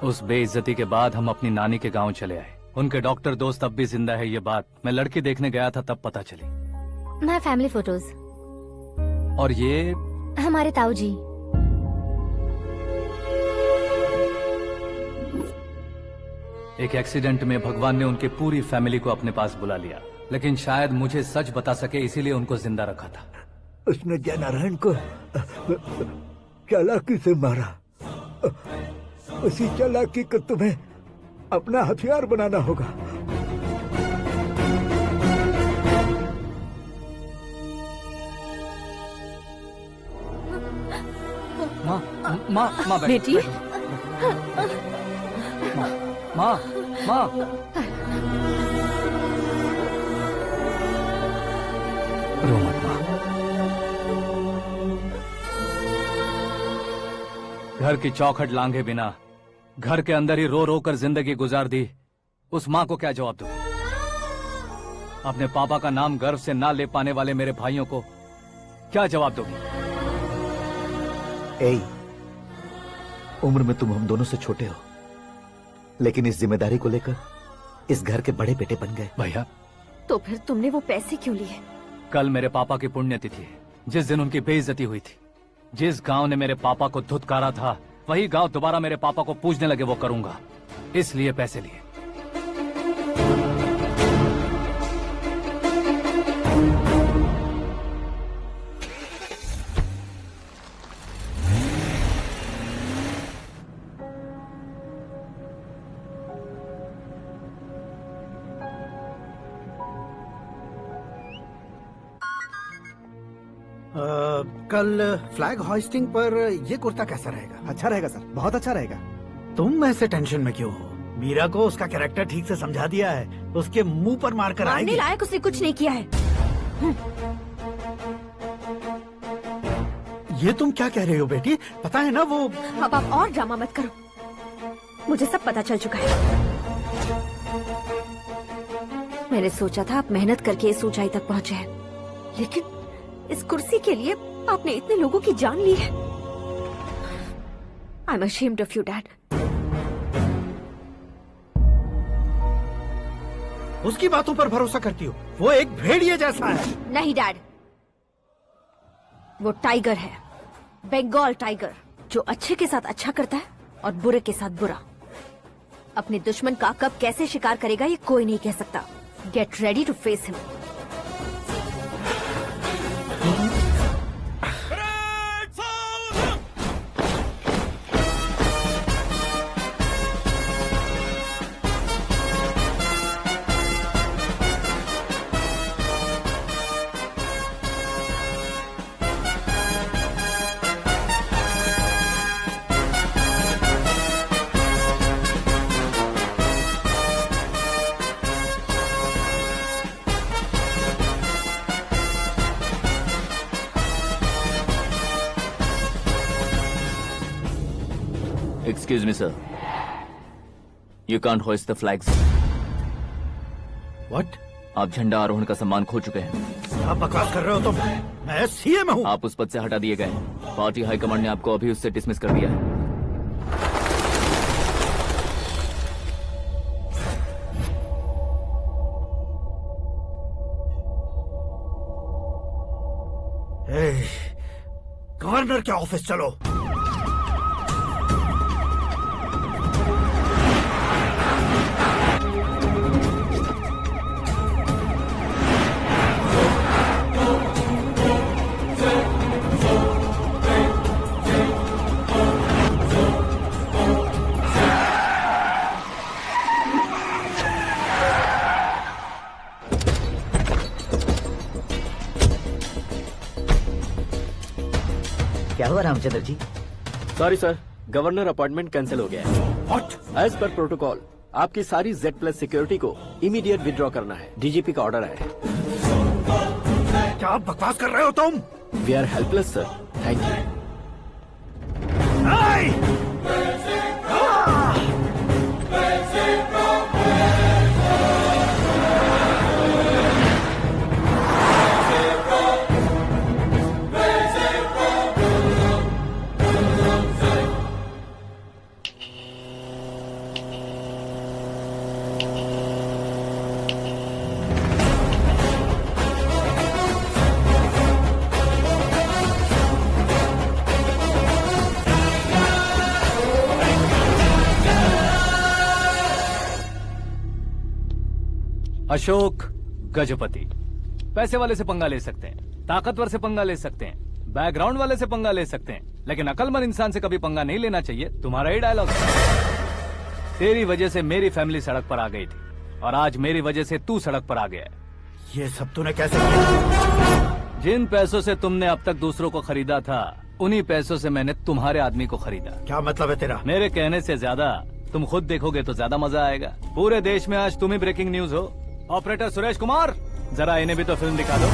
उस बेइज्जती के बाद हम अपनी नानी के गांव चले आए। उनके डॉक्टर दोस्त अब भी जिंदा है, ये बात मैं लड़की देखने गया था तब पता चली। My family photos. और ये हमारे ताऊ जी। एक एक्सीडेंट में भगवान ने उनकी पूरी फैमिली को अपने पास बुला लिया, लेकिन शायद मुझे सच बता सके इसीलिए उनको जिंदा रखा था। उसने जयनारायण को चालाकी से मारा। उसी चालाकी को तुम्हें अपना हथियार बनाना होगा। माँ बेटी। माँ रो मत माँ। घर की चौखट लांघे बिना घर के अंदर ही रो रो कर जिंदगी गुजार दी उस माँ को क्या जवाब दूं? अपने पापा का नाम गर्व से ना ले पाने वाले मेरे भाइयों को क्या जवाब दोगी? उम्र में तुम हम दोनों से छोटे हो, लेकिन इस जिम्मेदारी को लेकर इस घर के बड़े बेटे बन गए। भैया, तो फिर तुमने वो पैसे क्यों लिए? कल मेरे पापा की पुण्यतिथि है, जिस दिन उनकी बेइज्जती हुई थी। जिस गांव ने मेरे पापा को धुतकारा था, वही गांव दोबारा मेरे पापा को पूजने लगे वो करूंगा, इसलिए पैसे लिए। कल फ्लैग होइस्टिंग पर ये कुर्ता कैसा रहेगा? अच्छा रहेगा सर, बहुत अच्छा रहेगा। तुम ऐसे टेंशन में क्यों हो? मीरा को उसका कैरेक्टर ठीक से समझा दिया है, उसके मुंह पर मारकर आएगी। मारने लायक उसने कुछ नहीं किया है। ये तुम क्या कह रहे हो बेटी? पता है ना वो। अब आप और ड्रामा मत करो, मुझे सब पता चल चुका है। मैंने सोचा था आप मेहनत करके इस ऊंचाई तक पहुंचे हैं, लेकिन इस कुर्सी के लिए आपने इतने लोगों की जान ली है। I am ashamed of you, Dad. उसकी बातों पर भरोसा करती हो? वो एक भेड़िए जैसा है। नहीं डैड, वो टाइगर है, बंगाल टाइगर, जो अच्छे के साथ अच्छा करता है और बुरे के साथ बुरा। अपने दुश्मन का कब कैसे शिकार करेगा ये कोई नहीं कह सकता। Get ready to face him. Excuse me, sir. You can't hoist the flags. What? आप झंडा आरोहण का सम्मान खो चुके हैं। आप बकवास कर रहे हो तुम? मैं सीएम हूँ। आप उस पद से हटा दिए गए हैं। पार्टी हाईकमांड ने आपको अभी उससे डिसमिस कर दिया है। गवर्नर के ऑफिस चलो। क्या हुआ Ramchandra ji? Sorry sir, governor appointment cancel हो गया है। What? एज पर प्रोटोकॉल आपकी सारी Z+ सिक्योरिटी को इमीडिएट विड्रॉ करना है। डीजीपी का ऑर्डर है। क्या बकवास कर रहे हो तुम? We are helpless sir, thank you. Ashok Gajapati पैसे वाले से पंगा ले सकते हैं, ताकतवर से पंगा ले सकते हैं, बैकग्राउंड वाले से पंगा ले सकते हैं, लेकिन अकलमंद इंसान से कभी पंगा नहीं लेना चाहिए। तुम्हारा ही डायलॉग। तेरी वजह से मेरी फैमिली सड़क पर आ गई थी और आज मेरी वजह से तू सड़क पर आ गया है। ये सब तूने कैसे किया? जिन पैसों से तुमने अब तक दूसरों को खरीदा था, उन्हीं पैसों से मैंने तुम्हारे आदमी को खरीदा। क्या मतलब है तेरा? मेरे कहने से ज्यादा तुम खुद देखोगे तो ज्यादा मजा आएगा। पूरे देश में आज तुम ही ब्रेकिंग न्यूज हो। ऑपरेटर सुरेश कुमार, जरा इन्हें भी तो फिल्म दिखा दो।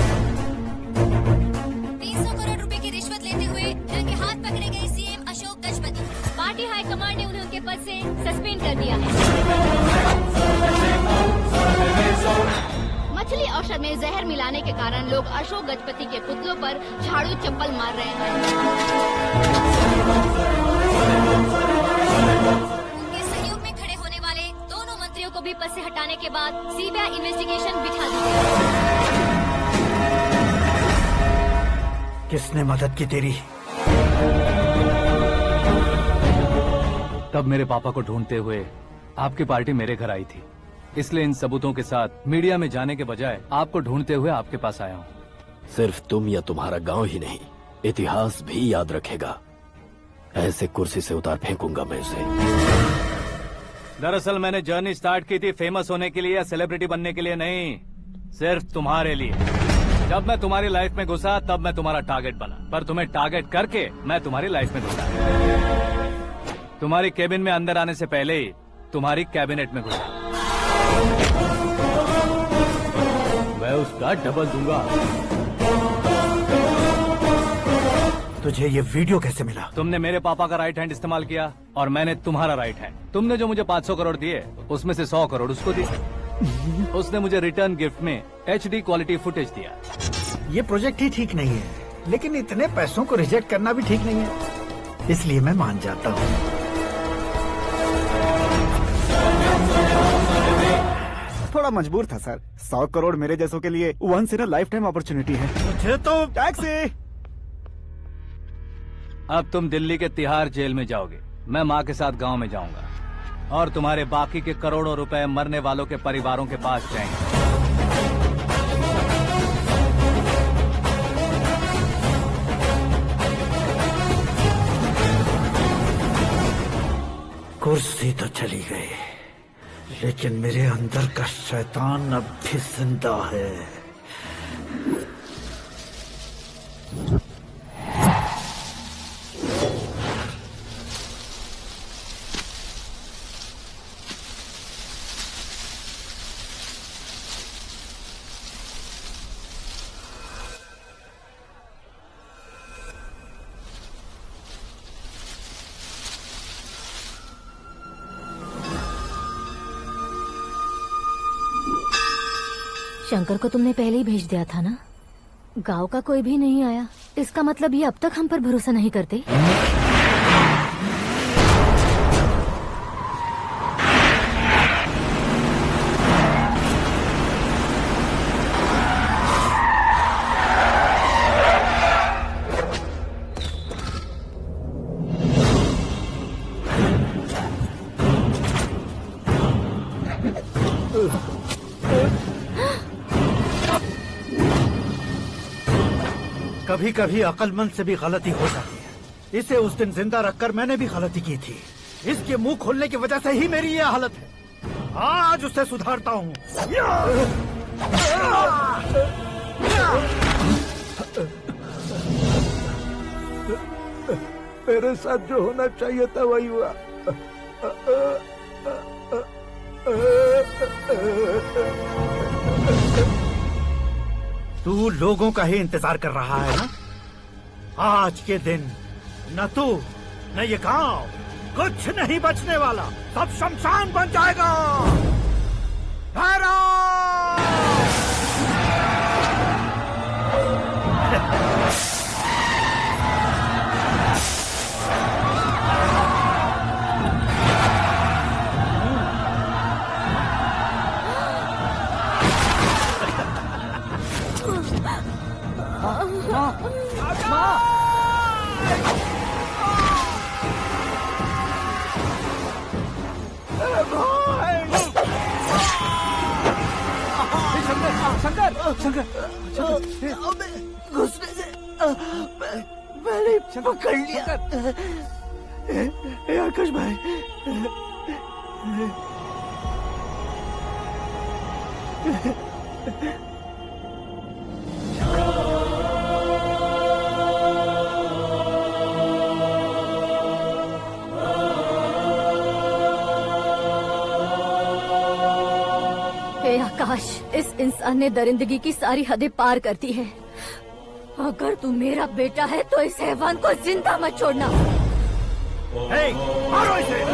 300 करोड़ रुपए की रिश्वत लेते हुए रंगे हाथ पकड़े गए CM Ashok Gajapati. Party high command ने उन्हें उनके पद से सस्पेंड कर दिया है। मछली औषध में जहर मिलाने के कारण लोग अशोक गजपति के पुतलों पर झाड़ू चप्पल मार रहे हैं। उनके सहयोग में खड़े होने वाले दोनों मंत्रियों को भी पद से हटाने के बाद सीबीआई इन्वेस्टिगेशन बिठा दी गई। किसने मदद की तेरी? तब मेरे पापा को ढूंढते हुए आपकी पार्टी मेरे घर आई थी, इसलिए इन सबूतों के साथ मीडिया में जाने के बजाय आपको ढूंढते हुए आपके पास आया हूँ। सिर्फ तुम या तुम्हारा गांव ही नहीं, इतिहास भी याद रखेगा। ऐसे कुर्सी से उतार फेंकूंगा मैं उसे। दरअसल मैंने जर्नी स्टार्ट की थी फेमस होने के लिए या सेलिब्रिटी बनने के लिए नहीं, सिर्फ तुम्हारे लिए। जब मैं तुम्हारी लाइफ में घुसा तब मैं तुम्हारा टारगेट बना, पर तुम्हें टारगेट करके मैं तुम्हारी लाइफ में घुसा। तुम्हारी केबिन में अंदर आने से पहले ही तुम्हारी कैबिनेट में घुसा। मैं उसका डबल दूंगा। तुझे ये वीडियो कैसे मिला? तुमने मेरे पापा का राइट हैंड इस्तेमाल किया और मैंने तुम्हारा राइट हैंड। तुमने जो मुझे 500 करोड़ दिए उसमें से 100 करोड़ उसको दिए। उसने मुझे रिटर्न गिफ्ट में HD क्वालिटी फुटेज दिया। ये प्रोजेक्ट ही ठीक नहीं है, लेकिन इतने पैसों को रिजेक्ट करना भी ठीक नहीं है, इसलिए मैं मान जाता हूँ। थोड़ा मजबूर था सर। 100 करोड़ मेरे जैसों के लिए once in a lifetime opportunity है। मुझे तो टैक्सी। अब तुम दिल्ली के तिहाड़ जेल में जाओगे, मैं माँ के साथ गांव में जाऊंगा और तुम्हारे बाकी के करोड़ों रुपए मरने वालों के परिवारों के पास जाएंगे। कुर्सी तो चली गई, लेकिन मेरे अंदर का शैतान अब भी जिंदा है। शंकर को तुमने पहले ही भेज दिया था ना? गांव का कोई भी नहीं आया, इसका मतलब ये अब तक हम पर भरोसा नहीं करते। कभी कभी अक्लमंद से भी गलती हो जाती है। इसे उस दिन जिंदा रखकर मैंने भी गलती की थी। इसके मुंह खोलने की वजह से ही मेरी ये हालत है। आज उसे सुधारता हूँ। मेरे साथ जो होना चाहिए था वही हुआ। तू लोगों का ही इंतजार कर रहा है ना? आज के दिन न तू न ये गांव कुछ नहीं बचने वाला, सब शमशान बन जाएगा। घुसने से मैंने पकड़ लिया। आकाश भाई, हे आकाश, इस इंसान ने दरिंदगी की सारी हदें पार कर दी है। अगर तू मेरा बेटा है तो इस हैवान को जिंदा मत छोड़ना। मारो इसे।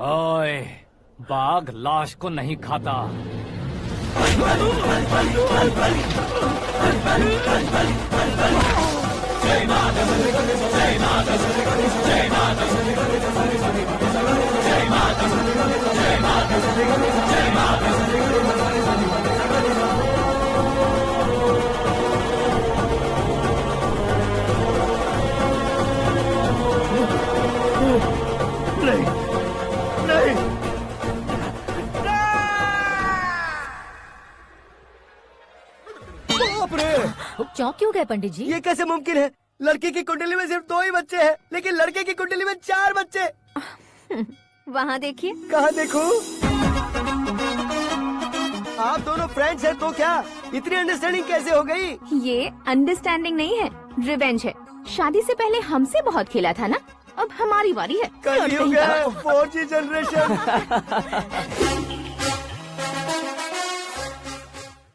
ओए, बाघ लाश को नहीं खाता। नहीं, नहीं। बाप रे! चौंक क्यों गए पंडित जी? ये कैसे मुमकिन है? लड़की की कुंडली में सिर्फ 2 ही बच्चे हैं, लेकिन लड़के की कुंडली में 4 बच्चे। वहाँ देखिए। कहाँ देखूं? आप दोनों फ्रेंड्स हैं तो क्या इतनी अंडरस्टैंडिंग कैसे हो गई? ये अंडरस्टैंडिंग नहीं है, रिवेंज है। शादी से पहले हमसे बहुत खेला था ना, अब हमारी बारी है। कल ही हो गया 4G जनरेशन।